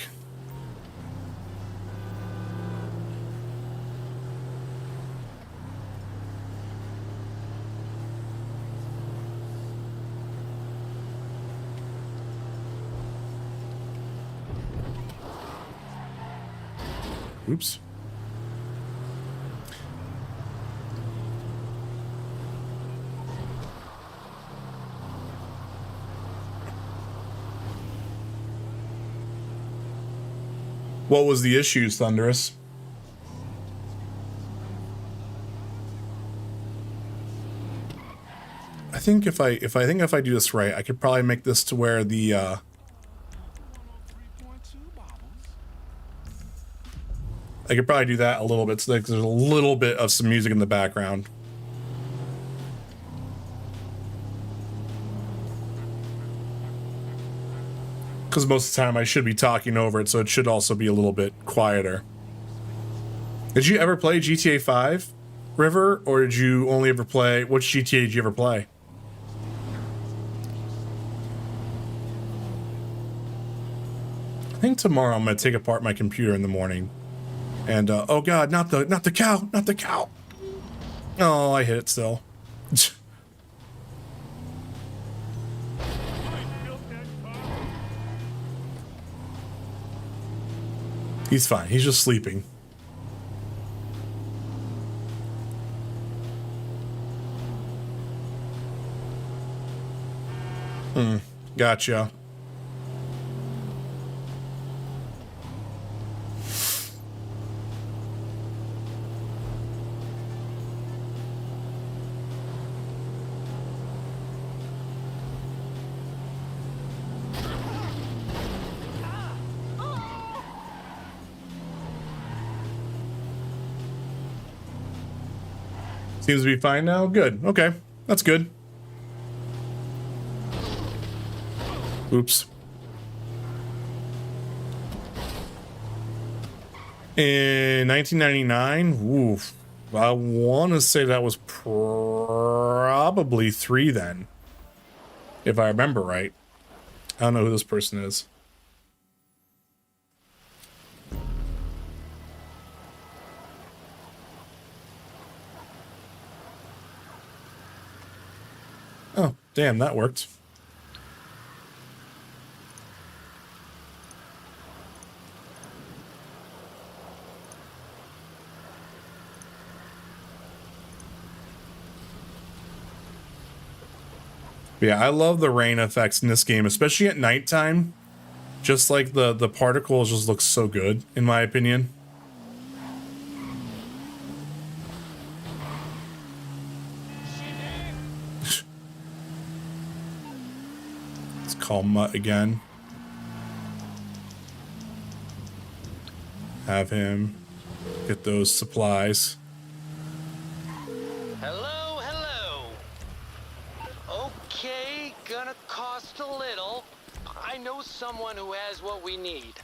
Oops. What was the issues, Thunderous? I think if I do this right, I could probably make this to where the I could probably do that a little bit so that there's a little bit of some music in the background. Because most of the time I should be talking over it, so it should also be a little bit quieter. Did you ever play GTA 5, River, or did you only ever play... Which GTA did you ever play? I think tomorrow I'm going to take apart my computer in the morning. And, oh god, not the cow, not the cow. Oh, I hit it still. He's fine, he's just sleeping. Gotcha. Seems to be fine now. Good. Okay. That's good. Oops. In 1999, oof, I want to say that was probably 3 then. If I remember right. I don't know who this person is. Oh, damn, that worked. Yeah, I love the rain effects in this game, especially at nighttime. Just like the particles just look so good, in my opinion. Let's call Mutt again. Have him get those supplies. Hello, hello. Okay, gonna cost a little. I know someone who has what we need.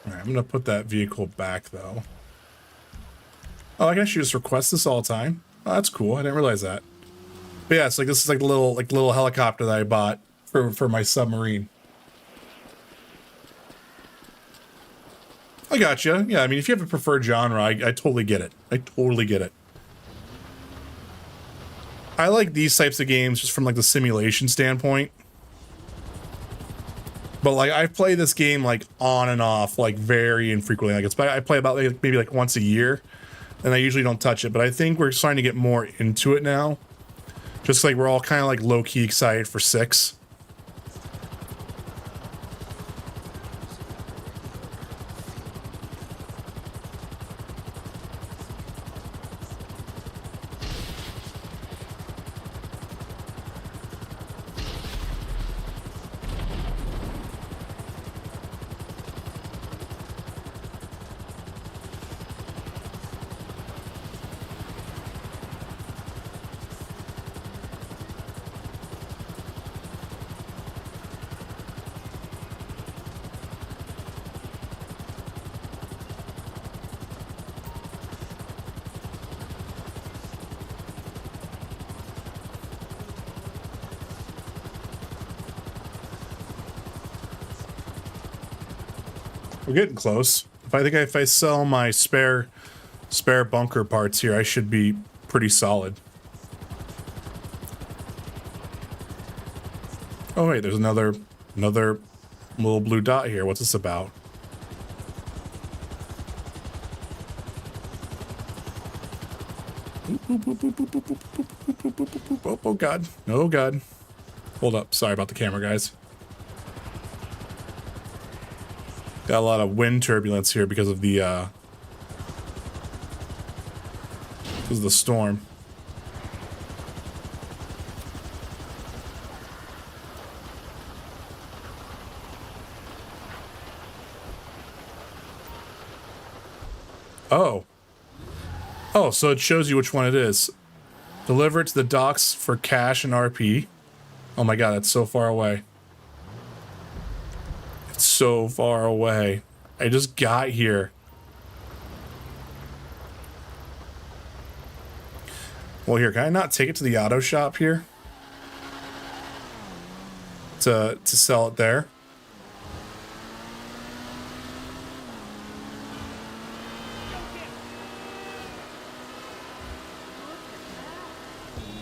All right, I'm gonna put that vehicle back though. Oh, I can actually just request this all the time. Oh, that's cool. I didn't realize that. But yeah, it's like this is like the little helicopter that I bought for my submarine. I got you. Yeah, I mean, if you have a preferred genre, I totally get it. I totally get it. I like these types of games just from like the simulation standpoint. But like I play this game like on and off, like very infrequently. Like I play about like, maybe like once a year, and I usually don't touch it. But I think we're starting to get more into it now. Just like we're all kind of like low key excited for 6. We're getting close. If I sell my spare bunker parts here, I should be pretty solid. Oh wait, there's another little blue dot here. What's this about? Oh god. Oh god. Hold up. Sorry about the camera, guys. Got a lot of wind turbulence here because of the storm. Oh. Oh, so it shows you which one it is. Deliver it to the docks for cash and RP. Oh my god, that's so far away. It's so far away. I just got here. Well, here, can I not take it to the auto shop here? To sell it there?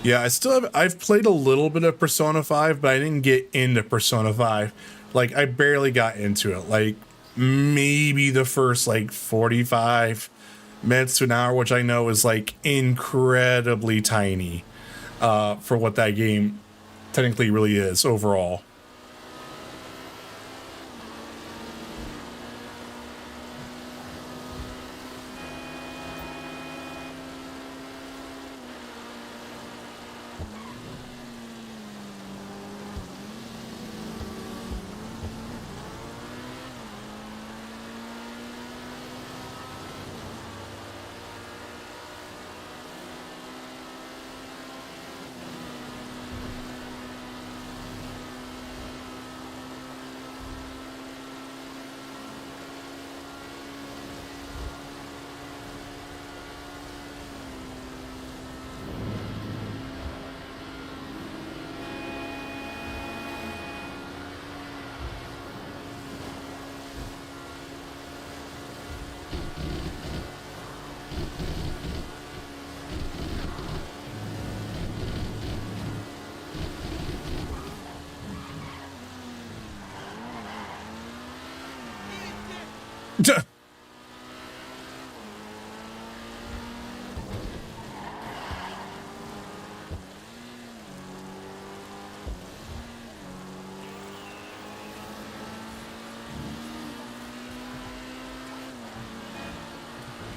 Yeah, I've played a little bit of Persona 5, but I didn't get into Persona 5. Like, I barely got into it. Like, maybe the first, like, 45 minutes to an hour, which I know is, like, incredibly tiny for what that game technically really is overall.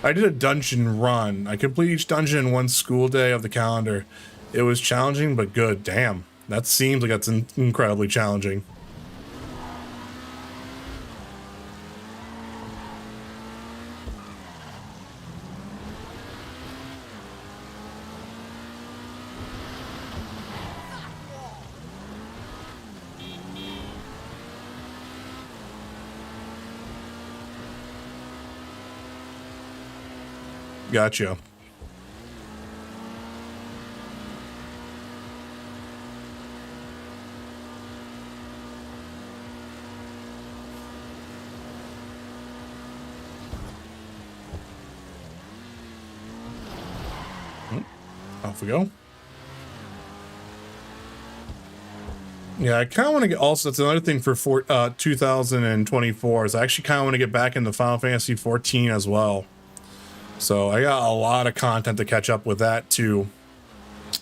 I did a dungeon run. I completed each dungeon in one school day of the calendar. It was challenging, but good. Damn. That seems like that's incredibly challenging. Gotcha. Off we go. Yeah, I kind of want to get, also, that's another thing for 2024 is I actually kind of want to get back into Final Fantasy 14 as well. So I got a lot of content to catch up with that too.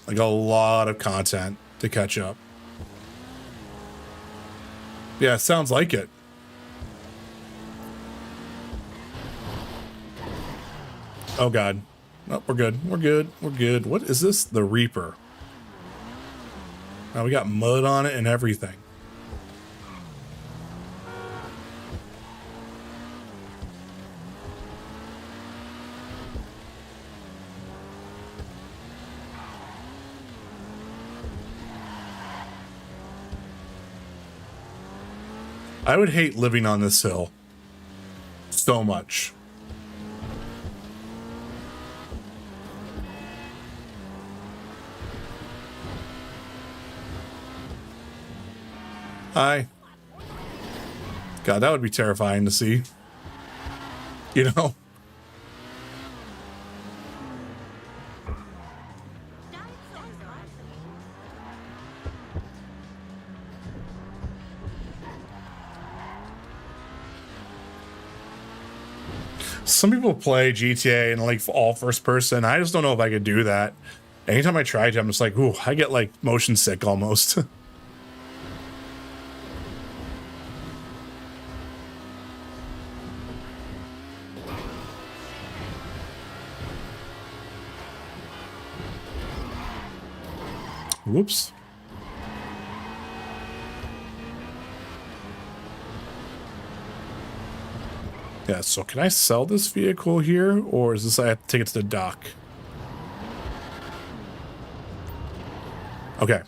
Like a lot of content to catch up. Yeah, sounds like it. Oh God. Oh, we're good. We're good. We're good. What is this? The Reaper. Now we got mud on it and everything. I would hate living on this hill so much. Hi. God, that would be terrifying to see. You know? Some people play GTA in like all first person. I just don't know if I could do that. Anytime I try to, I'm just like, ooh, I get like motion sick almost. Whoops. Yeah, so can I sell this vehicle here, or is this I have to take it to the dock? Okay.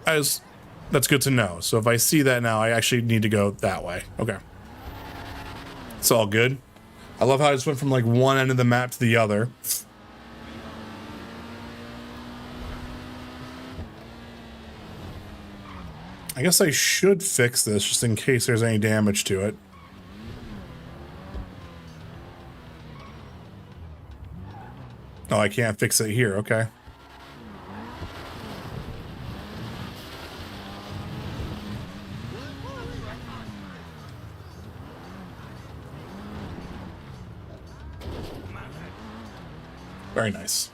That's good to know. So if I see that now, I actually need to go that way. Okay. It's all good. I love how I just went from like one end of the map to the other. I guess I should fix this just in case there's any damage to it. Oh, I can't fix it here. Okay. Very nice.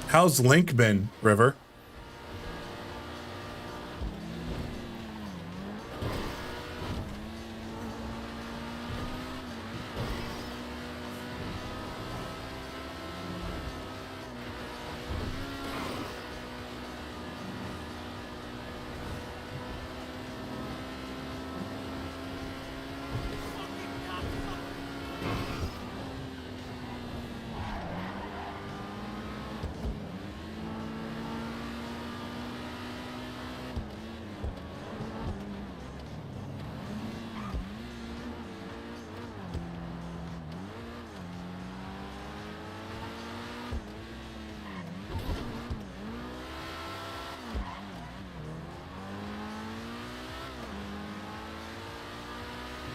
How's Link been, River?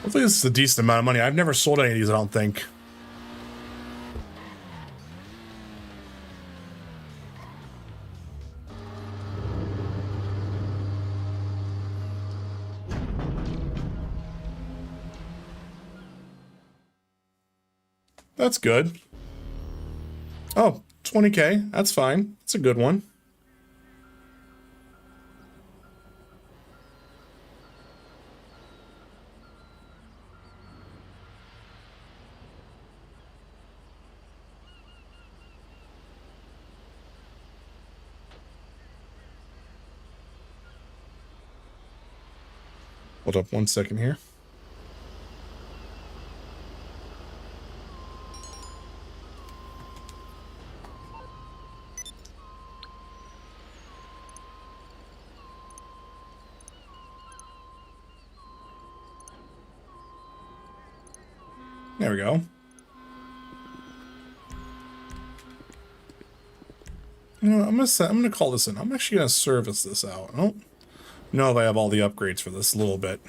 Hopefully this is a decent amount of money. I've never sold any of these, I don't think. That's good. Oh, 20K. That's fine. That's a good one. Hold up 1 second here. There we go. You know, I'm gonna call this in. I'm actually gonna service this out. I don't know if I have all the upgrades for this a little bit.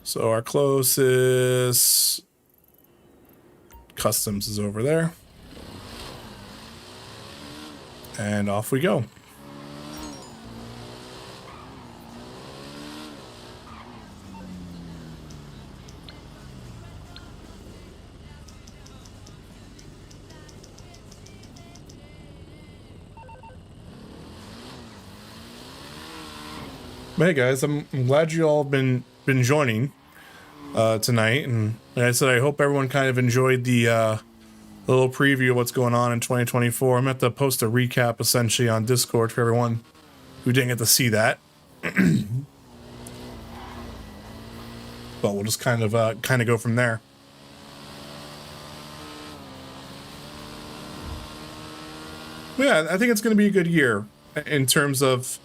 So our closest customs is over there. And off we go. Hey guys, I'm glad you all been joining tonight, and like I said, I hope everyone kind of enjoyed the little preview of what's going on in 2024. I'm gonna have to post a recap essentially on Discord for everyone who didn't get to see that. But we'll just kind of go from there. Yeah, I think it's gonna be a good year in terms of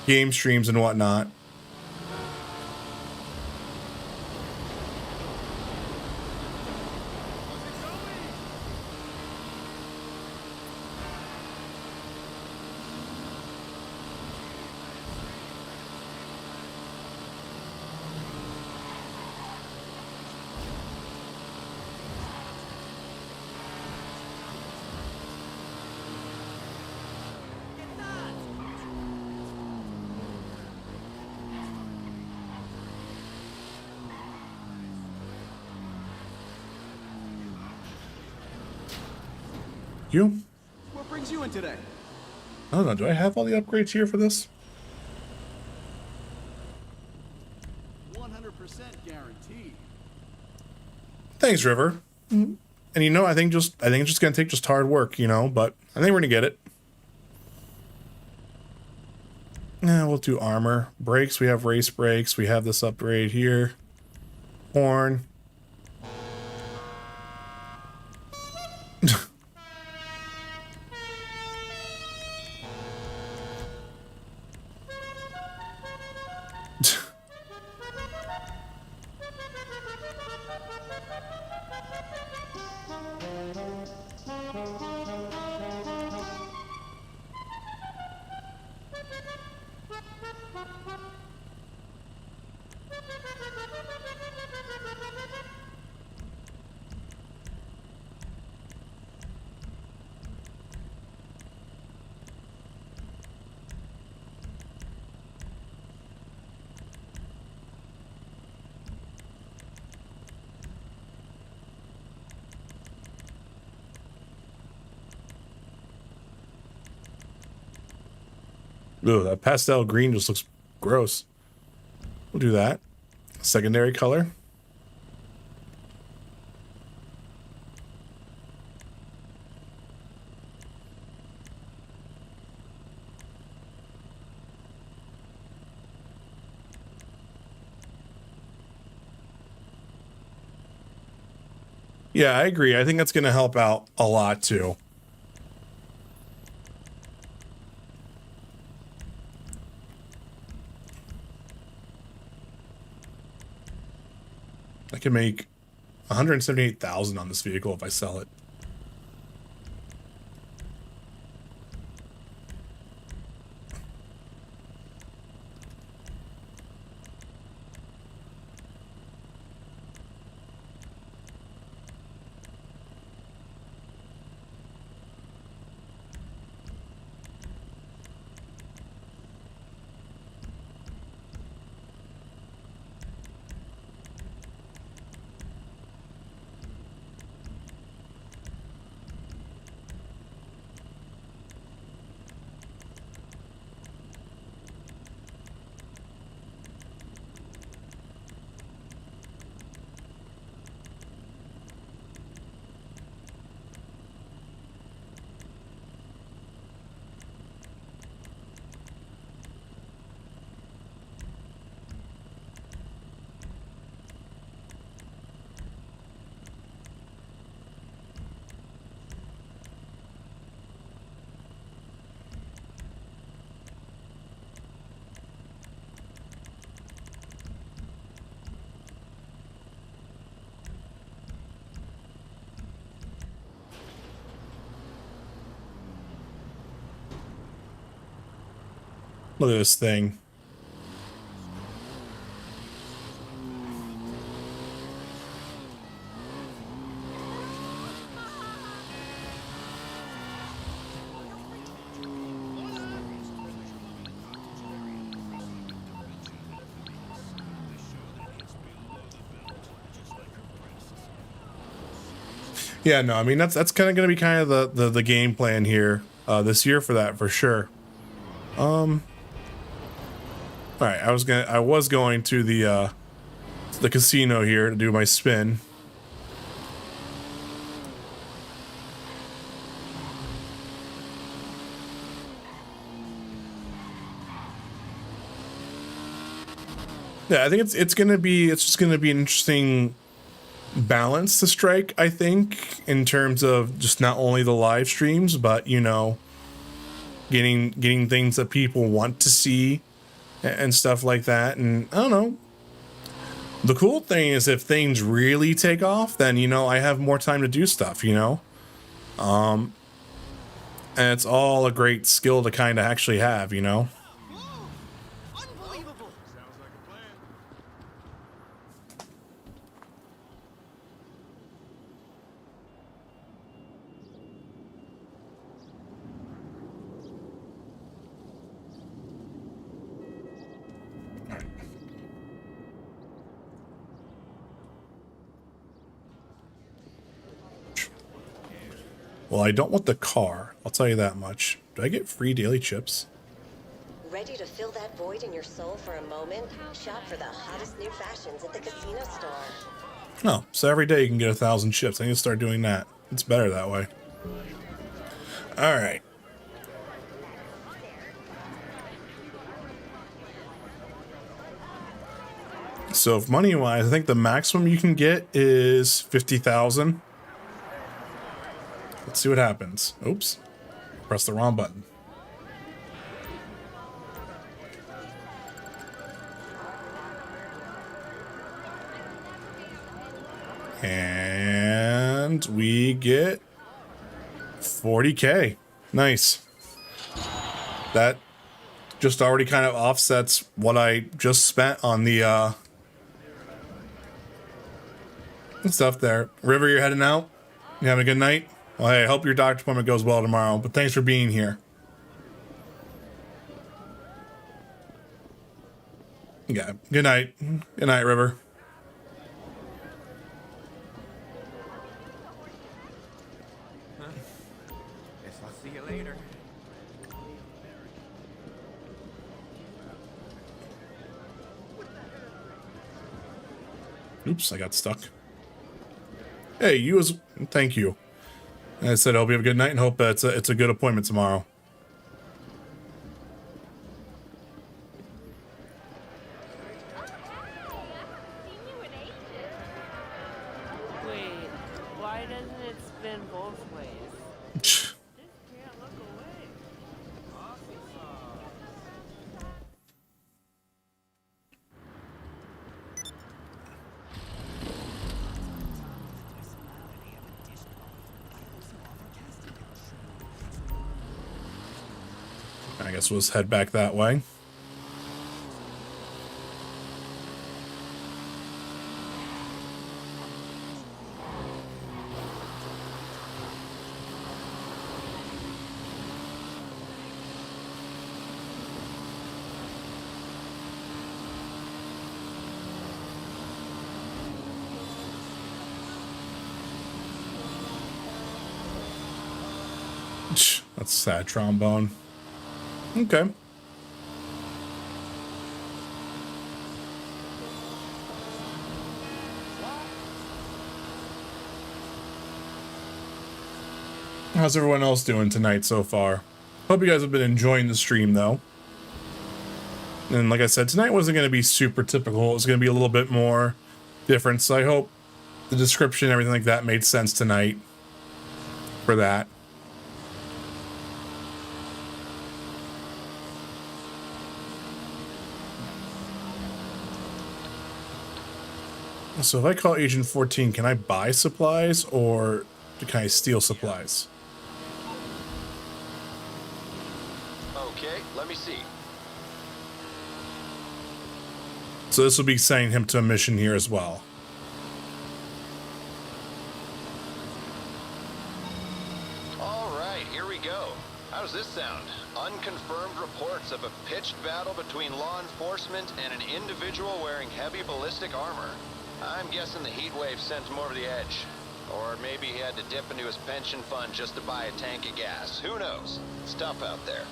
game streams and whatnot. You? What brings you in today? I don't know. Do I have all the upgrades here for this? 100% guaranteed. Thanks, River. And you know, I think it's just gonna take just hard work, you know. But I think we're gonna get it. Yeah, we'll do armor. Brakes. We have race brakes. We have this upgrade here. Horn. Ooh, that pastel green just looks gross. We'll do that. Secondary color. Yeah, I agree. I think that's going to help out a lot too. I can make 178,000 on this vehicle if I sell it. Look at this thing. Yeah, no, I mean that's kind of going to be kind of the game plan here this year for that for sure. All right, I was going to the casino here to do my spin. Yeah, I think it's just gonna be an interesting balance to strike, I think, in terms of just not only the live streams, but you know, getting things that people want to see and stuff like that. And I don't know. The cool thing is if things really take off, then you know, I have more time to do stuff, you know? And it's all a great skill to kind of actually have, you know? Unbelievable. Well, I don't want the car. I'll tell you that much. Do I get free daily chips? Ready to fill that void in your soul for a moment? Shop for the hottest new fashions at the casino store. No, so every day you can get 1,000 chips. I need to start doing that. It's better that way. All right. So, if money-wise, I think the maximum you can get is 50,000. Let's see what happens. Oops. Press the wrong button. And we get 40K. Nice. That just already kind of offsets what I just spent on the stuff there. River, you're heading out? You having a good night? Well, hey, I hope your doctor appointment goes well tomorrow, but thanks for being here. Yeah, good night. Good night, River. Guess I'll see you later. Oops, I got stuck. Hey, you as... Thank you. I said I hope you have a good night and hope it's a good appointment tomorrow. Wait, why doesn't it spin both ways? Just can't look away. I guess we'll just head back that way. That's sad trombone. Okay. How's everyone else doing tonight so far? Hope you guys have been enjoying the stream though. And like I said, tonight wasn't going to be super typical. It was going to be a little bit more different. So I hope the description and everything like that made sense tonight for that. So if I call Agent 14, can I buy supplies or can I steal supplies? Okay, let me see. So this will be sending him to a mission here as well. All right, here we go. How does this sound? Unconfirmed reports of a pitched battle between law enforcement and an individual wearing heavy ballistic armor. I'm guessing the heat wave sent him over the edge. Or maybe he had to dip into his pension fund just to buy a tank of gas. Who knows? It's tough out there.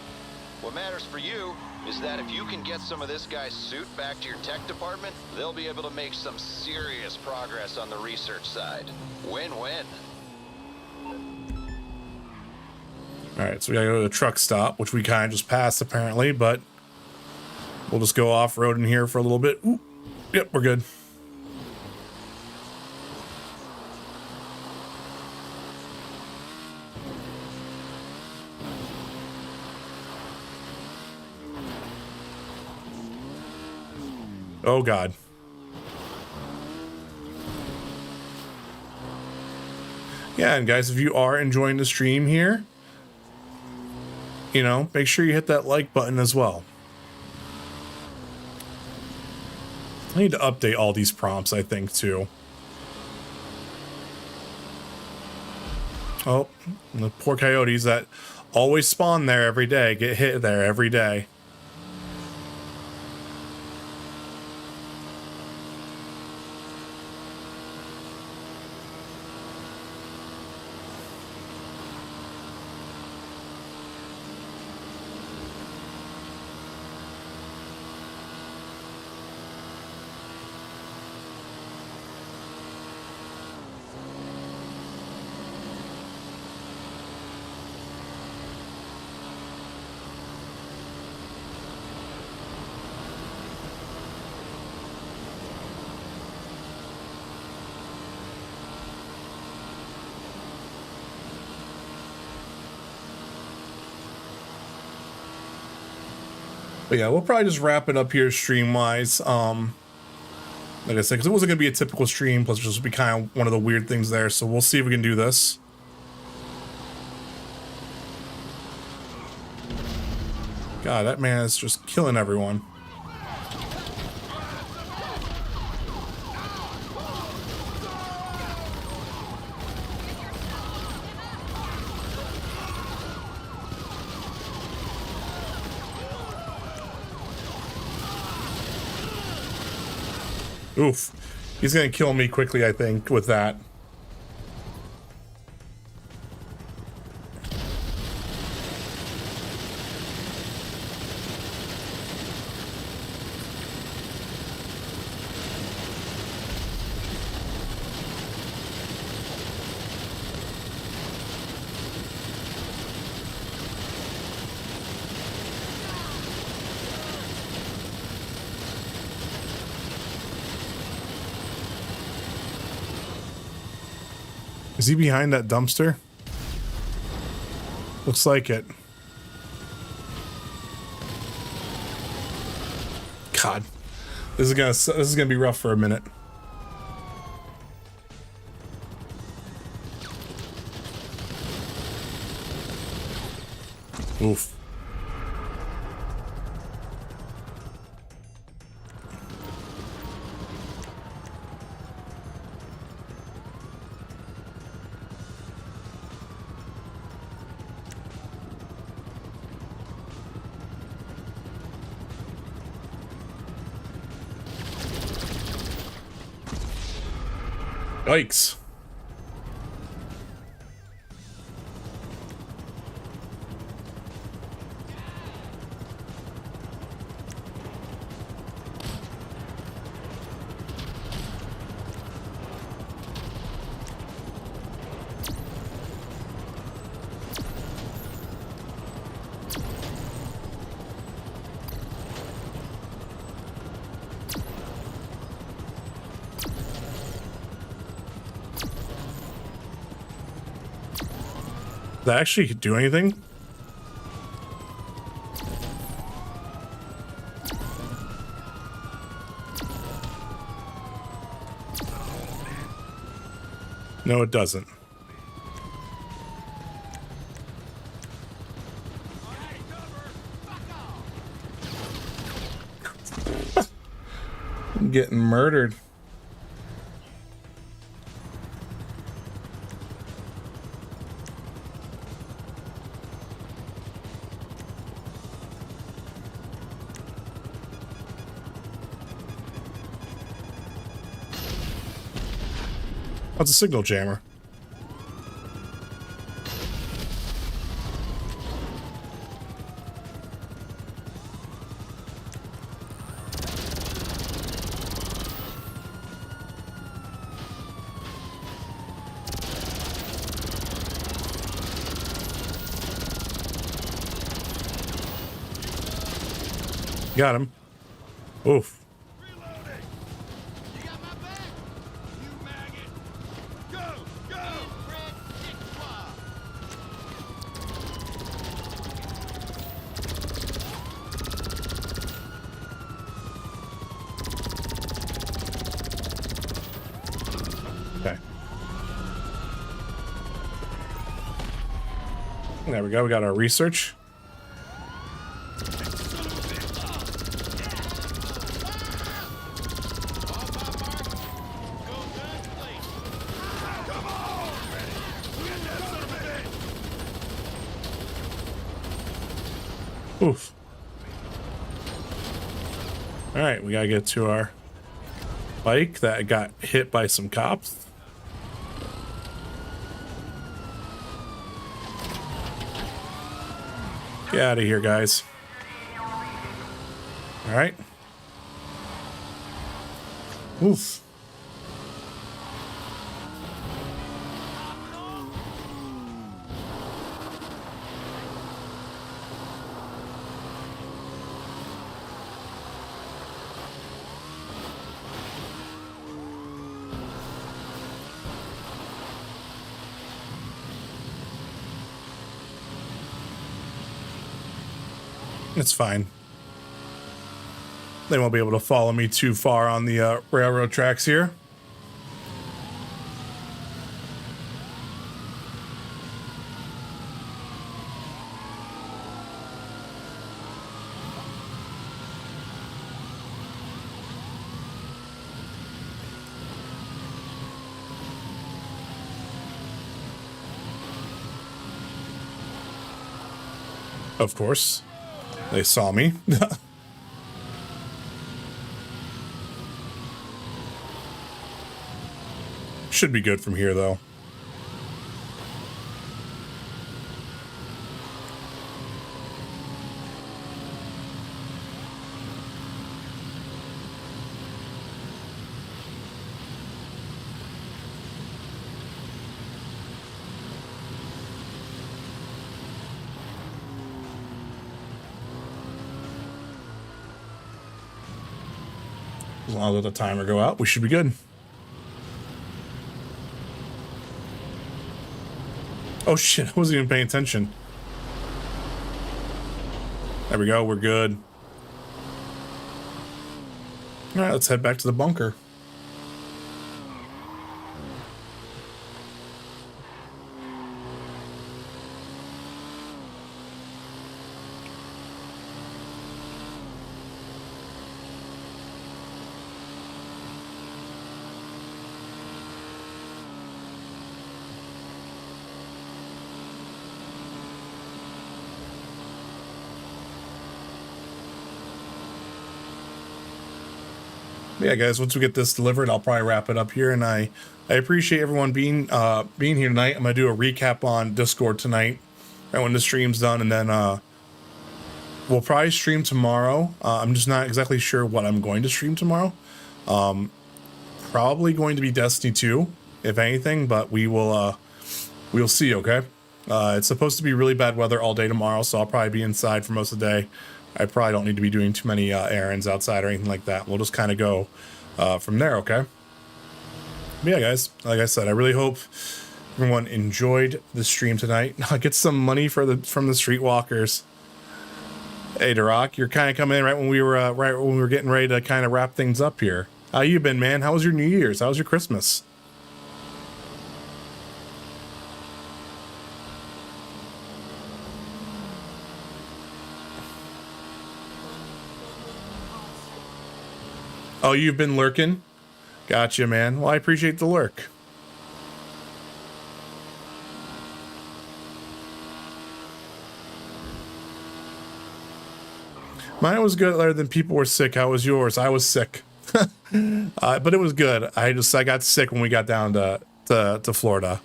What matters for you is that if you can get some of this guy's suit back to your tech department, they'll be able to make some serious progress on the research side. Win-win. Alright, so we gotta go to the truck stop, which we kind of just passed apparently, but we'll just go off-road in here for a little bit. Ooh, yep, we're good. Oh God. Yeah, and guys, if you are enjoying the stream here, you know, make sure you hit that like button as well. I need to update all these prompts, I think, too. Oh, the poor coyotes that always spawn there every day get hit there every day. But yeah, we'll probably just wrap it up here stream-wise. Like I said, because it wasn't going to be a typical stream, plus just be kind of one of the weird things there. So we'll see if we can do this. God, that man is just killing everyone. Oof. He's gonna kill me quickly, I think, with that. Is he behind that dumpster? Looks like it. God, this is gonna be rough for a minute. Oof. Yikes. Did that actually do anything? No, it doesn't. I'm getting murdered. That's a signal jammer. Got him. Oof. Reloading. You got my back? You maggot. Go, go. Red dick swab. Okay. There we go. We got our research. Oof. All right, we gotta get to our bike that got hit by some cops. Get out of here, guys. All right. Oof. It's fine. They won't be able to follow me too far on the railroad tracks here. Of course. They saw me. Should be good from here, though. As long as I let the timer go out, we should be good. Oh shit, I wasn't even paying attention. There we go, we're good. Alright, let's head back to the bunker. Yeah, guys, once we get this delivered, I'll probably wrap it up here. And I appreciate everyone being here tonight. I'm gonna do a recap on Discord tonight, right when the stream's done, and then we'll probably stream tomorrow. I'm just not exactly sure what I'm going to stream tomorrow. Probably going to be Destiny 2, if anything, but we'll see. Okay, it's supposed to be really bad weather all day tomorrow, so I'll probably be inside for most of the day. I probably don't need to be doing too many errands outside or anything like that. We'll just kind of go from there, okay? But yeah, guys, like I said, I really hope everyone enjoyed the stream tonight. I'll get some money from the streetwalkers. Hey, Duroc, you're kind of coming in right when we were getting ready to kind of wrap things up here. How you been, man? How was your New Year's? How was your Christmas? Oh, you've been lurking? Gotcha, man. Well, I appreciate the lurk. Mine was good other than people were sick. How was yours? I was sick. But it was good. I got sick when we got down to Florida.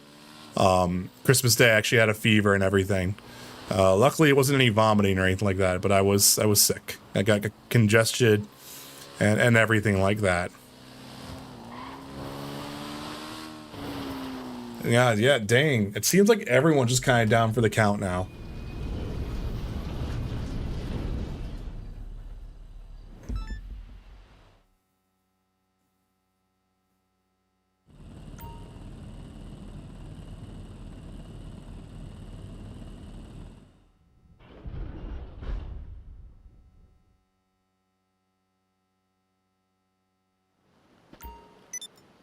Christmas Day I actually had a fever and everything. Luckily it wasn't any vomiting or anything like that, but I was sick. I got congested and everything like that. Yeah, dang. It seems like everyone's just kind of down for the count now.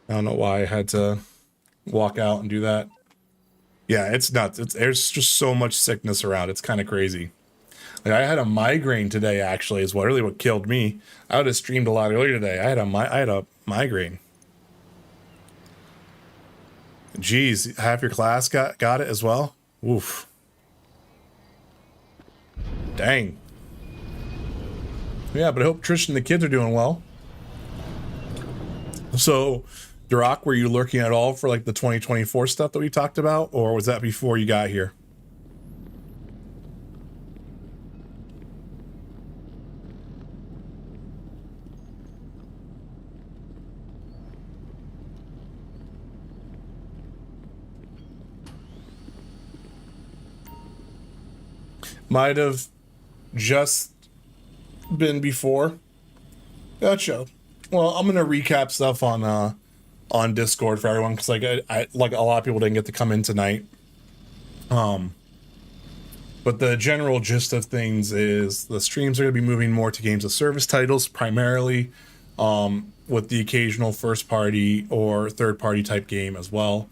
I don't know why I had to walk out and do that. Yeah, it's nuts. There's just so much sickness around. It's kind of crazy. Like I had a migraine today. Actually, is what killed me. I would have streamed a lot earlier today. I had a migraine. Jeez, half your class got it as well. Oof. Dang. Yeah, but I hope Trish and the kids are doing well. So, Duroc, were you lurking at all for like the 2024 stuff that we talked about, or was that before you got here? Might have just been before. Gotcha. Well, I'm gonna recap stuff on Discord for everyone because I like a lot of people didn't get to come in tonight. But the general gist of things is the streams are gonna be moving more to games of service titles primarily, with the occasional first party or third party type game as well.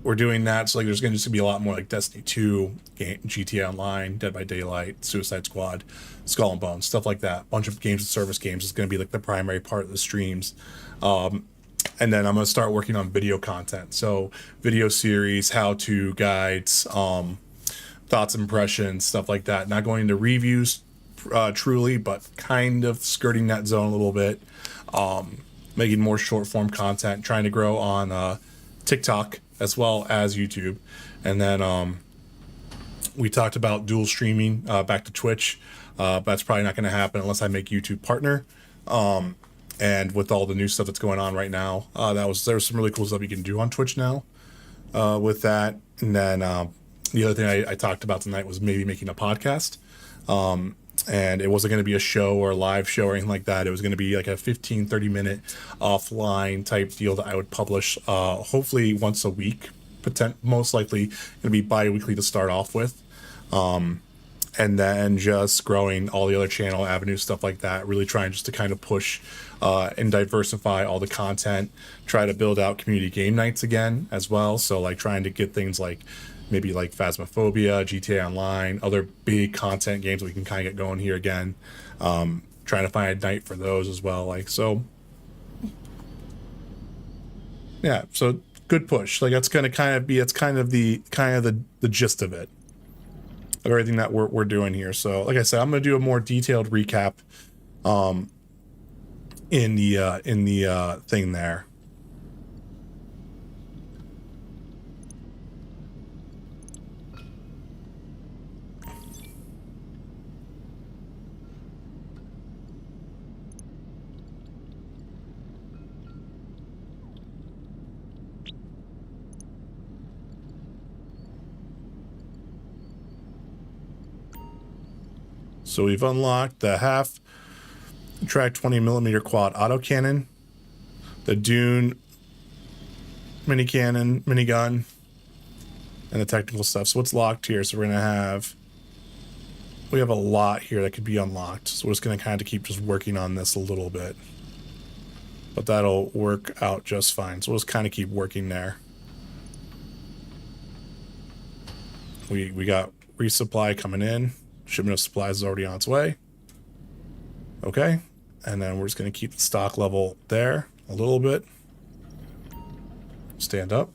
We're doing that, so like there's going to just be a lot more like Destiny 2, GTA Online, Dead by Daylight, Suicide Squad, Skull and Bones, stuff like that. Bunch of games and service games is going to be like the primary part of the streams. And then I'm going to start working on video content. So video series, how-to guides, thoughts, impressions, stuff like that. Not going into reviews truly, but kind of skirting that zone a little bit. Making more short form content, trying to grow on TikTok as well as YouTube. And then we talked about dual streaming back to Twitch. But that's probably not going to happen unless I make YouTube partner. And with all the new stuff that's going on right now, there's some really cool stuff you can do on Twitch now with that. And then the other thing I talked about tonight was maybe making a podcast. And it wasn't going to be a show or a live show or anything like that. It was going to be like a 15-30 minute offline type deal that I would publish hopefully once a week, most likely going to be bi-weekly to start off with, and then just growing all the other channel avenues, stuff like that, really trying just to kind of push and diversify all the content, try to build out community game nights again as well. So like trying to get things like maybe like Phasmophobia, GTA Online, other big content games that we can kind of get going here again. Trying to find a night for those as well. Like, so yeah, so good push. Like that's going to kind of be, it's kind of the gist of it, of everything that we're doing here. So like I said, I'm going to do a more detailed recap in the thing there. So we've unlocked the half track 20mm quad autocannon, the Dune mini cannon, minigun, and the technical stuff. So what's locked here? So we have a lot here that could be unlocked. So we're just going to kind of keep just working on this a little bit, but that'll work out just fine. So we'll just kind of keep working there. We got resupply coming in. Shipment of supplies is already on its way. Okay. And then we're just going to keep the stock level there a little bit. Stand up.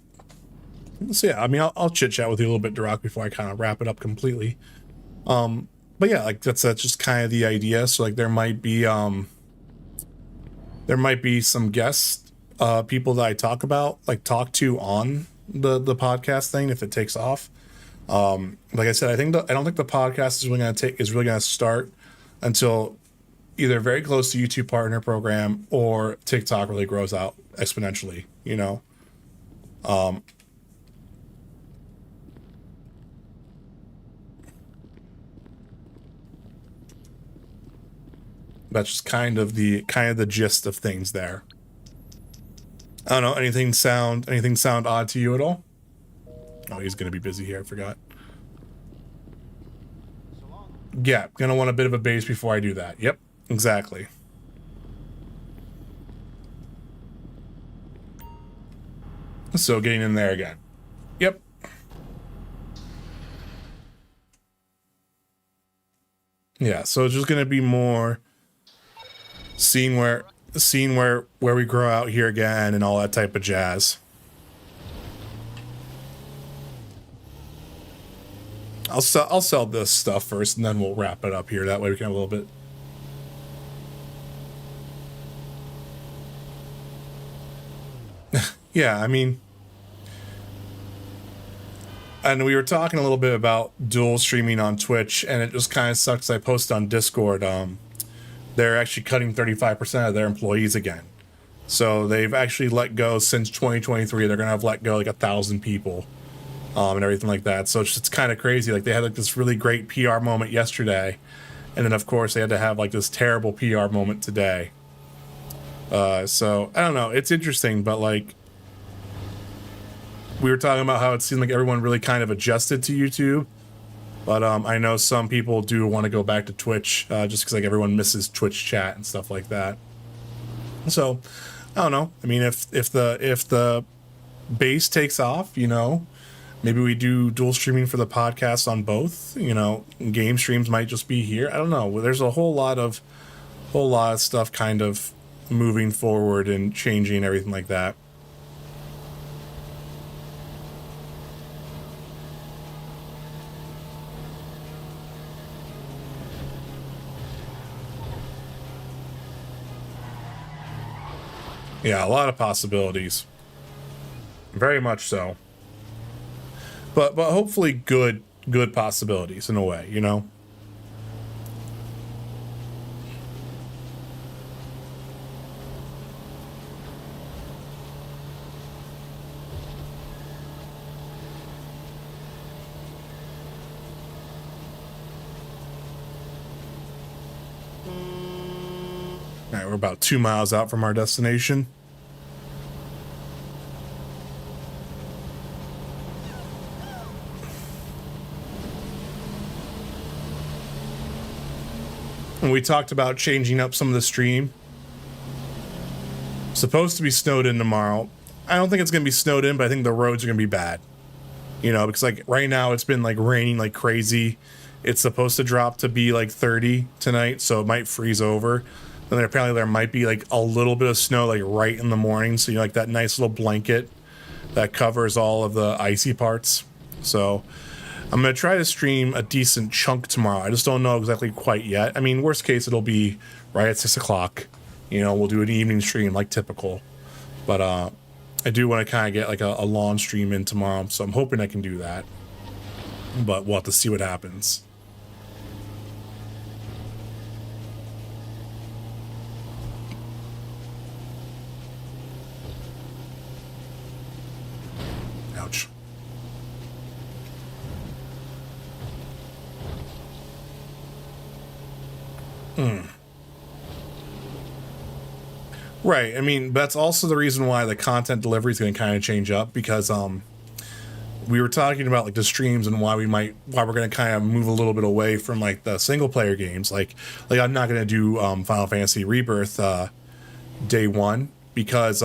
So yeah, I mean, I'll chit chat with you a little bit, Duroc, before I kind of wrap it up completely. But yeah, like that's just kind of the idea. So like there might be some guest people that I talk to on the podcast thing if it takes off. Like I said, I don't think the podcast is really going to start until either very close to YouTube partner program or TikTok really grows out exponentially, you know? That's just kind of the gist of things there. I don't know, anything sound odd to you at all? Oh, he's gonna be busy here, I forgot. Yeah, gonna want a bit of a base before I do that. Yep, exactly. So getting in there again. Yep. Yeah, so it's just gonna be more seeing where we grow out here again and all that type of jazz. I'll sell this stuff first and then we'll wrap it up here. That way we can have a little bit. Yeah, I mean, and we were talking a little bit about dual streaming on Twitch, and it just kind of sucks. I posted on Discord. They're actually cutting 35% of their employees again. So they've actually let go since 2023. They're gonna have let go like 1,000 people, and everything like that. So it's kind of crazy. Like they had like this really great PR moment yesterday, and then of course they had to have like this terrible PR moment today. So I don't know. It's interesting, but like we were talking about how it seemed like everyone really kind of adjusted to YouTube. But I know some people do want to go back to Twitch just because like everyone misses Twitch chat and stuff like that. So I don't know. I mean, if the base takes off, you know, maybe we do dual streaming for the podcast on both. You know, game streams might just be here. I don't know. There's a whole lot of stuff kind of moving forward and changing everything like that. Yeah, a lot of possibilities. Very much so. But hopefully good possibilities in a way, you know? All right, we're about 2 miles out from our destination. And we talked about changing up some of the stream. Supposed to be snowed in tomorrow. I don't think it's going to be snowed in, but I think the roads are going to be bad. You know, because like right now it's been like raining like crazy. It's supposed to drop to be like 30 tonight, so it might freeze over. And then apparently there might be like a little bit of snow like right in the morning, so you know, like that nice little blanket that covers all of the icy parts. So I'm gonna try to stream a decent chunk tomorrow. I just don't know exactly quite yet. I mean, worst case it'll be right at 6 o'clock. You know, we'll do an evening stream like typical. But I do want to kind of get like a long stream in tomorrow, so I'm hoping I can do that. But we'll have to see what happens. Ouch. Right. I mean, that's also the reason why the content delivery is going to kind of change up, because we were talking about like the streams and why we're going to kind of move a little bit away from like the single player games. Like I'm not going to do Final Fantasy Rebirth day one, because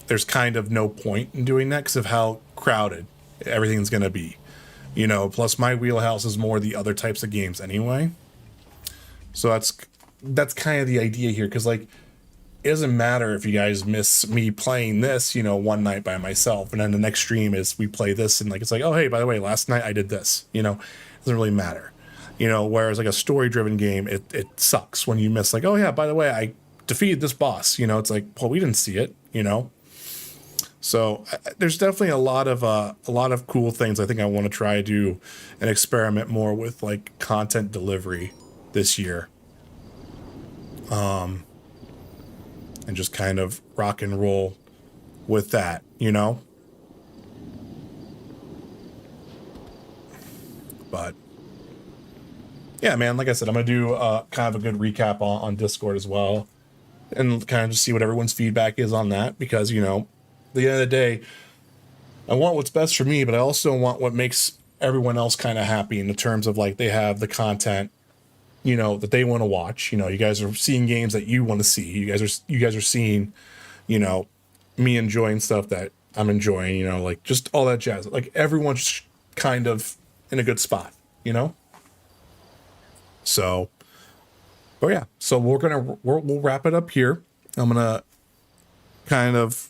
there's kind of no point in doing that because of how crowded everything's going to be. You know, plus my wheelhouse is more the other types of games anyway. So that's kind of the idea here, because like it doesn't matter if you guys miss me playing this, you know, one night by myself, and then the next stream is we play this, and like it's like, oh hey, by the way, last night I did this. You know, it doesn't really matter. You know, whereas like a story-driven game, it sucks when you miss like, oh yeah, by the way, I defeated this boss. You know, it's like, well, we didn't see it. You know, so there's definitely a lot of cool things I think I want to try to do and experiment more with like content delivery this year. And just kind of rock and roll with that, you know? But yeah, man, like I said, I'm going to do kind of a good recap on Discord as well, and kind of just see what everyone's feedback is on that, because, you know, at the end of the day, I want what's best for me, but I also want what makes everyone else kind of happy in the terms of like they have the content, you know, that they want to watch. You know, you guys are seeing games that you want to see. You guys are seeing, you know, me enjoying stuff that I'm enjoying, you know, like just all that jazz. Like everyone's kind of in a good spot, you know? So, but yeah, so we'll wrap it up here. I'm gonna kind of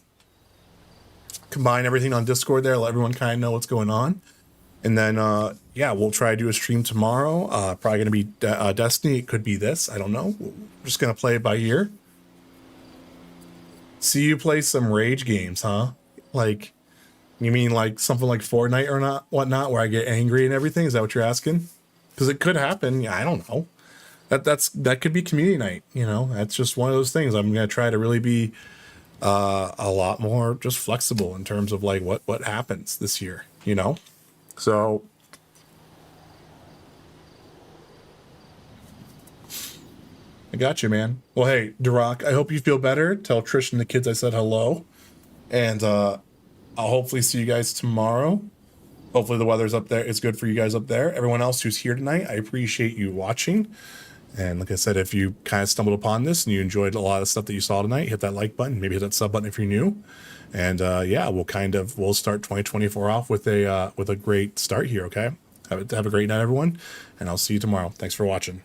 combine everything on Discord there, let everyone kind of know what's going on. And then, yeah, we'll try to do a stream tomorrow. Probably going to be Destiny. It could be this. I don't know. We're just going to play it by ear. See you play some rage games, huh? Like, you mean like something like Fortnite or not, whatnot, where I get angry and everything? Is that what you're asking? Because it could happen. Yeah, I don't know. That could be community night. You know, that's just one of those things. I'm going to try to really be a lot more just flexible in terms of like what happens this year, you know? So I got you, man. Well, hey, Duroc, I hope you feel better. Tell Trish and the kids I said hello. And I'll hopefully see you guys tomorrow. Hopefully the weather's up there. It's good for you guys up there. Everyone else who's here tonight, I appreciate you watching. And like I said, if you kind of stumbled upon this and you enjoyed a lot of stuff that you saw tonight, hit that like button, maybe hit that sub button if you're new. And yeah, we'll start 2024 off with a great start here. Okay, have a great night, everyone, and I'll see you tomorrow. Thanks for watching.